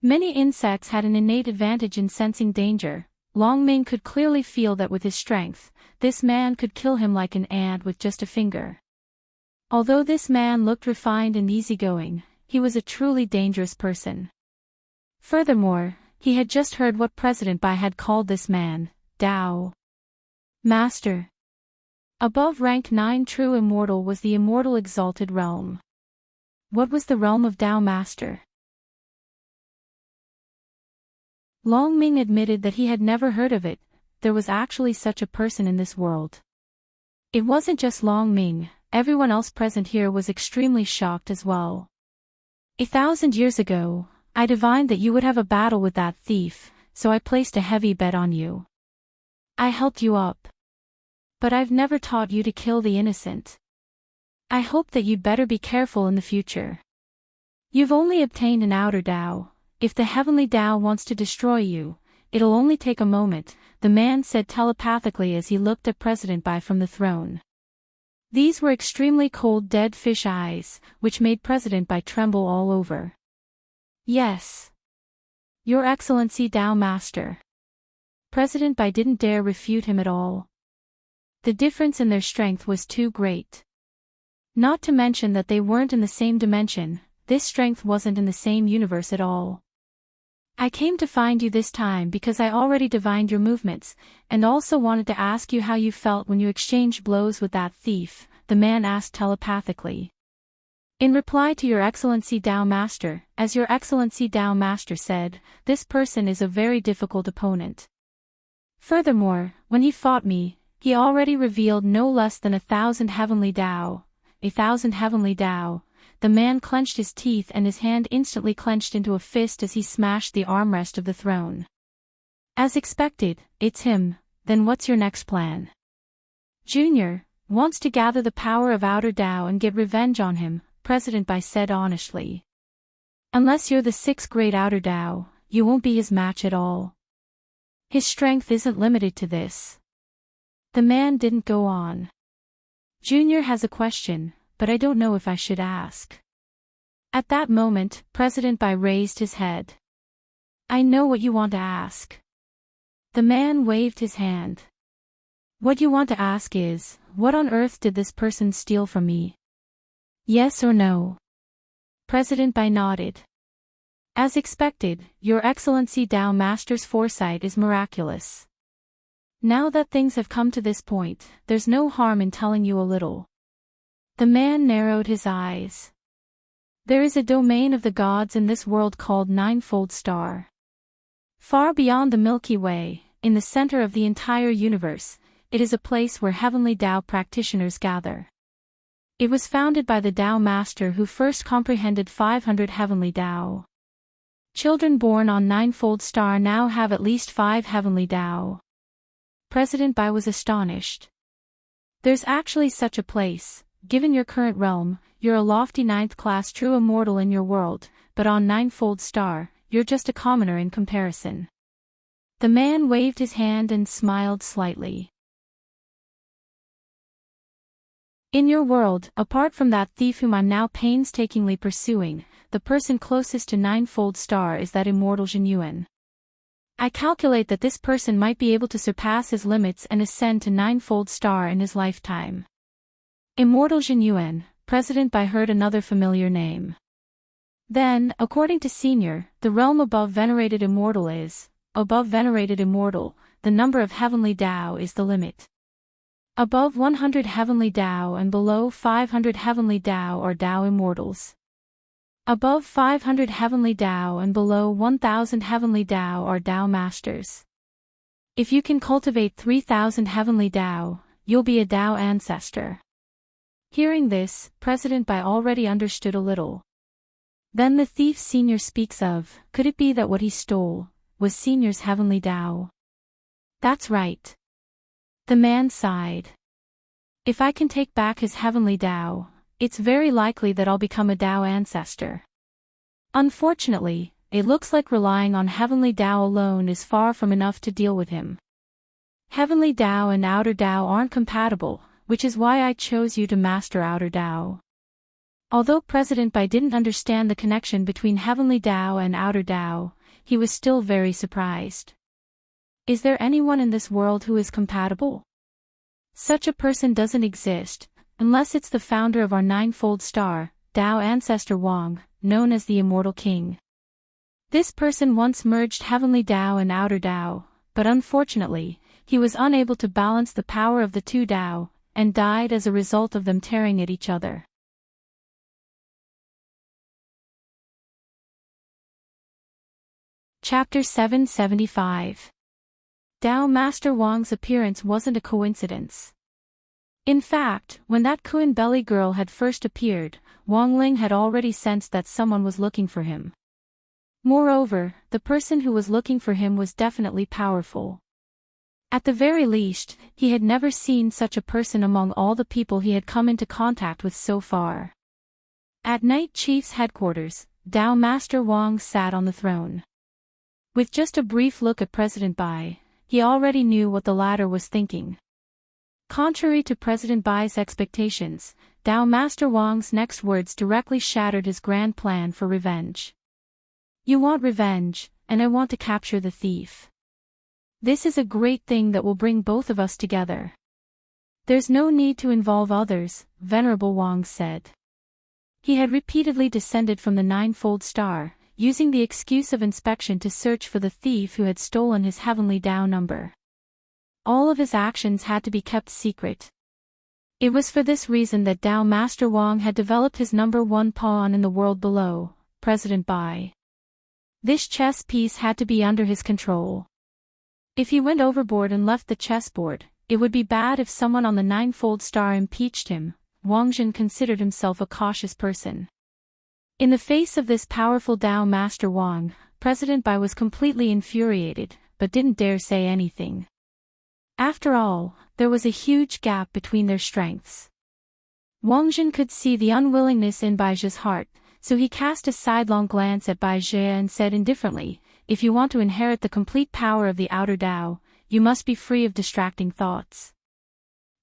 Many insects had an innate advantage in sensing danger. Long Ming could clearly feel that with his strength, this man could kill him like an ant with just a finger. Although this man looked refined and easygoing, he was a truly dangerous person. Furthermore, he had just heard what President Bai had called this man, Dao Master. Above rank 9 true immortal was the immortal exalted realm. What was the realm of Tao Master? Long Ming admitted that he had never heard of it. There was actually such a person in this world. It wasn't just Long Ming, everyone else present here was extremely shocked as well. 1,000 years ago, I divined that you would have a battle with that thief, so I placed a heavy bet on you. I helped you up. But I've never taught you to kill the innocent. I hope that you'd better be careful in the future. You've only obtained an outer Tao. If the heavenly Tao wants to destroy you, it'll only take a moment, the man said telepathically as he looked at President Bai from the throne. These were extremely cold dead fish eyes, which made President Bai tremble all over. Yes. Your Excellency Tao Master. President Bai didn't dare refute him at all. The difference in their strength was too great. Not to mention that they weren't in the same dimension, this strength wasn't in the same universe at all. I came to find you this time because I already divined your movements, and also wanted to ask you how you felt when you exchanged blows with that thief, the man asked telepathically. In reply to Your Excellency Tao Master, as Your Excellency Tao Master said, this person is a very difficult opponent. Furthermore, when he fought me, he already revealed no less than 1,000 heavenly Tao. 1,000 heavenly Tao. The man clenched his teeth and his hand instantly clenched into a fist as he smashed the armrest of the throne. As expected, it's him. Then what's your next plan? Junior wants to gather the power of outer Tao and get revenge on him, President Bai said honestly. Unless you're the 6th great outer Tao, you won't be his match at all. His strength isn't limited to this. The man didn't go on. Junior has a question, but I don't know if I should ask. At that moment, President Bai raised his head. I know what you want to ask. The man waved his hand. What you want to ask is, what on earth did this person steal from me? Yes or no? President Bai nodded. As expected, Your Excellency Tao Master's foresight is miraculous. Now that things have come to this point, there's no harm in telling you a little. The man narrowed his eyes. There is a domain of the gods in this world called Ninefold Star. Far beyond the Milky Way, in the center of the entire universe, it is a place where heavenly Tao practitioners gather. It was founded by the Tao Master who first comprehended 500 heavenly Tao. Children born on Ninefold Star now have at least 5 heavenly Tao. President Bai was astonished. There's actually such a place. Given your current realm, you're a lofty 9th class true immortal in your world, but on Ninefold Star, you're just a commoner in comparison. The man waved his hand and smiled slightly. In your world, apart from that thief whom I'm now painstakingly pursuing, the person closest to Ninefold Star is that immortal Jin Yuan. I calculate that this person might be able to surpass his limits and ascend to Ninefold Star in his lifetime. Immortal Jin Yuan, President Bai heard another familiar name. Then, according to Senior, the realm above venerated immortal is, above venerated immortal, the number of heavenly Tao is the limit. Above 100 heavenly Tao and below 500 heavenly Tao are Tao immortals. Above 500 heavenly Tao and below 1,000 heavenly Tao are Tao masters. If you can cultivate 3,000 heavenly Tao, you'll be a Tao ancestor. Hearing this, President Bai already understood a little. Then the thief Senior speaks of, could it be that what he stole was Senior's heavenly Tao? That's right. The man sighed. If I can take back his heavenly Tao, it's very likely that I'll become a Tao ancestor. Unfortunately, it looks like relying on heavenly Tao alone is far from enough to deal with him. Heavenly Tao and outer Tao aren't compatible, which is why I chose you to master outer Tao. Although President Bai didn't understand the connection between heavenly Tao and outer Tao, he was still very surprised. Is there anyone in this world who is compatible? Such a person doesn't exist, unless it's the founder of our Ninefold Star, Tao ancestor Wang, known as the Immortal King. This person once merged heavenly Tao and outer Tao, but unfortunately, he was unable to balance the power of the two Tao, and died as a result of them tearing at each other. Chapter 775. Dao Master Wang's appearance wasn't a coincidence. In fact, when that Kuan belly girl had first appeared, Wang Ling had already sensed that someone was looking for him. Moreover, the person who was looking for him was definitely powerful. At the very least, he had never seen such a person among all the people he had come into contact with so far. At Night Chief's headquarters, Dao Master Wang sat on the throne. With just a brief look at President Bai, he already knew what the latter was thinking. Contrary to President Bai's expectations, Dao Master Wang's next words directly shattered his grand plan for revenge. You want revenge, and I want to capture the thief. This is a great thing that will bring both of us together. There's no need to involve others, Venerable Wang said. He had repeatedly descended from the ninefold star, using the excuse of inspection to search for the thief who had stolen his heavenly Dao number. All of his actions had to be kept secret. It was for this reason that Dao Master Wang had developed his number one pawn in the world below, President Bai. This chess piece had to be under his control. If he went overboard and left the chessboard, it would be bad if someone on the ninefold star impeached him. Wang Jin considered himself a cautious person. In the face of this powerful Dao Master Wang, President Bai was completely infuriated, but didn't dare say anything. After all, there was a huge gap between their strengths. Wang Jin could see the unwillingness in Baiji's heart, so he cast a sidelong glance at Baiji and said indifferently, if you want to inherit the complete power of the outer Dao, you must be free of distracting thoughts.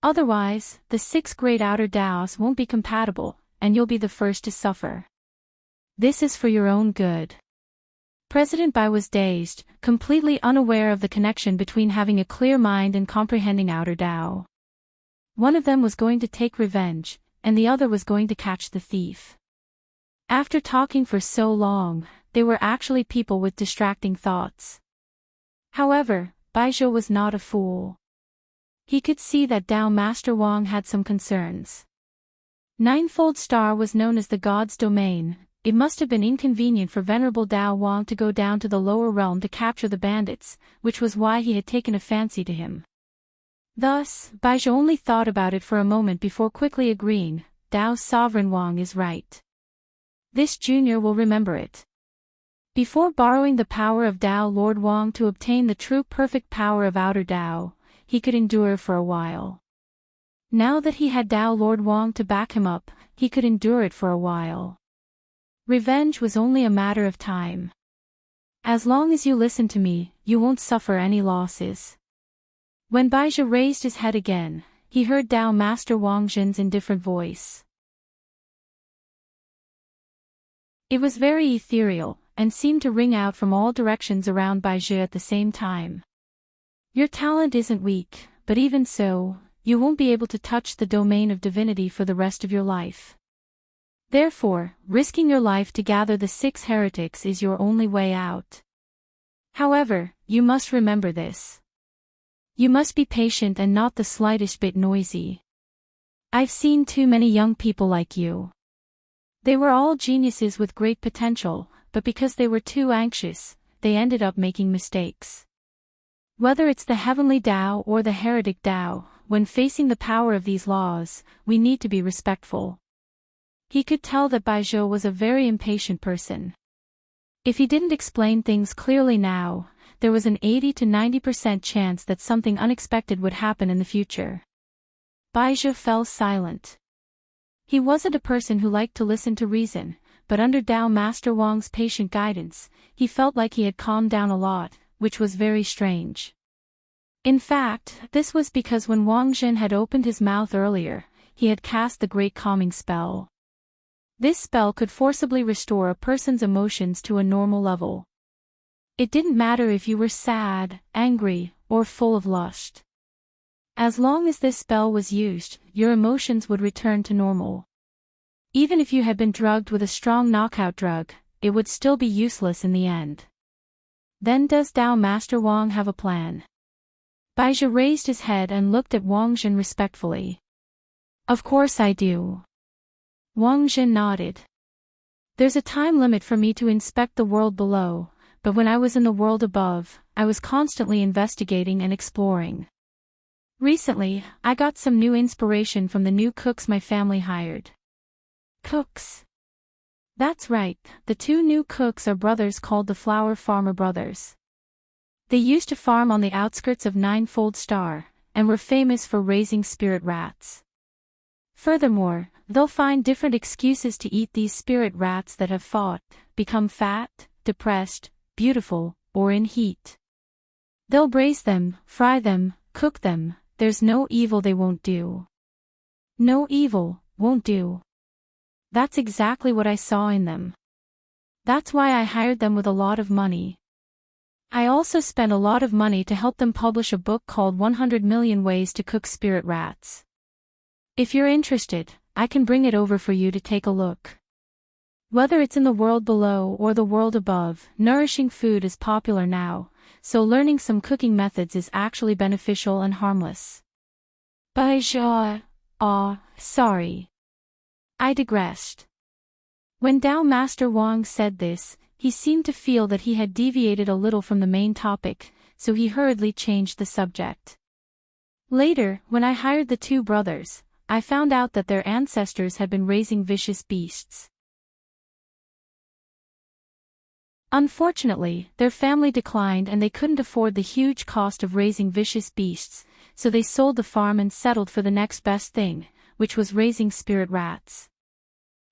Otherwise, the 6 great outer Daos won't be compatible, and you'll be the first to suffer. This is for your own good. President Bai was dazed, completely unaware of the connection between having a clear mind and comprehending outer Dao. One of them was going to take revenge, and the other was going to catch the thief. After talking for so long, they were actually people with distracting thoughts. However, Baizhou was not a fool. He could see that Dao Master Wang had some concerns. Ninefold Star was known as the God's domain. It must have been inconvenient for Venerable Dao Wang to go down to the lower realm to capture the bandits, which was why he had taken a fancy to him. Thus, Baizhou only thought about it for a moment before quickly agreeing, Dao's sovereign Wang is right. This junior will remember it. Before borrowing the power of Dao Lord Wang to obtain the true perfect power of outer Dao, he could endure for a while. Now that he had Dao Lord Wang to back him up, he could endure it for a while. Revenge was only a matter of time. As long as you listen to me, you won't suffer any losses. When Baizhou raised his head again, he heard Dao Master Wang Jin's indifferent voice. It was very ethereal, and seemed to ring out from all directions around Baizhou at the same time. Your talent isn't weak, but even so, you won't be able to touch the domain of divinity for the rest of your life. Therefore, risking your life to gather the 6 heretics is your only way out. However, you must remember this. You must be patient and not the slightest bit noisy. I've seen too many young people like you. They were all geniuses with great potential, but because they were too anxious, they ended up making mistakes. Whether it's the heavenly Dao or the heretic Dao, when facing the power of these laws, we need to be respectful. He could tell that Baizhou was a very impatient person. If he didn't explain things clearly now, there was an 80 to 90% chance that something unexpected would happen in the future. Baizhou fell silent. He wasn't a person who liked to listen to reason, but under Dao Master Wang's patient guidance, he felt like he had calmed down a lot, which was very strange. In fact, this was because when Wang Jin had opened his mouth earlier, he had cast the great calming spell. This spell could forcibly restore a person's emotions to a normal level. It didn't matter if you were sad, angry, or full of lust. As long as this spell was used, your emotions would return to normal. Even if you had been drugged with a strong knockout drug, it would still be useless in the end. Then does Dao Master Wang have a plan? Baizhou raised his head and looked at Wang Jin respectfully. Of course I do. Wang Zhen nodded. There's a time limit for me to inspect the world below, but when I was in the world above, I was constantly investigating and exploring. Recently, I got some new inspiration from the new cooks my family hired. Cooks? That's right, the two new cooks are brothers called the Flower Farmer Brothers. They used to farm on the outskirts of Ninefold Star, and were famous for raising spirit rats. Furthermore, they'll find different excuses to eat these spirit rats that have fought, become fat, depressed, beautiful, or in heat. They'll braise them, fry them, cook them, there's no evil they won't do. No evil, won't do. That's exactly what I saw in them. That's why I hired them with a lot of money. I also spent a lot of money to help them publish a book called 100 Million Ways to Cook Spirit Rats. If you're interested, I can bring it over for you to take a look. Whether it's in the world below or the world above, nourishing food is popular now, so learning some cooking methods is actually beneficial and harmless. Sorry. I digressed. When Tao Master Wang said this, he seemed to feel that he had deviated a little from the main topic, so he hurriedly changed the subject. Later, when I hired the two brothers, I found out that their ancestors had been raising vicious beasts. Unfortunately, their family declined and they couldn't afford the huge cost of raising vicious beasts, so they sold the farm and settled for the next best thing, which was raising spirit rats.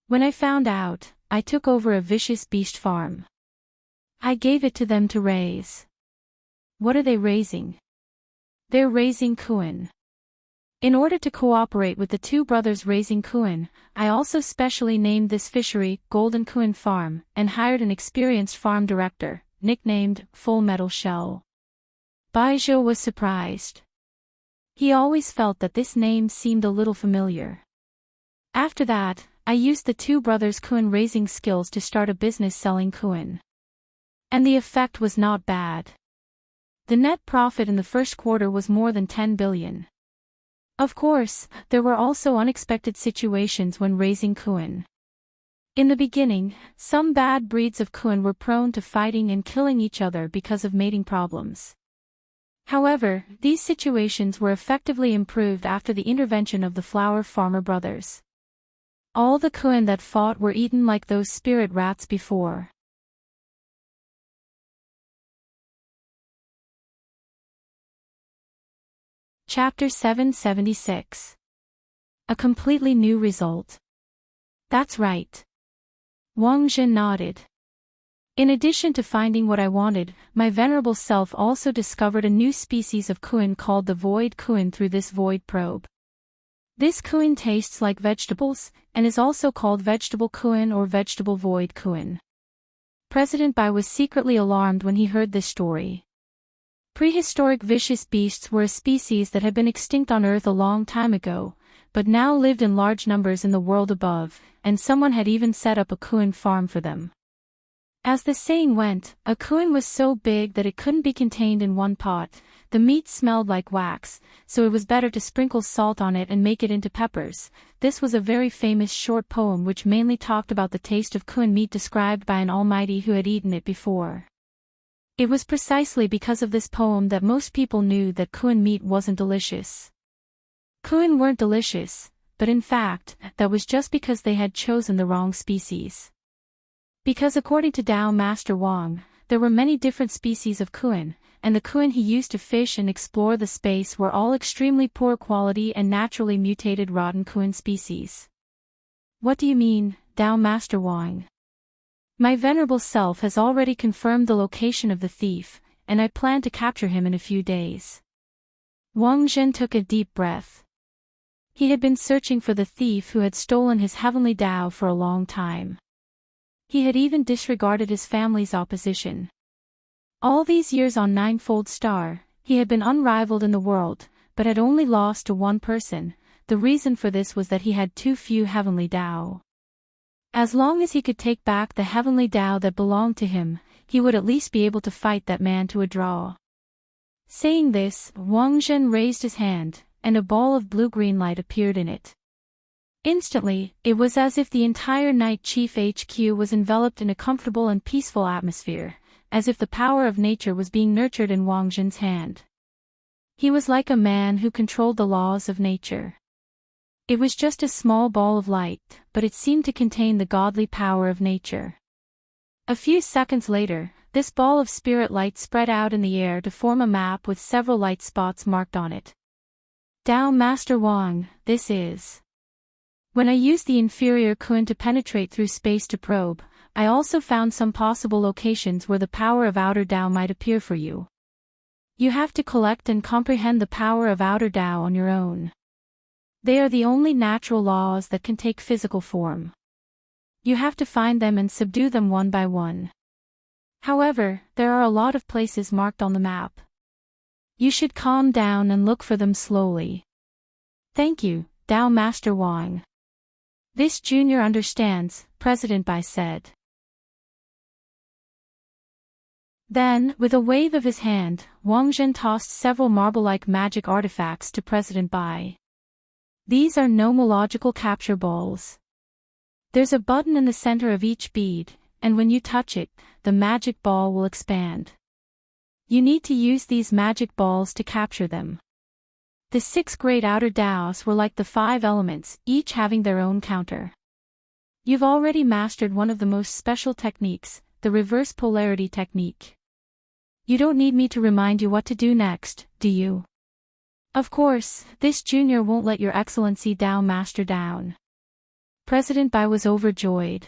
When I found out, I took over a vicious beast farm. I gave it to them to raise. What are they raising? They're raising Kuan. In order to cooperate with the two brothers raising Kuan, I also specially named this fishery Golden Kuan Farm and hired an experienced farm director, nicknamed Full Metal Shell. Baijiu was surprised. He always felt that this name seemed a little familiar. After that, I used the two brothers' Kuan raising skills to start a business selling Kuan. And the effect was not bad. The net profit in the first quarter was more than 10 billion. Of course, there were also unexpected situations when raising Kuan. In the beginning, some bad breeds of Kuan were prone to fighting and killing each other because of mating problems. However, these situations were effectively improved after the intervention of the Flower Farmer Brothers. All the Kuan that fought were eaten like those spirit rats before. Chapter 776. A completely new result. That's right. Wang Zhen nodded. In addition to finding what I wanted, my venerable self also discovered a new species of Kuan called the Void Kuan through this void probe. This Kuan tastes like vegetables, and is also called Vegetable Kuan or Vegetable Void Kuan. President Bai was secretly alarmed when he heard this story. Prehistoric vicious beasts were a species that had been extinct on Earth a long time ago, but now lived in large numbers in the world above, and someone had even set up a Kuan farm for them. As the saying went, a Kuan was so big that it couldn't be contained in one pot, the meat smelled like wax, so it was better to sprinkle salt on it and make it into peppers. This was a very famous short poem which mainly talked about the taste of Kuan meat described by an almighty who had eaten it before. It was precisely because of this poem that most people knew that Kuan meat wasn't delicious. Kuan weren't delicious, but in fact, that was just because they had chosen the wrong species. Because according to Tao Master Wang, there were many different species of Kuan, and the Kuan he used to fish and explore the space were all extremely poor quality and naturally mutated rotten Kuan species. What do you mean, Tao Master Wang? My venerable self has already confirmed the location of the thief, and I plan to capture him in a few days. Wang Zhen took a deep breath. He had been searching for the thief who had stolen his heavenly Tao for a long time. He had even disregarded his family's opposition. All these years on Ninefold Star, he had been unrivaled in the world, but had only lost to one person. The reason for this was that he had too few heavenly Tao. As long as he could take back the heavenly Tao that belonged to him, he would at least be able to fight that man to a draw. Saying this, Wang Zhen raised his hand, and a ball of blue-green light appeared in it. Instantly, it was as if the entire Night Chief HQ was enveloped in a comfortable and peaceful atmosphere, as if the power of nature was being nurtured in Wang Zhen's hand. He was like a man who controlled the laws of nature. It was just a small ball of light, but it seemed to contain the godly power of nature. A few seconds later, this ball of spirit light spread out in the air to form a map with several light spots marked on it. Dao Master Wang, this is. When I used the inferior Kun to penetrate through space to probe, I also found some possible locations where the power of outer Dao might appear for you. You have to collect and comprehend the power of outer Dao on your own. They are the only natural laws that can take physical form. You have to find them and subdue them one by one. However, there are a lot of places marked on the map. You should calm down and look for them slowly. Thank you, Dao Master Wang. This junior understands, President Bai said. Then, with a wave of his hand, Wang Zhen tossed several marble-like magic artifacts to President Bai. These are nomological capture balls. There's a button in the center of each bead, and when you touch it, the magic ball will expand. You need to use these magic balls to capture them. The 6 great outer Daos were like the 5 elements, each having their own counter. You've already mastered one of the most special techniques, the reverse polarity technique. You don't need me to remind you what to do next, do you? Of course, this junior won't let your excellency Dao Master down. President Bai was overjoyed.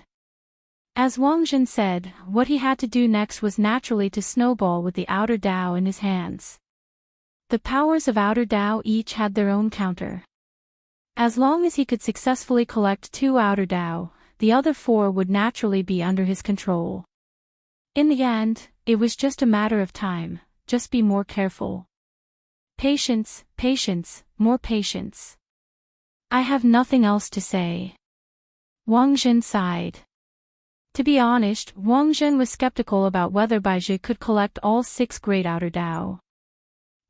As Wang Zhen said, what he had to do next was naturally to snowball with the outer Dao in his hands. The powers of outer Dao each had their own counter. As long as he could successfully collect 2 outer Dao, the other 4 would naturally be under his control. In the end, it was just a matter of time, just be more careful. Patience, patience, more patience. I have nothing else to say. Wang Zhen sighed. To be honest, Wang Zhen was skeptical about whether Baizhi could collect all 6 great outer Dao.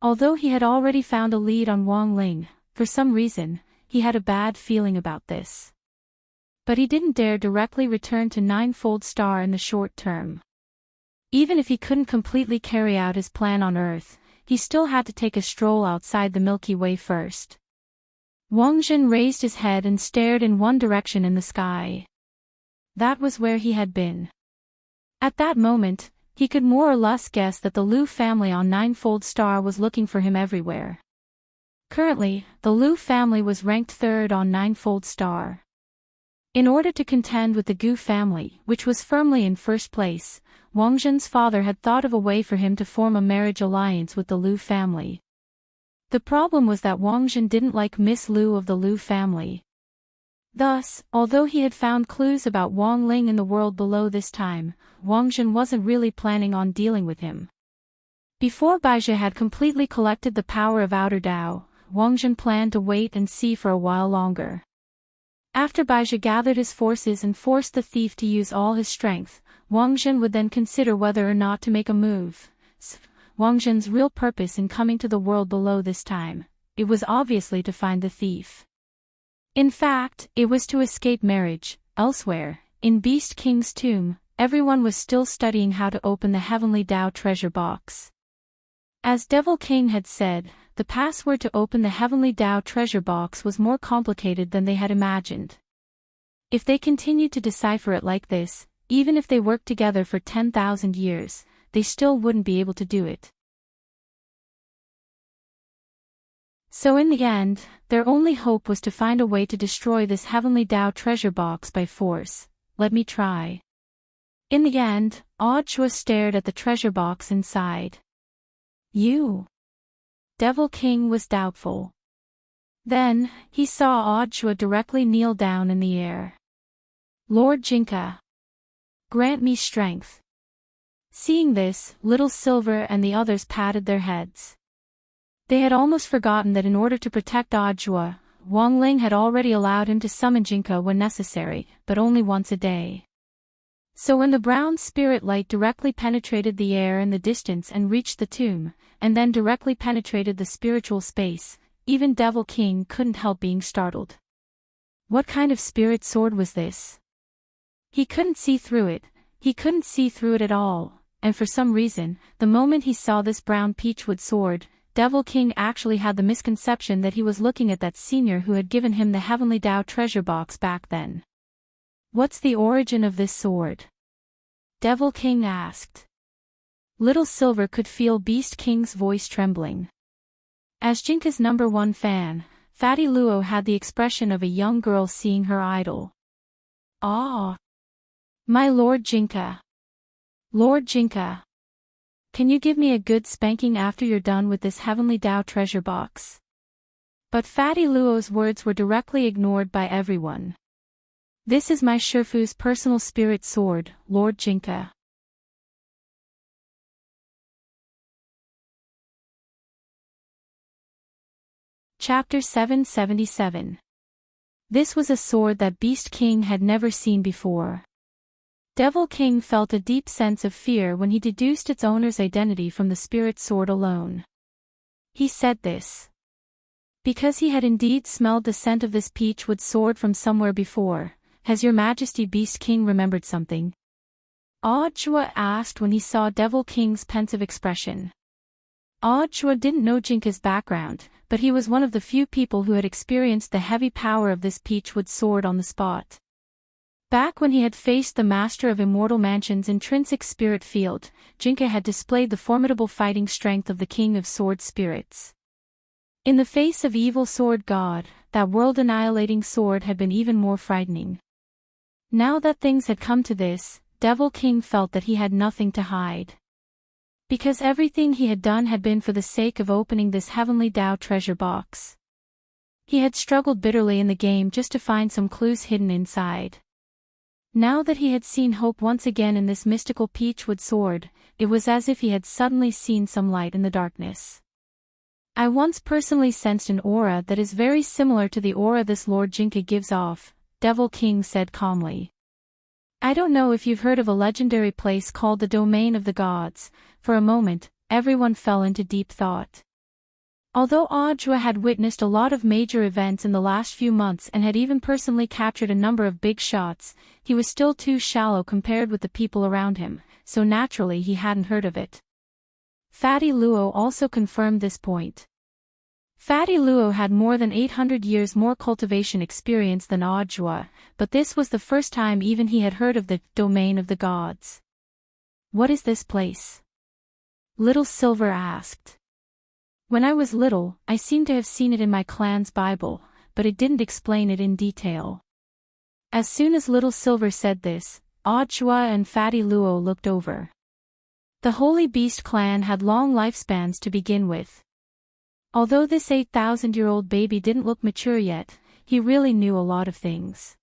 Although he had already found a lead on Wang Ling, for some reason, he had a bad feeling about this. But he didn't dare directly return to Ninefold Star in the short term. Even if he couldn't completely carry out his plan on Earth, he still had to take a stroll outside the Milky Way first. Wang Zhen raised his head and stared in one direction in the sky. That was where he had been. At that moment, he could more or less guess that the Lu family on Ninefold Star was looking for him everywhere. Currently, the Lu family was ranked 3rd on Ninefold Star. In order to contend with the Gu family, which was firmly in 1st place, Wang Zhen's father had thought of a way for him to form a marriage alliance with the Lu family. The problem was that Wang Zhen didn't like Miss Lu of the Lu family. Thus, although he had found clues about Wang Ling in the world below this time, Wang Zhen wasn't really planning on dealing with him. Before Baizhi had completely collected the power of outer Dao, Wang Zhen planned to wait and see for a while longer. After Baizhi gathered his forces and forced the thief to use all his strength, Wang Zhen would then consider whether or not to make a move. Wang Zhen's real purpose in coming to the world below this time, it was obviously to find the thief. In fact, it was to escape marriage. Elsewhere, in Beast King's tomb, everyone was still studying how to open the Heavenly Dao treasure box. As Devil King had said, the password to open the Heavenly Dao treasure box was more complicated than they had imagined. If they continued to decipher it like this, even if they worked together for 10,000 years, they still wouldn't be able to do it. So in the end, their only hope was to find a way to destroy this Heavenly Dao treasure box by force. Let me try. In the end, Audshua stared at the treasure box inside. You? Devil King was doubtful. Then, he saw Audshua directly kneel down in the air. Lord Jinka, grant me strength. Seeing this, Little Silver and the others patted their heads. They had almost forgotten that in order to protect Audshua, Wang Ling had already allowed him to summon Jinka when necessary, but only once a day. So when the brown spirit light directly penetrated the air in the distance and reached the tomb, and then directly penetrated the spiritual space, even Devil King couldn't help being startled. What kind of spirit sword was this? He couldn't see through it. He couldn't see through it at all, and for some reason, the moment he saw this brown peachwood sword, Devil King actually had the misconception that he was looking at that senior who had given him the Heavenly Tao treasure box back then. What's the origin of this sword? Devil King asked. Little Silver could feel Beast King's voice trembling. As Jinka's #1 fan, Fatty Luo had the expression of a young girl seeing her idol. Ah! My Lord Jinka! Lord Jinka! Can you give me a good spanking after you're done with this Heavenly Tao treasure box? But Fatty Luo's words were directly ignored by everyone. This is my Shifu's personal spirit sword, Lord Jinka. Chapter 777. This was a sword that Beast King had never seen before. Devil King felt a deep sense of fear when he deduced its owner's identity from the spirit sword alone. He said this because he had indeed smelled the scent of this peachwood sword from somewhere before. Has your Majesty Beast King remembered something? Chua asked when he saw Devil King's pensive expression. Chua didn't know Jinka's background, but he was one of the few people who had experienced the heavy power of this peachwood sword on the spot. Back when he had faced the master of Immortal Mansion's intrinsic spirit field, Jinka had displayed the formidable fighting strength of the King of Sword Spirits. In the face of evil sword god, that world-annihilating sword had been even more frightening. Now that things had come to this, Devil King felt that he had nothing to hide. Because everything he had done had been for the sake of opening this Heavenly Tao treasure box. He had struggled bitterly in the game just to find some clues hidden inside. Now that he had seen hope once again in this mystical peachwood sword, it was as if he had suddenly seen some light in the darkness. I once personally sensed an aura that is very similar to the aura this Lord Jinka gives off, Devil King said calmly. I don't know if you've heard of a legendary place called the Domain of the Gods. For a moment, everyone fell into deep thought. Although Audra had witnessed a lot of major events in the last few months and had even personally captured a number of big shots, he was still too shallow compared with the people around him, so naturally he hadn't heard of it. Fatty Luo also confirmed this point. Fatty Luo had more than 800 years more cultivation experience than Audra, but this was the first time even he had heard of the Domain of the Gods. What is this place? Little Silver asked. When I was little, I seem to have seen it in my clan's Bible, but it didn't explain it in detail. As soon as Little Silver said this, Audra and Fatty Luo looked over. The Holy Beast clan had long lifespans to begin with. Although this 8,000-year-old baby didn't look mature yet, he really knew a lot of things.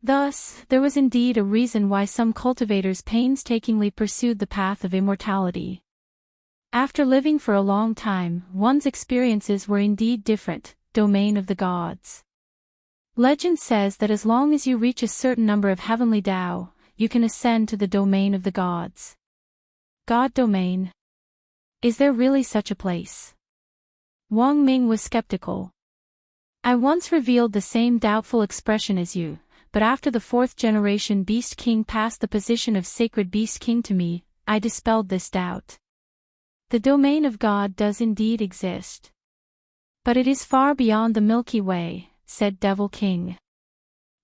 Thus, there was indeed a reason why some cultivators painstakingly pursued the path of immortality. After living for a long time, one's experiences were indeed different, Domain of the Gods. Legend says that as long as you reach a certain number of Heavenly Tao, you can ascend to the Domain of the Gods. God Domain? Is there really such a place? Wang Ming was skeptical. I once revealed the same doubtful expression as you, but after the 4th generation Beast King passed the position of Sacred Beast King to me, I dispelled this doubt. The Domain of God does indeed exist. But it is far beyond the Milky Way, said Devil King.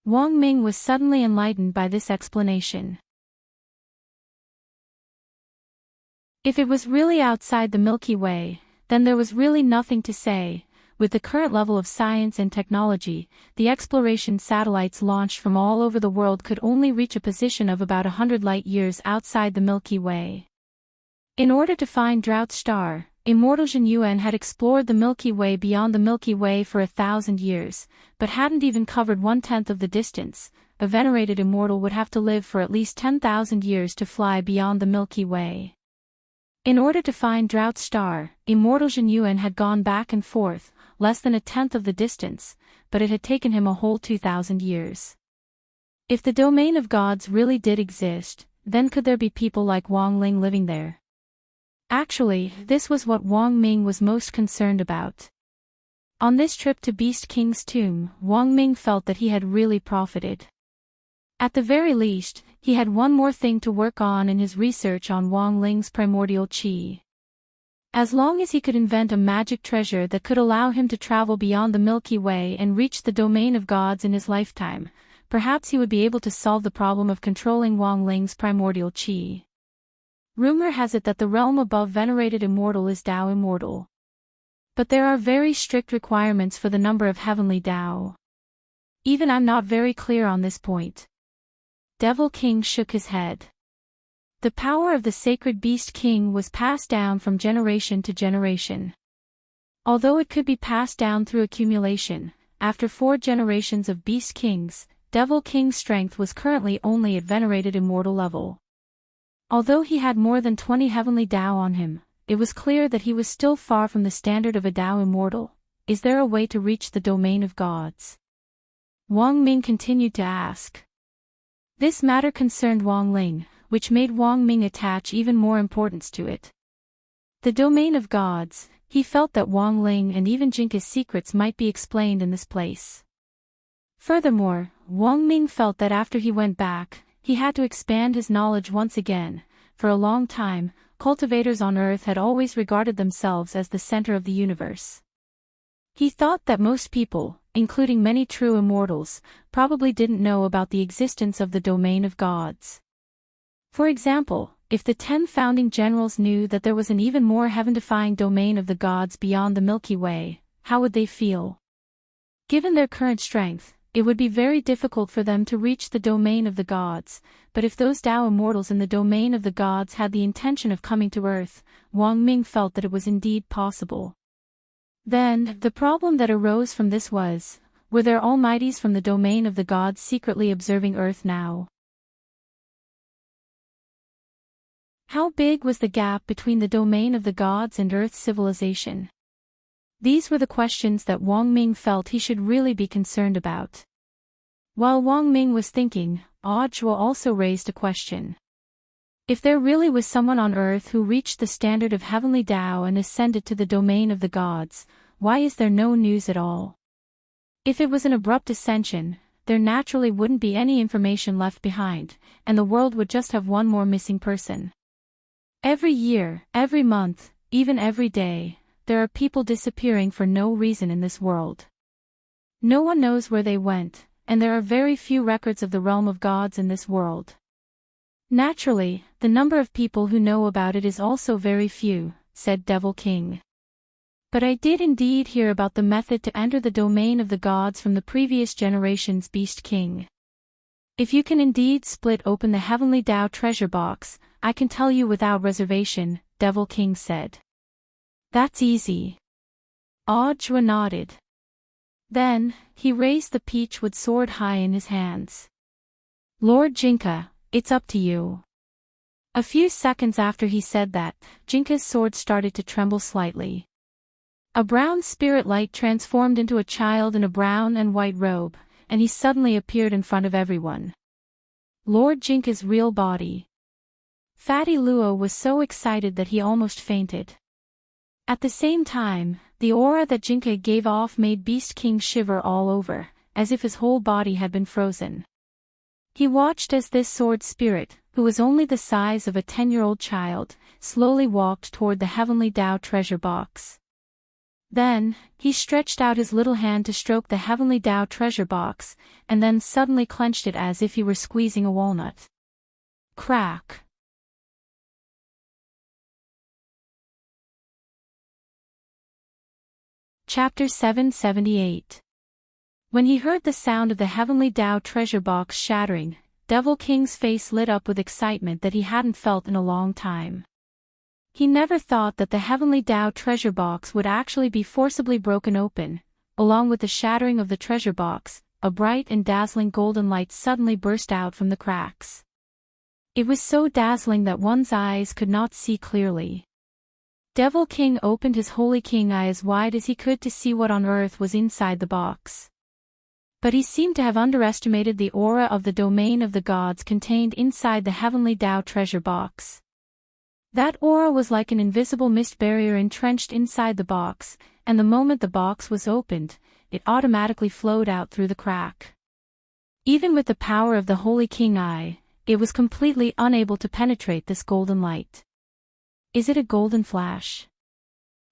Wang Ming was suddenly enlightened by this explanation. If it was really outside the Milky Way, then there was really nothing to say. With the current level of science and technology, the exploration satellites launched from all over the world could only reach a position of about 100 light-years outside the Milky Way. In order to find Drought Star, Immortal Jin Yuan had explored the Milky Way beyond the Milky Way for 1,000 years, but hadn't even covered 1/10 of the distance. A venerated immortal would have to live for at least 10,000 years to fly beyond the Milky Way. In order to find Drought Star, Immortal Jin Yuan had gone back and forth, less than 1/10 of the distance, but it had taken him a whole 2,000 years. If the Domain of Gods really did exist, then could there be people like Wang Ling living there? Actually, this was what Wang Ming was most concerned about. On this trip to Beast King's tomb, Wang Ming felt that he had really profited. At the very least, he had one more thing to work on in his research on Wang Ling's primordial qi. As long as he could invent a magic treasure that could allow him to travel beyond the Milky Way and reach the domain of gods in his lifetime, perhaps he would be able to solve the problem of controlling Wang Ling's primordial qi. Rumor has it that the realm above venerated immortal is Dao immortal. But there are very strict requirements for the number of heavenly Dao. Even I'm not very clear on this point. Devil King shook his head. The power of the sacred Beast King was passed down from generation to generation. Although it could be passed down through accumulation, after 4 generations of Beast Kings, Devil King's strength was currently only at venerated immortal level. Although he had more than 20 heavenly Dao on him, it was clear that he was still far from the standard of a Dao immortal. Is there a way to reach the domain of gods? Wang Ming continued to ask. This matter concerned Wang Ling, which made Wang Ming attach even more importance to it. The domain of gods, he felt that Wang Ling and even Jinka's secrets might be explained in this place. Furthermore, Wang Ming felt that after he went back, he had to expand his knowledge once again. For a long time, cultivators on Earth had always regarded themselves as the center of the universe. He thought that most people, including many true immortals, probably didn't know about the existence of the domain of gods. For example, if the 10 founding generals knew that there was an even more heaven-defying domain of the gods beyond the Milky Way, how would they feel? Given their current strength, it would be very difficult for them to reach the domain of the gods, but if those Dao immortals in the domain of the gods had the intention of coming to Earth, Wang Ming felt that it was indeed possible. Then, the problem that arose from this was, were there almighties from the domain of the gods secretly observing Earth now? How big was the gap between the domain of the gods and Earth's civilization? These were the questions that Wang Ming felt he should really be concerned about. While Wang Ming was thinking, Audiobook also raised a question. If there really was someone on Earth who reached the standard of heavenly Dao and ascended to the domain of the gods, why is there no news at all? If it was an abrupt ascension, there naturally wouldn't be any information left behind, and the world would just have one more missing person. Every year, every month, even every day, there are people disappearing for no reason in this world. No one knows where they went, and there are very few records of the realm of gods in this world. Naturally, the number of people who know about it is also very few, said Devil King. But I did indeed hear about the method to enter the domain of the gods from the previous generation's Beast King. If you can indeed split open the heavenly Dao treasure box, I can tell you without reservation, Devil King said. That's easy. Audiobook nodded. Then, he raised the peachwood sword high in his hands. Lord Jinka, it's up to you. A few seconds after he said that, Jinka's sword started to tremble slightly. A brown spirit light transformed into a child in a brown and white robe, and he suddenly appeared in front of everyone. Lord Jinka's real body. Fatty Luo was so excited that he almost fainted. At the same time, the aura that Jinka gave off made Beast King shiver all over, as if his whole body had been frozen. He watched as this sword spirit, who was only the size of a 10-year-old child, slowly walked toward the heavenly Dao treasure box. Then, he stretched out his little hand to stroke the heavenly Dao treasure box, and then suddenly clenched it as if he were squeezing a walnut. Crack! Chapter 778. When he heard the sound of the heavenly Dao treasure box shattering, Devil King's face lit up with excitement that he hadn't felt in a long time. He never thought that the heavenly Dao treasure box would actually be forcibly broken open. Along with the shattering of the treasure box, a bright and dazzling golden light suddenly burst out from the cracks. It was so dazzling that one's eyes could not see clearly. Devil King opened his Holy King eye as wide as he could to see what on earth was inside the box. But he seemed to have underestimated the aura of the domain of the gods contained inside the heavenly Dao treasure box. That aura was like an invisible mist barrier entrenched inside the box, and the moment the box was opened, it automatically flowed out through the crack. Even with the power of the Holy King Eye, it was completely unable to penetrate this golden light. Is it a golden flash?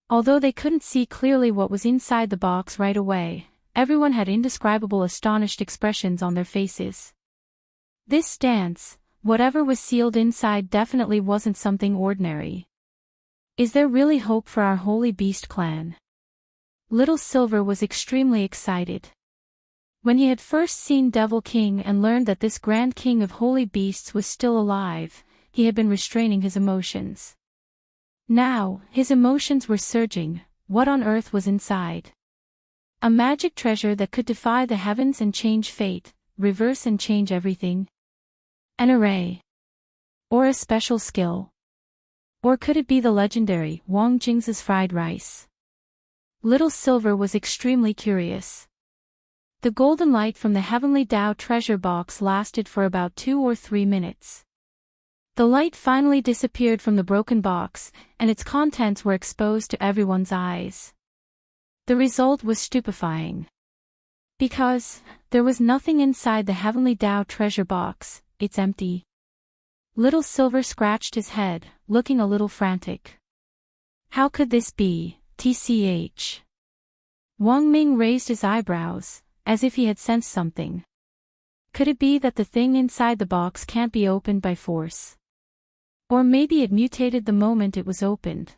Although they couldn't see clearly what was inside the box right away, everyone had indescribable astonished expressions on their faces. This dance, whatever was sealed inside, definitely wasn't something ordinary. Is there really hope for our Holy Beast clan? Little Silver was extremely excited. When he had first seen Devil King and learned that this Grand King of Holy Beasts was still alive, he had been restraining his emotions. Now, his emotions were surging. What on earth was inside? A magic treasure that could defy the heavens and change fate, reverse and change everything? An array? Or a special skill? Or could it be the legendary Wang Jing's fried rice? Little Silver was extremely curious. The golden light from the Heavenly Tao treasure box lasted for about 2 or 3 minutes. The light finally disappeared from the broken box, and its contents were exposed to everyone's eyes. The result was stupefying. Because there was nothing inside the Heavenly Tao treasure box, it's empty. Little Silver scratched his head, looking a little frantic. How could this be, TCH? Wang Ming raised his eyebrows, as if he had sensed something. Could it be that the thing inside the box can't be opened by force? Or maybe it mutated the moment it was opened.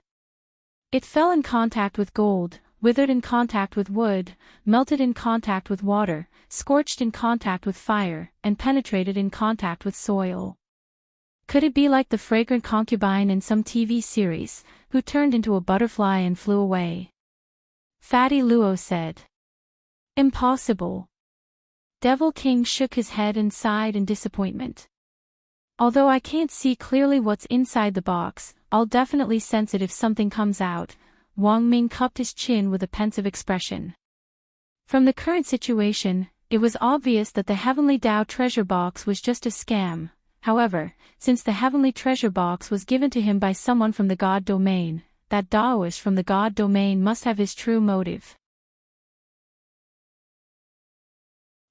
It fell in contact with gold, withered in contact with wood, melted in contact with water, scorched in contact with fire, and penetrated in contact with soil. Could it be like the fragrant concubine in some TV series, who turned into a butterfly and flew away? Fatty Luo said. Impossible. Devil King shook his head and sighed in disappointment. Although I can't see clearly what's inside the box, I'll definitely sense it if something comes out. Wang Ming cupped his chin with a pensive expression. From the current situation, it was obvious that the Heavenly Tao treasure box was just a scam. However, since the Heavenly Treasure Box was given to him by someone from the God Domain, that Taoist from the God Domain must have his true motive.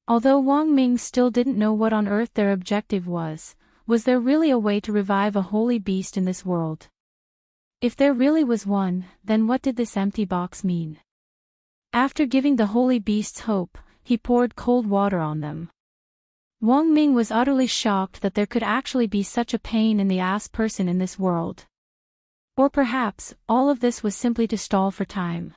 Although Wang Ming still didn't know what on earth their objective was there really a way to revive a holy beast in this world? If there really was one, then what did this empty box mean? After giving the holy beasts hope, he poured cold water on them. Wang Ming was utterly shocked that there could actually be such a pain-in-the-ass person in this world. Or perhaps, all of this was simply to stall for time.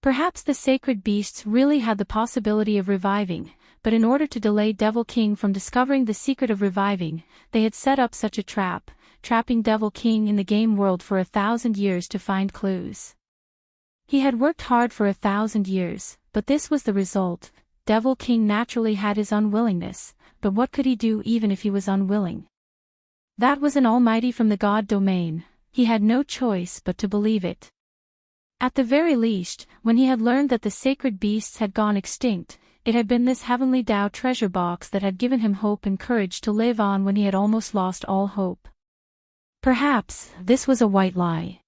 Perhaps the sacred beasts really had the possibility of reviving, but in order to delay Devil King from discovering the secret of reviving, they had set up such a trap, trapping Devil King in the game world for 1,000 years to find clues. He had worked hard for 1,000 years, but this was the result. Devil King naturally had his unwillingness, but what could he do even if he was unwilling? That was an almighty from the God Domain. He had no choice but to believe it. At the very least, when he had learned that the sacred beasts had gone extinct, it had been this Heavenly Tao treasure box that had given him hope and courage to live on when he had almost lost all hope. Perhaps, this was a white lie.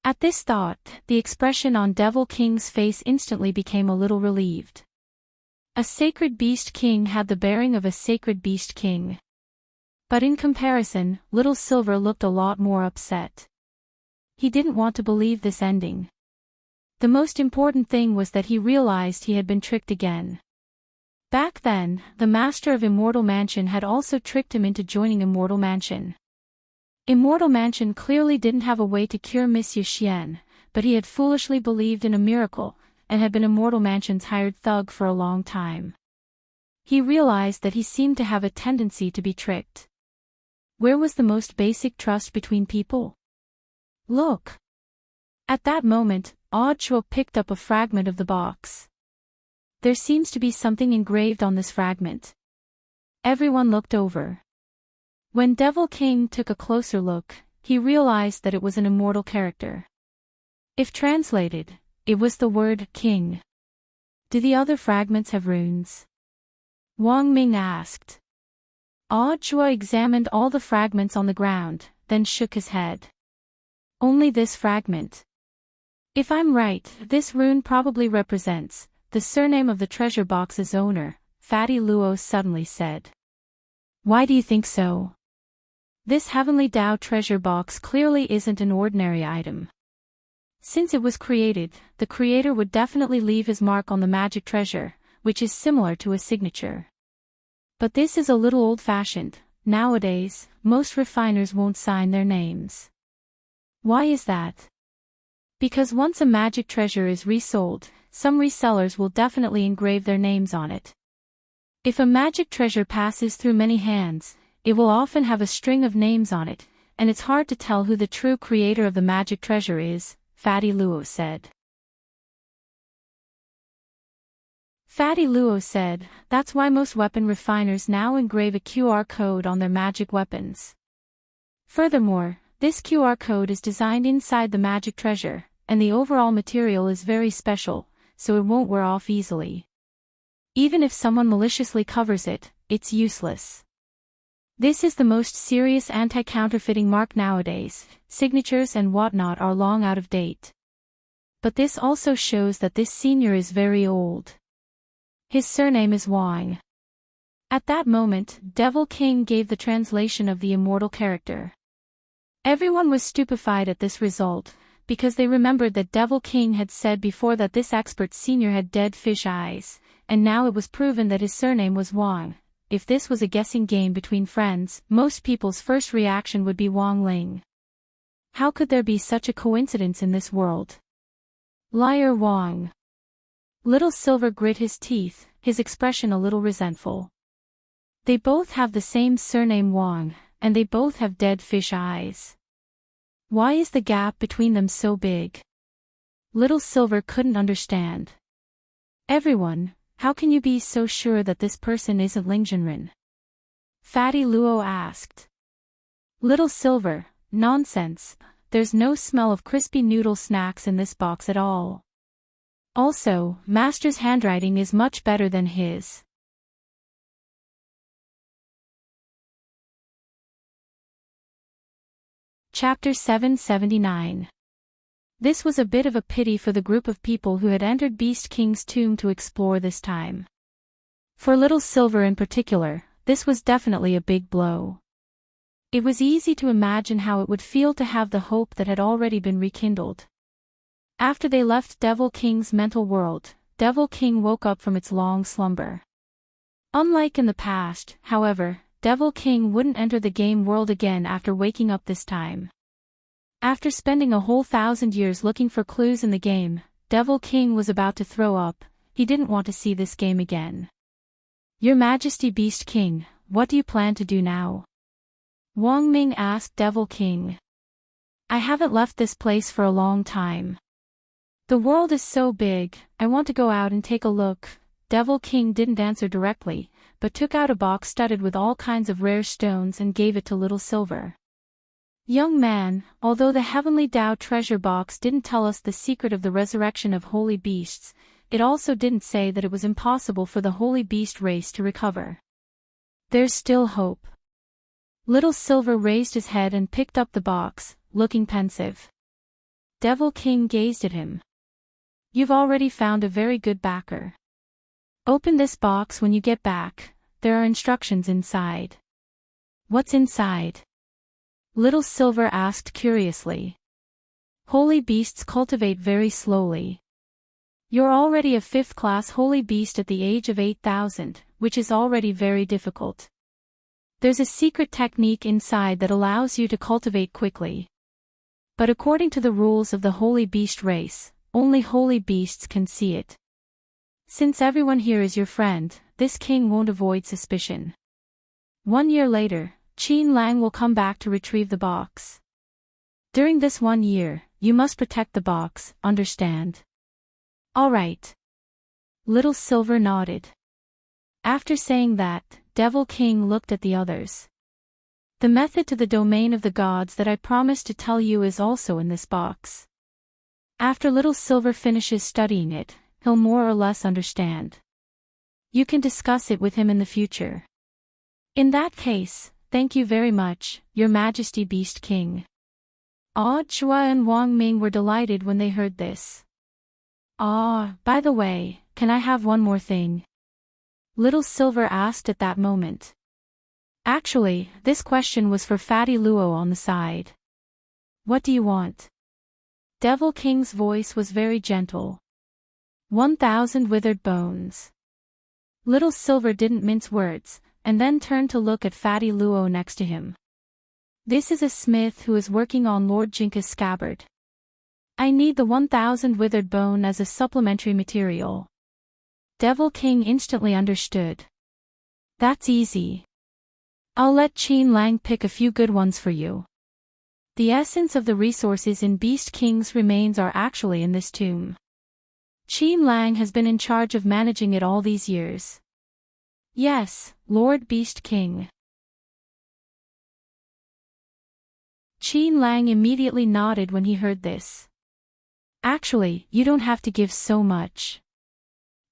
At this thought, the expression on Devil King's face instantly became a little relieved. A sacred beast king had the bearing of a sacred beast king. But in comparison, Little Silver looked a lot more upset. He didn't want to believe this ending. The most important thing was that he realized he had been tricked again. Back then, the master of Immortal Mansion had also tricked him into joining Immortal Mansion. Immortal Mansion clearly didn't have a way to cure Monsieur Xian, but he had foolishly believed in a miracle, and had been Immortal Mansion's hired thug for a long time. He realized that he seemed to have a tendency to be tricked. Where was the most basic trust between people? Look! At that moment, Chuo picked up a fragment of the box. There seems to be something engraved on this fragment. Everyone looked over. When Devil King took a closer look, he realized that it was an immortal character. If translated, it was the word king. Do the other fragments have runes? Wang Ming asked. Chuo examined all the fragments on the ground, then shook his head. Only this fragment. If I'm right, this rune probably represents the surname of the treasure box's owner, Fatty Luo suddenly said. Why do you think so? This Heavenly Dao treasure box clearly isn't an ordinary item. Since it was created, the creator would definitely leave his mark on the magic treasure, which is similar to a signature. But this is a little old-fashioned. Nowadays, most refiners won't sign their names. Why is that? Because once a magic treasure is resold, some resellers will definitely engrave their names on it. If a magic treasure passes through many hands, it will often have a string of names on it, and it's hard to tell who the true creator of the magic treasure is, Fatty Luo said. Fatty Luo said, that's why most weapon refiners now engrave a QR code on their magic weapons. Furthermore, this QR code is designed inside the magic treasure, and the overall material is very special, so it won't wear off easily. Even if someone maliciously covers it, it's useless. This is the most serious anti-counterfeiting mark nowadays. Signatures and whatnot are long out of date. But this also shows that this senior is very old. His surname is Wang. At that moment, Devil King gave the translation of the immortal character. Everyone was stupefied at this result, because they remembered that Devil King had said before that this expert senior had dead fish eyes, and now it was proven that his surname was Wang. If this was a guessing game between friends, most people's first reaction would be Wang Ling. How could there be such a coincidence in this world? Liar Wang. Little Silver grit his teeth, his expression a little resentful. They both have the same surname Wang, and they both have dead fish eyes. Why is the gap between them so big? Little Silver couldn't understand. Everyone, how can you be so sure that this person isn't Ling Jinren? Fatty Luo asked. Little Silver, nonsense, there's no smell of crispy noodle snacks in this box at all. Also, Master's handwriting is much better than his. Chapter 779. This was a bit of a pity for the group of people who had entered Beast King's tomb to explore this time. For Little Silver in particular, this was definitely a big blow. It was easy to imagine how it would feel to have the hope that had already been rekindled. After they left Devil King's mental world, Devil King woke up from its long slumber. Unlike in the past, however, Devil King wouldn't enter the game world again after waking up this time. After spending a whole 1,000 years looking for clues in the game, Devil King was about to throw up. He didn't want to see this game again. Your Majesty Beast King, what do you plan to do now? Wang Ming asked Devil King. I haven't left this place for a long time. The world is so big, I want to go out and take a look. Devil King didn't answer directly, but took out a box studded with all kinds of rare stones and gave it to Little Silver. Young man, although the Heavenly Dao treasure box didn't tell us the secret of the resurrection of holy beasts, it also didn't say that it was impossible for the holy beast race to recover. There's still hope. Little Silver raised his head and picked up the box, looking pensive. Devil King gazed at him. You've already found a very good backer. Open this box when you get back, there are instructions inside. What's inside? Little Silver asked curiously. Holy beasts cultivate very slowly. You're already a 5th-class holy beast at the age of 8,000, which is already very difficult. There's a secret technique inside that allows you to cultivate quickly. But according to the rules of the holy beast race, only holy beasts can see it. Since everyone here is your friend, this king won't avoid suspicion. 1 year later, Qin Lang will come back to retrieve the box. During this 1 year, you must protect the box, understand? All right. Little Silver nodded. After saying that, Devil King looked at the others. The method to the domain of the gods that I promised to tell you is also in this box. After Little Silver finishes studying it, he'll more or less understand. You can discuss it with him in the future. In that case, thank you very much, Your Majesty Beast King. Chua and Wang Ming were delighted when they heard this. By the way, can I have one more thing? Little Silver asked at that moment. Actually, this question was for Fatty Luo on the side. What do you want? Devil King's voice was very gentle. 1,000 withered bones. Little Silver didn't mince words, and then turned to look at Fatty Luo next to him. This is a smith who is working on Lord Jinka's scabbard. I need the 1,000 withered bone as a supplementary material. Devil King instantly understood. That's easy. I'll let Qin Lang pick a few good ones for you. The essence of the resources in Beast King's remains are actually in this tomb. Qin Lang has been in charge of managing it all these years. Yes, Lord Beast King. Qin Lang immediately nodded when he heard this. Actually, you don't have to give so much.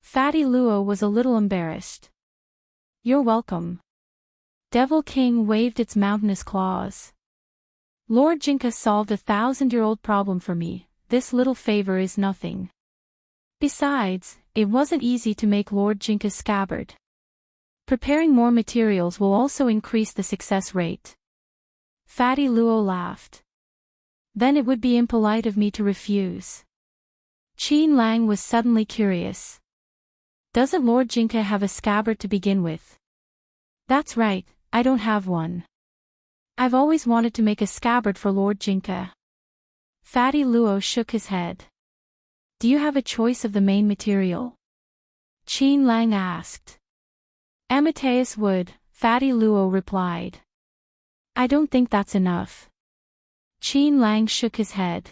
Fatty Luo was a little embarrassed. You're welcome. Devil King waved its mountainous claws. Lord Jinka solved a 1,000-year-old problem for me, this little favor is nothing. Besides, it wasn't easy to make Lord Jinka's scabbard. Preparing more materials will also increase the success rate. Fatty Luo laughed. Then it would be impolite of me to refuse. Qin Lang was suddenly curious. Doesn't Lord Jinka have a scabbard to begin with? That's right, I don't have one. I've always wanted to make a scabbard for Lord Jinka. Fatty Luo shook his head. Do you have a choice of the main material? Qin Lang asked. Amateus wood, Fatty Luo replied. I don't think that's enough. Qin Lang shook his head.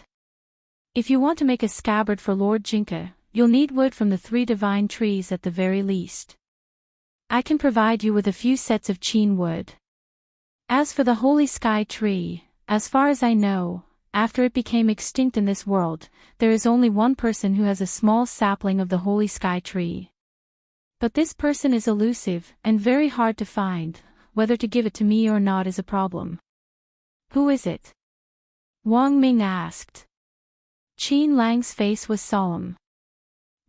If you want to make a scabbard for Lord Jinka, you'll need wood from the 3 divine trees at the very least. I can provide you with a few sets of Qin wood. As for the Holy Sky tree, as far as I know, after it became extinct in this world, there is only one person who has a small sapling of the Holy Sky tree. But this person is elusive and very hard to find, whether to give it to me or not is a problem. Who is it? Wang Ming asked. Qin Lang's face was solemn.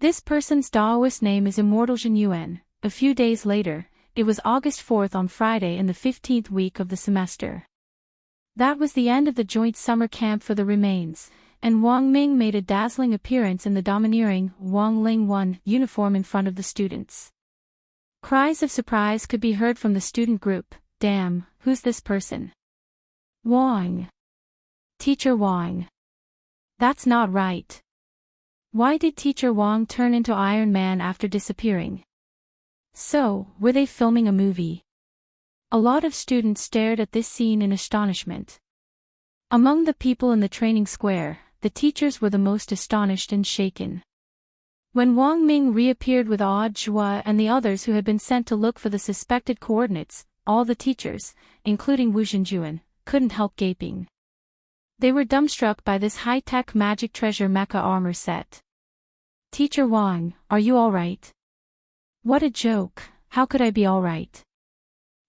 This person's Taoist name is Immortal Zhenyuan. A few days later, it was August 4th on Friday in the 15th week of the semester. That was the end of the joint summer camp for the remains, and Wang Ming made a dazzling appearance in the domineering Wang Ling 1 uniform in front of the students. Cries of surprise could be heard from the student group. Damn, who's this person? Wang. Teacher Wang. That's not right. Why did Teacher Wang turn into Iron Man after disappearing? So, were they filming a movie? A lot of students stared at this scene in astonishment. Among the people in the training square, the teachers were the most astonished and shaken. When Wang Ming reappeared with Chua and the others who had been sent to look for the suspected coordinates, all the teachers, including Wu Zhenjuan, couldn't help gaping. They were dumbstruck by this high-tech magic treasure mecha armor set. Teacher Wang, are you alright? What a joke, how could I be alright?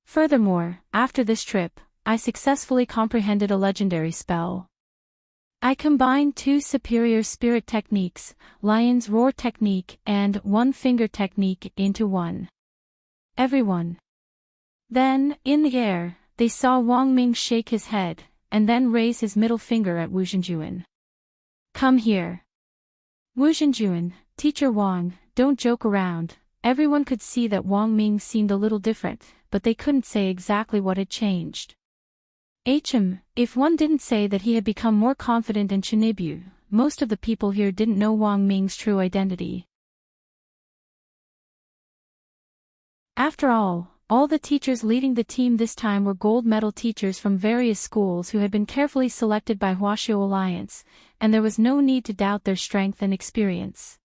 Furthermore, after this trip, I successfully comprehended a legendary spell. I combined 2 superior spirit techniques, Lion's Roar technique and One Finger technique into one. Everyone. Then, in the air, they saw Wang Ming shake his head, and then raise his middle finger at Wu Zhenjuan. Come here. Wu Zhenjuan, Teacher Wang, don't joke around. Everyone could see that Wang Ming seemed a little different, but they couldn't say exactly what had changed. If one didn't say that he had become more confident in Chinibyu, most of the people here didn't know Wang Ming's true identity. After all the teachers leading the team this time were gold medal teachers from various schools who had been carefully selected by Huaxiu Alliance, and there was no need to doubt their strength and experience.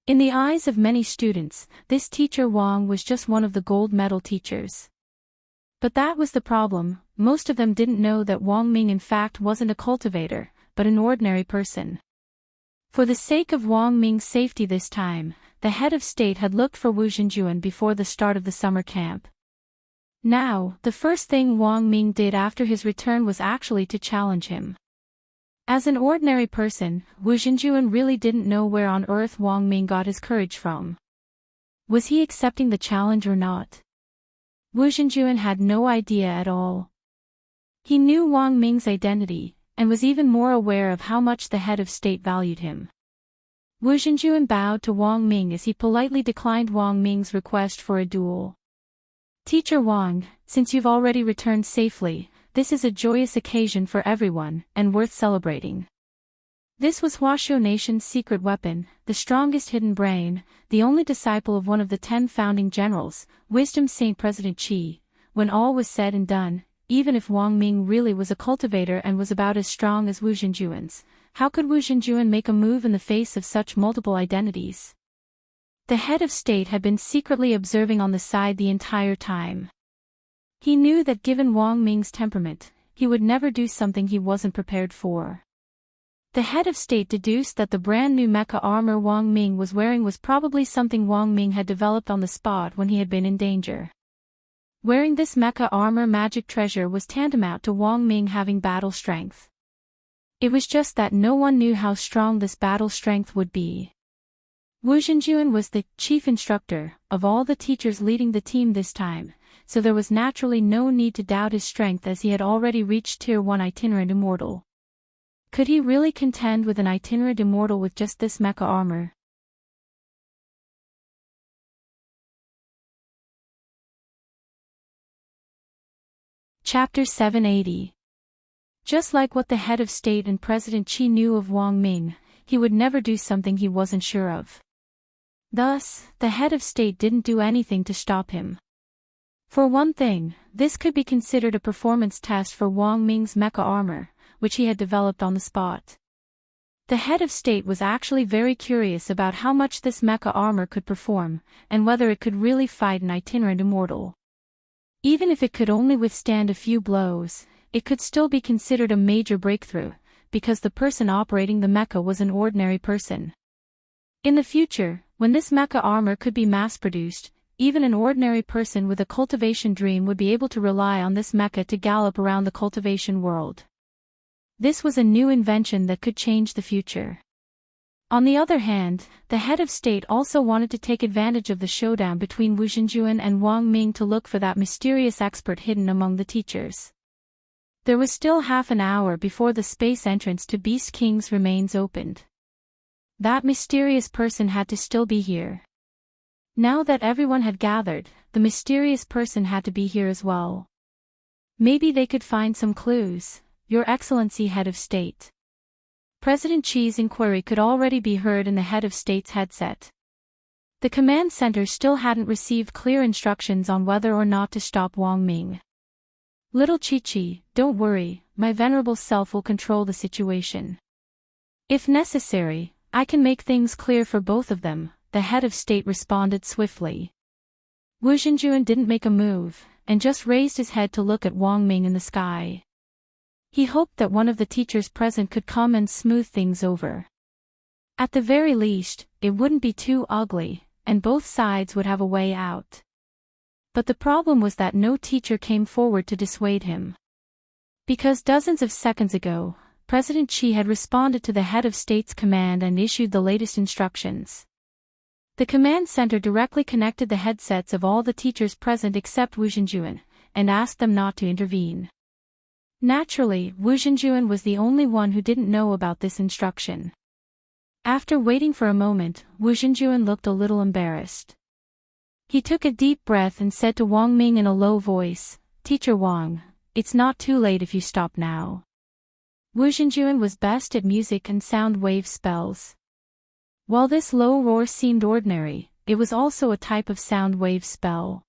In the eyes of many students, this teacher Wang was just one of the gold medal teachers. But that was the problem, most of them didn't know that Wang Ming in fact wasn't a cultivator, but an ordinary person. For the sake of Wang Ming's safety this time, the head of state had looked for Wu Zhenjuan before the start of the summer camp. Now, the first thing Wang Ming did after his return was actually to challenge him. As an ordinary person, Wu Zhenjuan really didn't know where on earth Wang Ming got his courage from. Was he accepting the challenge or not? Wu Zhenjuan had no idea at all. He knew Wang Ming's identity, and was even more aware of how much the head of state valued him. Wu Zhenjuan bowed to Wang Ming as he politely declined Wang Ming's request for a duel. Teacher Wang, since you've already returned safely, this is a joyous occasion for everyone, and worth celebrating. This was Huaxiu Nation's secret weapon, the strongest hidden brain, the only disciple of one of the 10 founding generals, Wisdom Saint President Qi. When all was said and done, even if Wang Ming really was a cultivator and was about as strong as Wu Zhenjuan's, how could Wu Zhenjuan make a move in the face of such multiple identities? The head of state had been secretly observing on the side the entire time. He knew that given Wang Ming's temperament, he would never do something he wasn't prepared for. The head of state deduced that the brand new mecha armor Wang Ming was wearing was probably something Wang Ming had developed on the spot when he had been in danger. Wearing this mecha armor magic treasure was tantamount to Wang Ming having battle strength. It was just that no one knew how strong this battle strength would be. Wu Zhenjuan was the chief instructor of all the teachers leading the team this time, so there was naturally no need to doubt his strength as he had already reached Tier 1 itinerant immortal. Could he really contend with an itinerant immortal with just this mecha armor? Chapter 780. Just like what the head of state and President Qi knew of Wang Ming, he would never do something he wasn't sure of. Thus, the head of state didn't do anything to stop him. For one thing, this could be considered a performance test for Wang Ming's mecha armor, which he had developed on the spot. The head of state was actually very curious about how much this mecha armor could perform, and whether it could really fight an itinerant immortal. Even if it could only withstand a few blows, it could still be considered a major breakthrough, because the person operating the mecha was an ordinary person. In the future, when this mecha armor could be mass-produced, even an ordinary person with a cultivation dream would be able to rely on this mecha to gallop around the cultivation world. This was a new invention that could change the future. On the other hand, the head of state also wanted to take advantage of the showdown between Wu Zhenjuan and Wang Ming to look for that mysterious expert hidden among the teachers. There was still half an hour before the space entrance to Beast King's remains opened. That mysterious person had to still be here. Now that everyone had gathered, the mysterious person had to be here as well. Maybe they could find some clues, Your Excellency Head of State. President Qi's inquiry could already be heard in the head of state's headset. The command center still hadn't received clear instructions on whether or not to stop Wang Ming. Little Qi, don't worry, my venerable self will control the situation. If necessary, I can make things clear for both of them, the head of state responded swiftly. Wu Zhenjuan didn't make a move, and just raised his head to look at Wang Ming in the sky. He hoped that one of the teachers present could come and smooth things over. At the very least, it wouldn't be too ugly, and both sides would have a way out. But the problem was that no teacher came forward to dissuade him. Because dozens of seconds ago, President Qi had responded to the head of state's command and issued the latest instructions. The command center directly connected the headsets of all the teachers present except Wu Zhenjuan, and asked them not to intervene. Naturally, Wu Zhenjuan was the only one who didn't know about this instruction. After waiting for a moment, Wu Zhenjuan looked a little embarrassed. He took a deep breath and said to Wang Ming in a low voice, "Teacher Wang, it's not too late if you stop now." Wu Zhenjuan was best at music and sound wave spells. While this low roar seemed ordinary, it was also a type of sound wave spell.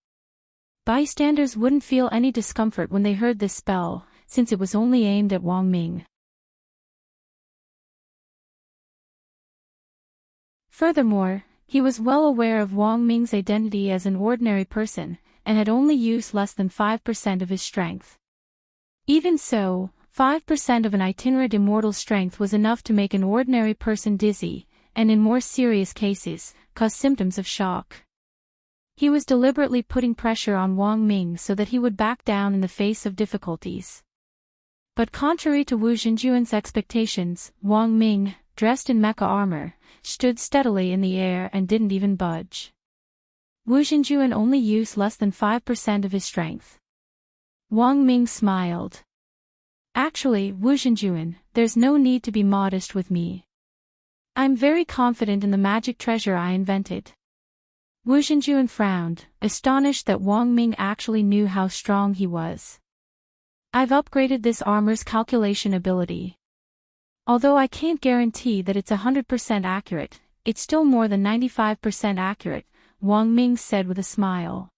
Bystanders wouldn't feel any discomfort when they heard this spell, since it was only aimed at Wang Ming. Furthermore, he was well aware of Wang Ming's identity as an ordinary person, and had only used less than 5% of his strength. Even so, 5% of an itinerant immortal's strength was enough to make an ordinary person dizzy, and in more serious cases, cause symptoms of shock. He was deliberately putting pressure on Wang Ming so that he would back down in the face of difficulties. But contrary to Wu Xinjuan's expectations, Wang Ming, dressed in mecha armor, stood steadily in the air and didn't even budge. Wu Xinjuan only used less than 5% of his strength. Wang Ming smiled. Actually, Wu Xinjuan, there's no need to be modest with me. I'm very confident in the magic treasure I invented. Wu Xinjuan frowned, astonished that Wang Ming actually knew how strong he was. I've upgraded this armor's calculation ability. Although I can't guarantee that it's 100% accurate, it's still more than 95% accurate, Wang Ming said with a smile.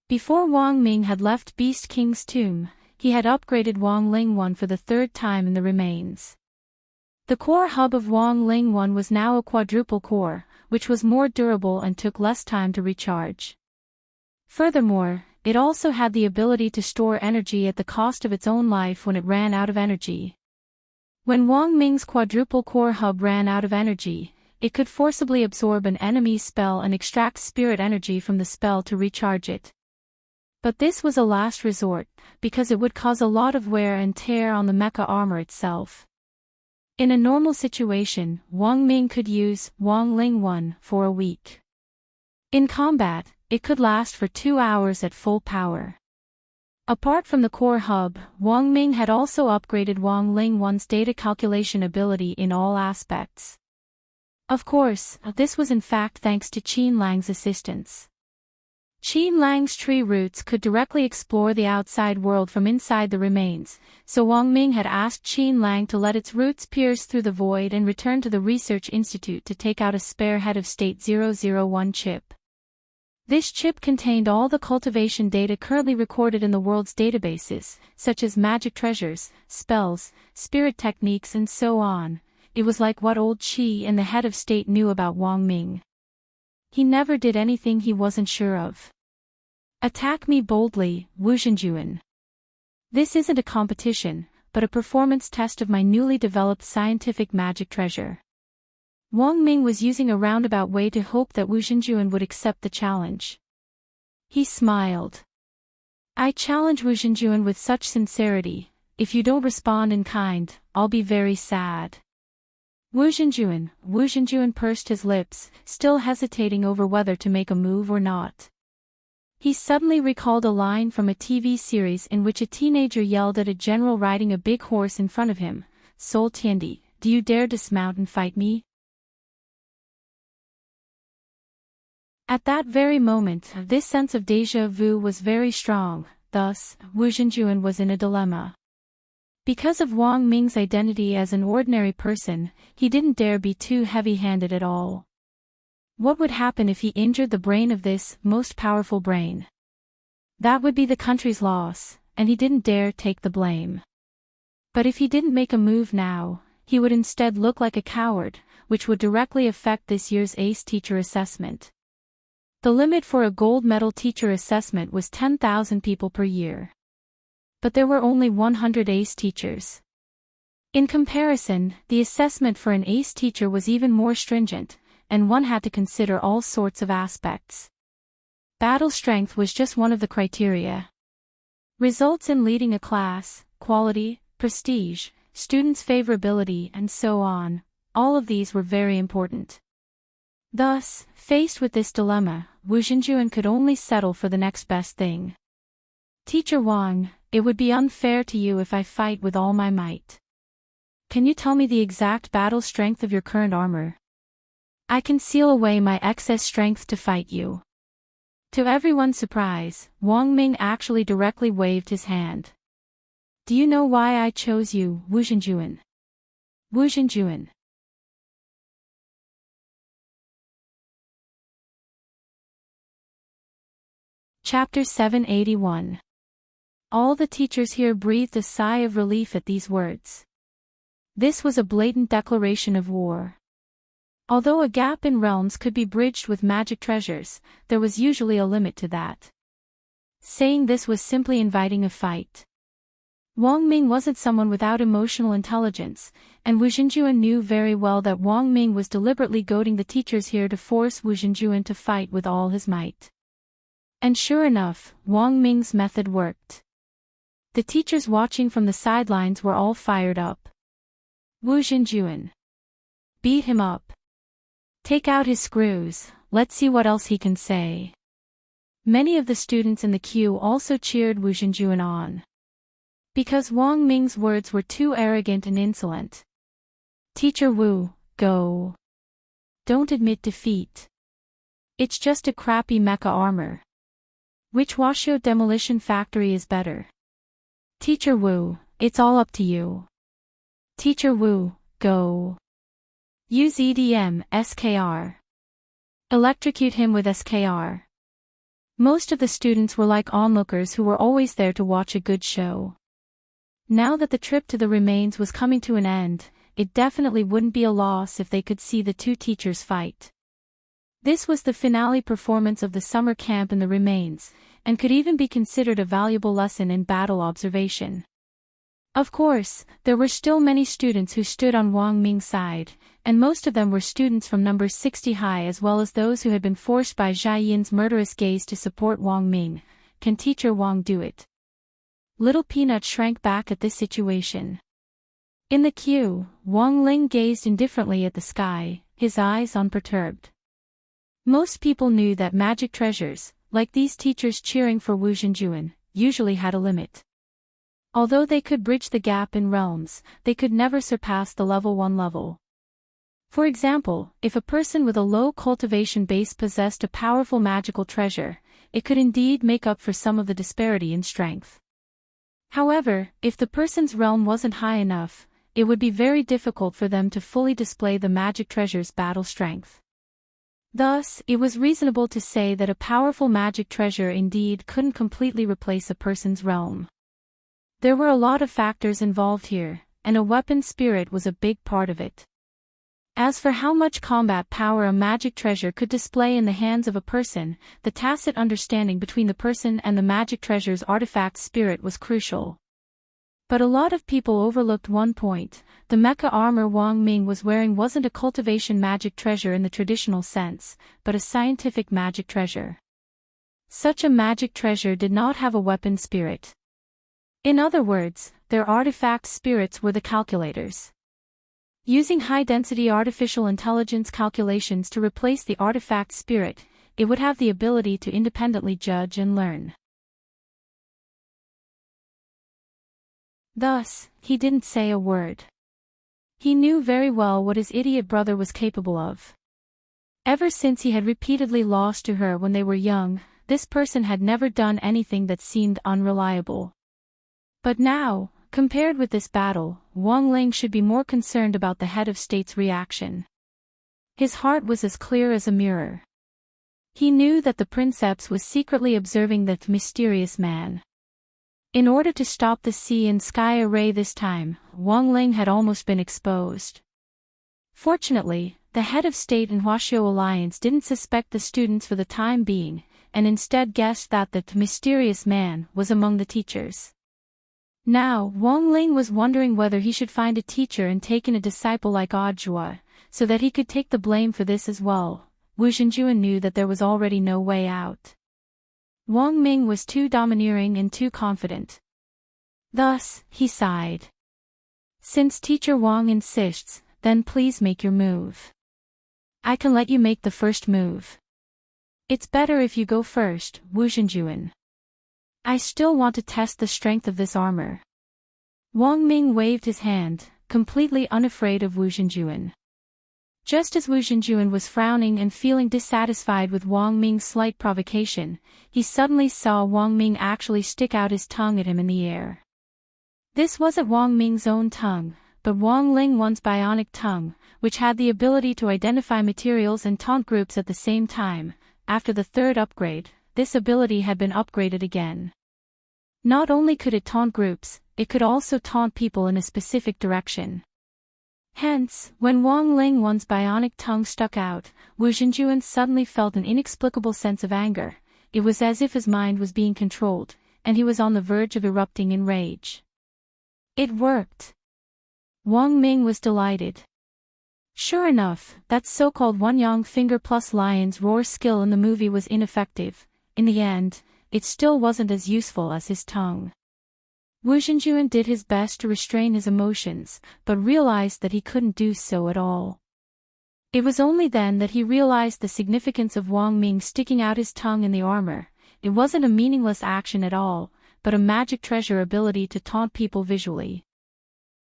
Before Wang Ming had left Beast King's tomb, he had upgraded Wang Ling 1 for the third time in the remains. The core hub of Wang Ling 1 was now a quadruple core, which was more durable and took less time to recharge. Furthermore, it also had the ability to store energy at the cost of its own life when it ran out of energy. When Wang Ming's quadruple core hub ran out of energy, it could forcibly absorb an enemy's spell and extract spirit energy from the spell to recharge it. But this was a last resort, because it would cause a lot of wear and tear on the mecha armor itself. In a normal situation, Wang Ming could use Wang Ling 1 for a week. In combat, it could last for 2 hours at full power. Apart from the core hub, Wang Ming had also upgraded Wang Ling 1's data calculation ability in all aspects. Of course, this was in fact thanks to Qin Lang's assistance. Qin Lang's tree roots could directly explore the outside world from inside the remains, so Wang Ming had asked Qin Lang to let its roots pierce through the void and return to the research institute to take out a spare head of State 001 chip. This chip contained all the cultivation data currently recorded in the world's databases, such as magic treasures, spells, spirit techniques and so on. It was like what old Qi and the head of state knew about Wang Ming. He never did anything he wasn't sure of. Attack me boldly, Wu Xinjuan. This isn't a competition, but a performance test of my newly developed scientific magic treasure. Wang Ming was using a roundabout way to hope that Wu Xinjuan would accept the challenge. He smiled. I challenge Wu Xinjuan with such sincerity. If you don't respond in kind, I'll be very sad. Wu Xinjuan pursed his lips, still hesitating over whether to make a move or not. He suddenly recalled a line from a TV series in which a teenager yelled at a general riding a big horse in front of him, Sol Tiandi, do you dare dismount and fight me? At that very moment, this sense of déjà vu was very strong, thus, Wu Xinjuan was in a dilemma. Because of Wang Ming's identity as an ordinary person, he didn't dare be too heavy-handed at all. What would happen if he injured the brain of this most powerful brain? That would be the country's loss, and he didn't dare take the blame. But if he didn't make a move now, he would instead look like a coward, which would directly affect this year's ACE teacher assessment. The limit for a gold medal teacher assessment was 10,000 people per year. But there were only 100 ACE teachers. In comparison, the assessment for an ACE teacher was even more stringent, and one had to consider all sorts of aspects. Battle strength was just one of the criteria. Results in leading a class, quality, prestige, students' favorability and so on, all of these were very important. Thus, faced with this dilemma, Wu Xinjuan could only settle for the next best thing. Teacher Wang, it would be unfair to you if I fight with all my might. Can you tell me the exact battle strength of your current armor? I can seal away my excess strength to fight you. To everyone's surprise, Wang Ming actually directly waved his hand. Do you know why I chose you, Wu Xinjuan? Wu Xinjuan. Chapter 781. All the teachers here breathed a sigh of relief at these words. This was a blatant declaration of war. Although a gap in realms could be bridged with magic treasures, there was usually a limit to that. Saying this was simply inviting a fight. Wang Ming wasn't someone without emotional intelligence, and Wu Xinjuan knew very well that Wang Ming was deliberately goading the teachers here to force Wu Xinjuan to fight with all his might. And sure enough, Wang Ming's method worked. The teachers watching from the sidelines were all fired up. Wu Xinjuan. Beat him up. Take out his screws, let's see what else he can say. Many of the students in the queue also cheered Wu Xinjuan on. Because Wang Ming's words were too arrogant and insolent. Teacher Wu, go. Don't admit defeat. It's just a crappy mecha armor. Which Washo demolition factory is better? Teacher Wu, it's all up to you. Teacher Wu, go. Use EDM, SKR. Electrocute him with SKR. Most of the students were like onlookers who were always there to watch a good show. Now that the trip to the remains was coming to an end, it definitely wouldn't be a loss if they could see the two teachers fight. This was the finale performance of the summer camp in the remains, and could even be considered a valuable lesson in battle observation. Of course, there were still many students who stood on Wang Ming's side, and most of them were students from number 60 high as well as those who had been forced by Zhai Yin's murderous gaze to support Wang Ming. Can Teacher Wang do it? Little Peanut shrank back at this situation. In the queue, Wang Ling gazed indifferently at the sky, his eyes unperturbed. Most people knew that magic treasures, like these teachers cheering for Wu Xinjuan, usually had a limit. Although they could bridge the gap in realms, they could never surpass the level 1 level. For example, if a person with a low cultivation base possessed a powerful magical treasure, it could indeed make up for some of the disparity in strength. However, if the person's realm wasn't high enough, it would be very difficult for them to fully display the magic treasure's battle strength. Thus, it was reasonable to say that a powerful magic treasure indeed couldn't completely replace a person's realm. There were a lot of factors involved here, and a weapon spirit was a big part of it. As for how much combat power a magic treasure could display in the hands of a person, the tacit understanding between the person and the magic treasure's artifact spirit was crucial. But a lot of people overlooked one point: the mecha armor Wang Ming was wearing wasn't a cultivation magic treasure in the traditional sense, but a scientific magic treasure. Such a magic treasure did not have a weapon spirit. In other words, their artifact spirits were the calculators. Using high-density artificial intelligence calculations to replace the artifact spirit, it would have the ability to independently judge and learn. Thus, he didn't say a word. He knew very well what his idiot brother was capable of. Ever since he had repeatedly lost to her when they were young, this person had never done anything that seemed unreliable. But now, compared with this battle, Wang Ling should be more concerned about the head of state's reaction. His heart was as clear as a mirror. He knew that the princeps was secretly observing that mysterious man. In order to stop the sea and sky array this time, Wang Ling had almost been exposed. Fortunately, the head of state and Huaxiao alliance didn't suspect the students for the time being, and instead guessed that the mysterious man was among the teachers. Now, Wang Ling was wondering whether he should find a teacher and take in a disciple like Audiobook, so that he could take the blame for this as well. Wu Xinjuan knew that there was already no way out. Wang Ming was too domineering and too confident. Thus, he sighed. Since Teacher Wang insists, then please make your move. I can let you make the first move. It's better if you go first, Wu Xinjuan. I still want to test the strength of this armor. Wang Ming waved his hand, completely unafraid of Wu Xinjuan. Just as Wu Xinjuan was frowning and feeling dissatisfied with Wang Ming's slight provocation, he suddenly saw Wang Ming actually stick out his tongue at him in the air. This wasn't Wang Ming's own tongue, but Wang Lingwan's bionic tongue, which had the ability to identify materials and taunt groups at the same time. After the third upgrade, this ability had been upgraded again. Not only could it taunt groups, it could also taunt people in a specific direction. Hence, when Wang Lingwan's bionic tongue stuck out, Wu Xinjuan suddenly felt an inexplicable sense of anger. It was as if his mind was being controlled, and he was on the verge of erupting in rage. It worked. Wang Ming was delighted. Sure enough, that so-called one-yang finger plus lion's roar skill in the movie was ineffective. In the end, it still wasn't as useful as his tongue. Wu Xinjuan did his best to restrain his emotions, but realized that he couldn't do so at all. It was only then that he realized the significance of Wang Ming sticking out his tongue in the armor. It wasn't a meaningless action at all, but a magic treasure ability to taunt people visually.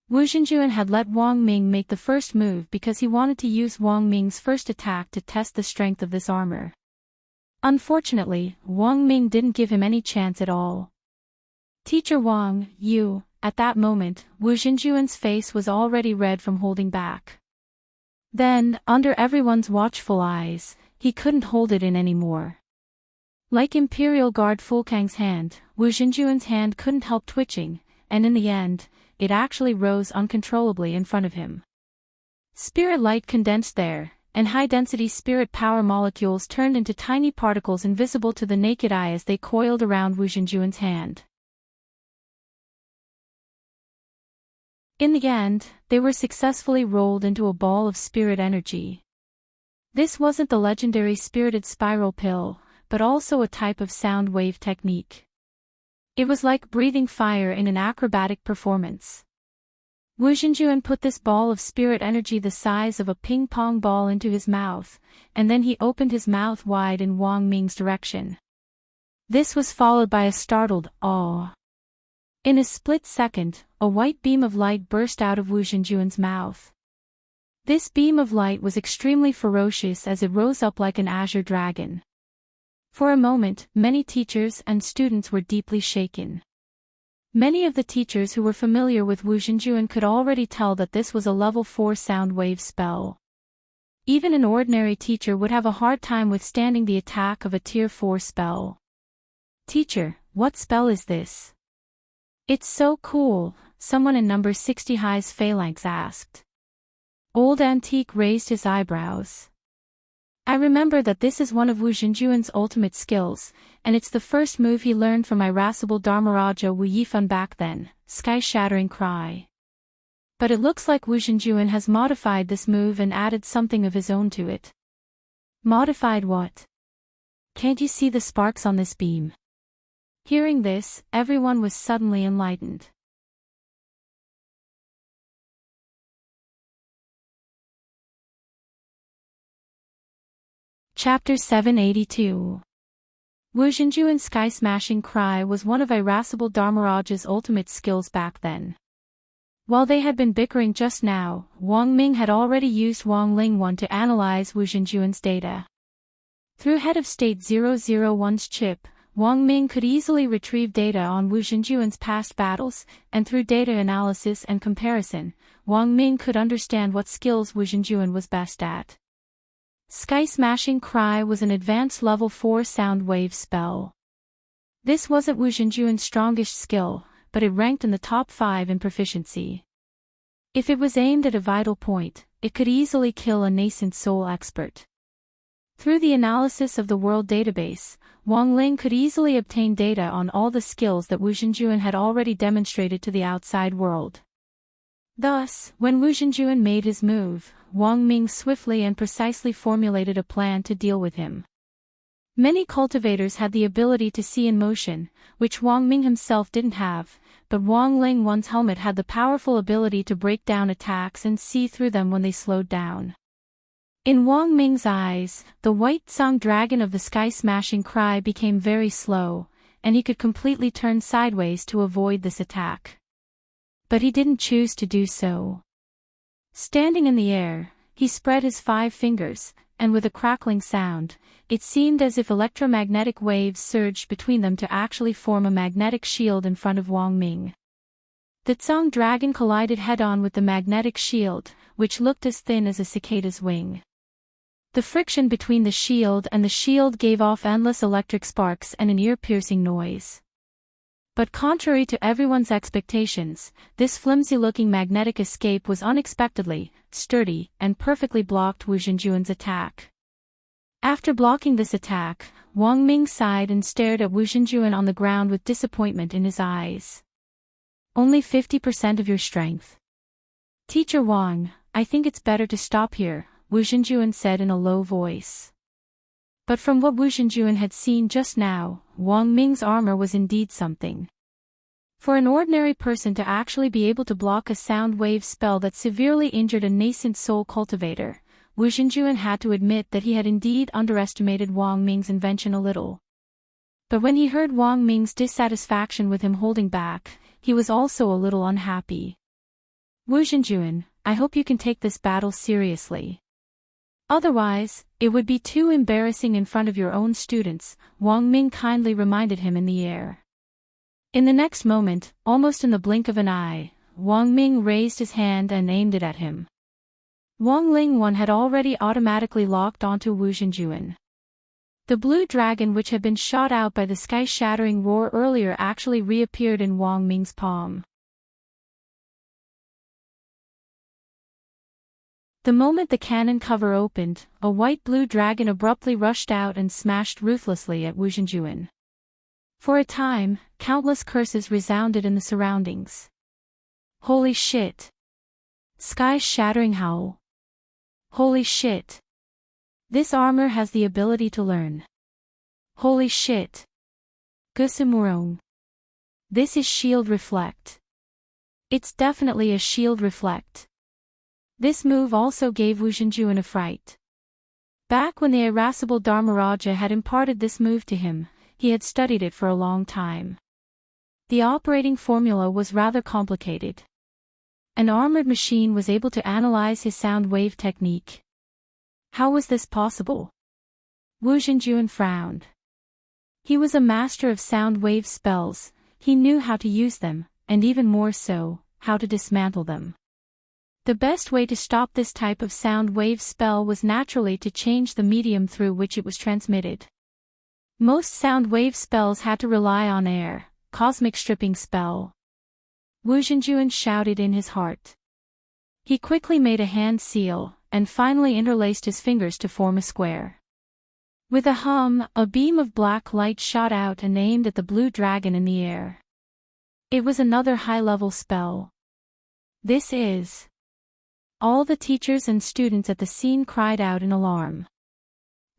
Wu Xinjuan had let Wang Ming make the first move because he wanted to use Wang Ming's first attack to test the strength of this armor. Unfortunately, Wang Ming didn't give him any chance at all. "Teacher Wang, you..." At that moment, Wu Xinjuan's face was already red from holding back. Then, under everyone's watchful eyes, he couldn't hold it in anymore. Like Imperial Guard Fulkang's hand, Wu Xinjuan's hand couldn't help twitching, and in the end, it actually rose uncontrollably in front of him. Spirit light condensed there, and high-density spirit power molecules turned into tiny particles invisible to the naked eye as they coiled around Wu Xinjuan's hand. In the end, they were successfully rolled into a ball of spirit energy. This wasn't the legendary spirited spiral pill, but also a type of sound wave technique. It was like breathing fire in an acrobatic performance. Wu Xinjuan put this ball of spirit energy the size of a ping-pong ball into his mouth, and then he opened his mouth wide in Wang Ming's direction. This was followed by a startled "aw." In a split second, a white beam of light burst out of Wu Xinjuan's mouth. This beam of light was extremely ferocious as it rose up like an azure dragon. For a moment, many teachers and students were deeply shaken. Many of the teachers who were familiar with Wu Xinjuan could already tell that this was a level 4 sound wave spell. Even an ordinary teacher would have a hard time withstanding the attack of a tier 4 spell. "Teacher, what spell is this? It's so cool," someone in number 60 high's phalanx asked. Old Antique raised his eyebrows. "I remember that this is one of Wu Xinjuan's ultimate skills, and it's the first move he learned from irascible Dharmaraja Wu Yifan back then," sky-shattering cry. "But it looks like Wu Xinjuan has modified this move and added something of his own to it." "Modified what? Can't you see the sparks on this beam?" Hearing this, everyone was suddenly enlightened. Chapter 782. Wu Xinjuan's sky-smashing cry was one of irascible Dharmaraja's ultimate skills back then. While they had been bickering just now, Wang Ming had already used Wang Ling1 to analyze Wu Xinjuan's data. Through Head of State 001's chip, Wang Ming could easily retrieve data on Wu Xinjuan's past battles, and through data analysis and comparison, Wang Ming could understand what skills Wu Xinjuan was best at. Sky Smashing Cry was an advanced level 4 sound wave spell. This wasn't Wu Xinjuan's strongest skill, but it ranked in the top 5 in proficiency. If it was aimed at a vital point, it could easily kill a nascent soul expert. Through the analysis of the world database, Wang Ling could easily obtain data on all the skills that Wu Xinjuan had already demonstrated to the outside world. Thus, when Wu Xinjuan made his move, Wang Ming swiftly and precisely formulated a plan to deal with him. Many cultivators had the ability to see in motion, which Wang Ming himself didn't have, but Wang Ling1's helmet had the powerful ability to break down attacks and see through them when they slowed down. In Wang Ming's eyes, the white song dragon of the sky-smashing cry became very slow, and he could completely turn sideways to avoid this attack. But he didn't choose to do so. Standing in the air, he spread his 5 fingers, and with a crackling sound, it seemed as if electromagnetic waves surged between them to actually form a magnetic shield in front of Wang Ming. The Tsang dragon collided head-on with the magnetic shield, which looked as thin as a cicada's wing. The friction between the shield and the shield gave off endless electric sparks and an ear-piercing noise. But contrary to everyone's expectations, this flimsy-looking magnetic escape was unexpectedly sturdy and perfectly blocked Wu Xinjuan's attack. After blocking this attack, Wang Ming sighed and stared at Wu Xinjuan on the ground with disappointment in his eyes. "Only 50% of your strength. Teacher Wang, I think it's better to stop here," Wu Xinjuan said in a low voice. But from what Wu Xinjuan had seen just now, Wang Ming's armor was indeed something. For an ordinary person to actually be able to block a sound wave spell that severely injured a nascent soul cultivator, Wu Zhenjuan had to admit that he had indeed underestimated Wang Ming's invention a little. But when he heard Wang Ming's dissatisfaction with him holding back, he was also a little unhappy. Wu Zhenjuan, I hope you can take this battle seriously. Otherwise, it would be too embarrassing in front of your own students, Wang Ming kindly reminded him in the air. In the next moment, almost in the blink of an eye, Wang Ming raised his hand and aimed it at him. Wang Lingwan had already automatically locked onto Wu Zhenjuan. The blue dragon which had been shot out by the sky-shattering roar earlier actually reappeared in Wang Ming's palm. The moment the cannon cover opened, a white-blue dragon abruptly rushed out and smashed ruthlessly at Wu Zhenjuan. For a time, countless curses resounded in the surroundings. Holy shit! Sky-shattering howl. Holy shit! This armor has the ability to learn. Holy shit! Gusimurong. This is shield reflect. It's definitely a shield reflect. This move also gave Wu Zhenjuan a fright. Back when the irascible Dharmaraja had imparted this move to him, he had studied it for a long time. The operating formula was rather complicated. An armored machine was able to analyze his sound wave technique. How was this possible? Wu Zhenjuan frowned. He was a master of sound wave spells, he knew how to use them, and even more so, how to dismantle them. The best way to stop this type of sound wave spell was naturally to change the medium through which it was transmitted. Most sound wave spells had to rely on air, cosmic stripping spell. Wu Zhenjuan shouted in his heart. He quickly made a hand seal, and finally interlaced his fingers to form a square. With a hum, a beam of black light shot out and aimed at the blue dragon in the air. It was another high-level spell. This is... All the teachers and students at the scene cried out in alarm.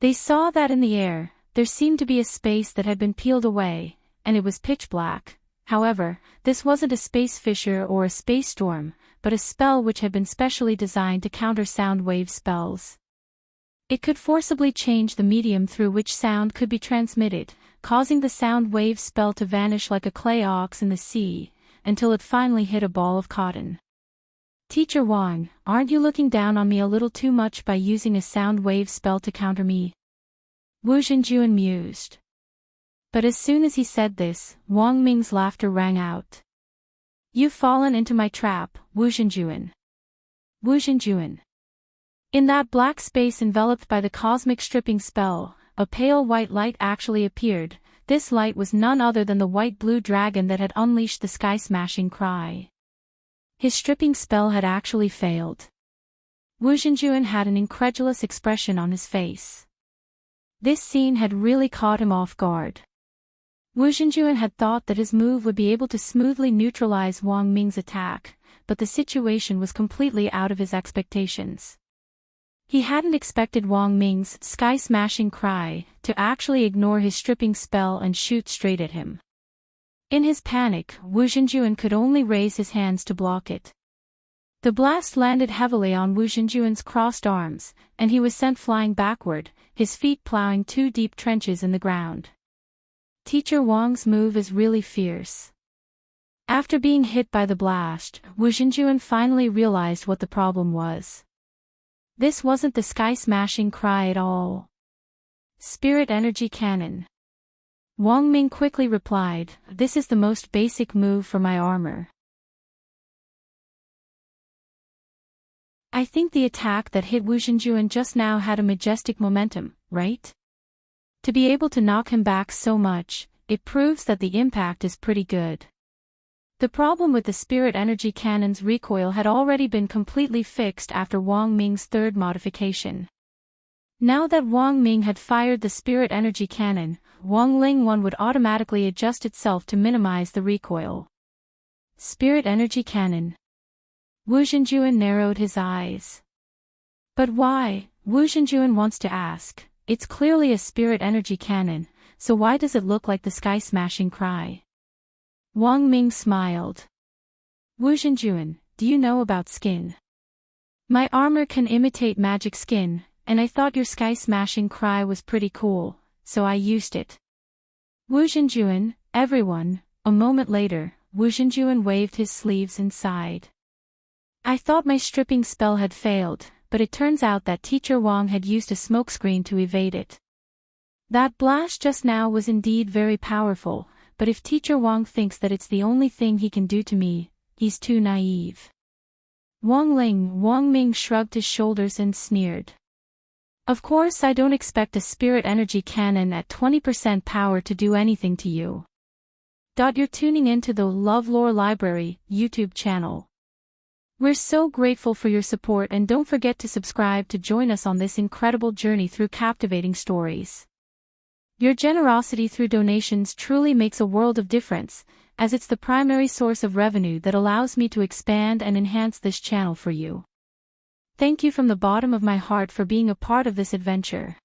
They saw that in the air, there seemed to be a space that had been peeled away, and it was pitch black. However, this wasn't a space fissure or a space storm, but a spell which had been specially designed to counter sound wave spells. It could forcibly change the medium through which sound could be transmitted, causing the sound wave spell to vanish like a clay ox in the sea, until it finally hit a ball of cotton. Teacher Wang, aren't you looking down on me a little too much by using a sound wave spell to counter me? Wu Zhenjuan mused. But as soon as he said this, Wang Ming's laughter rang out. You've fallen into my trap, Wu Zhenjuan. Wu Zhenjuan. In that black space enveloped by the cosmic stripping spell, a pale white light actually appeared. This light was none other than the white-blue dragon that had unleashed the sky-smashing cry. His stripping spell had actually failed. Wu Zhenjuan had an incredulous expression on his face. This scene had really caught him off guard. Wu Zhenjuan had thought that his move would be able to smoothly neutralize Wang Ming's attack, but the situation was completely out of his expectations. He hadn't expected Wang Ming's sky-smashing cry to actually ignore his stripping spell and shoot straight at him. In his panic, Wu Zhenjuan could only raise his hands to block it. The blast landed heavily on Wu Zhenjuan's crossed arms, and he was sent flying backward, his feet plowing 2 deep trenches in the ground. Teacher Wang's move is really fierce. After being hit by the blast, Wu Zhenjuan finally realized what the problem was. This wasn't the sky-smashing cry at all. Spirit energy cannon. Wang Ming quickly replied, this is the most basic move for my armor. I think the attack that hit Wu Zhenjuan just now had a majestic momentum, right? To be able to knock him back so much, it proves that the impact is pretty good. The problem with the spirit energy cannon's recoil had already been completely fixed after Wang Ming's third modification. Now that Wang Ming had fired the spirit energy cannon, Wang Lingwan would automatically adjust itself to minimize the recoil. Spirit energy cannon. Wu Zhenjuan narrowed his eyes. But why? Wu Zhenjuan wants to ask. It's clearly a spirit energy cannon, so why does it look like the sky-smashing cry? Wang Ming smiled. Wu Zhenjuan, do you know about skin? My armor can imitate magic skin, and I thought your sky-smashing cry was pretty cool, so I used it. Wu Zhenjuan, everyone. A moment later, Wu Zhenjuan waved his sleeves and sighed. I thought my stripping spell had failed, but it turns out that Teacher Wang had used a smokescreen to evade it. That blast just now was indeed very powerful, but if Teacher Wang thinks that it's the only thing he can do to me, he's too naive. Wang Ming shrugged his shoulders and sneered. Of course I don't expect a spirit energy cannon at 20% power to do anything to you. You're tuning into the LoveLore Library YouTube channel. We're so grateful for your support, and don't forget to subscribe to join us on this incredible journey through captivating stories. Your generosity through donations truly makes a world of difference, as it's the primary source of revenue that allows me to expand and enhance this channel for you. Thank you from the bottom of my heart for being a part of this adventure.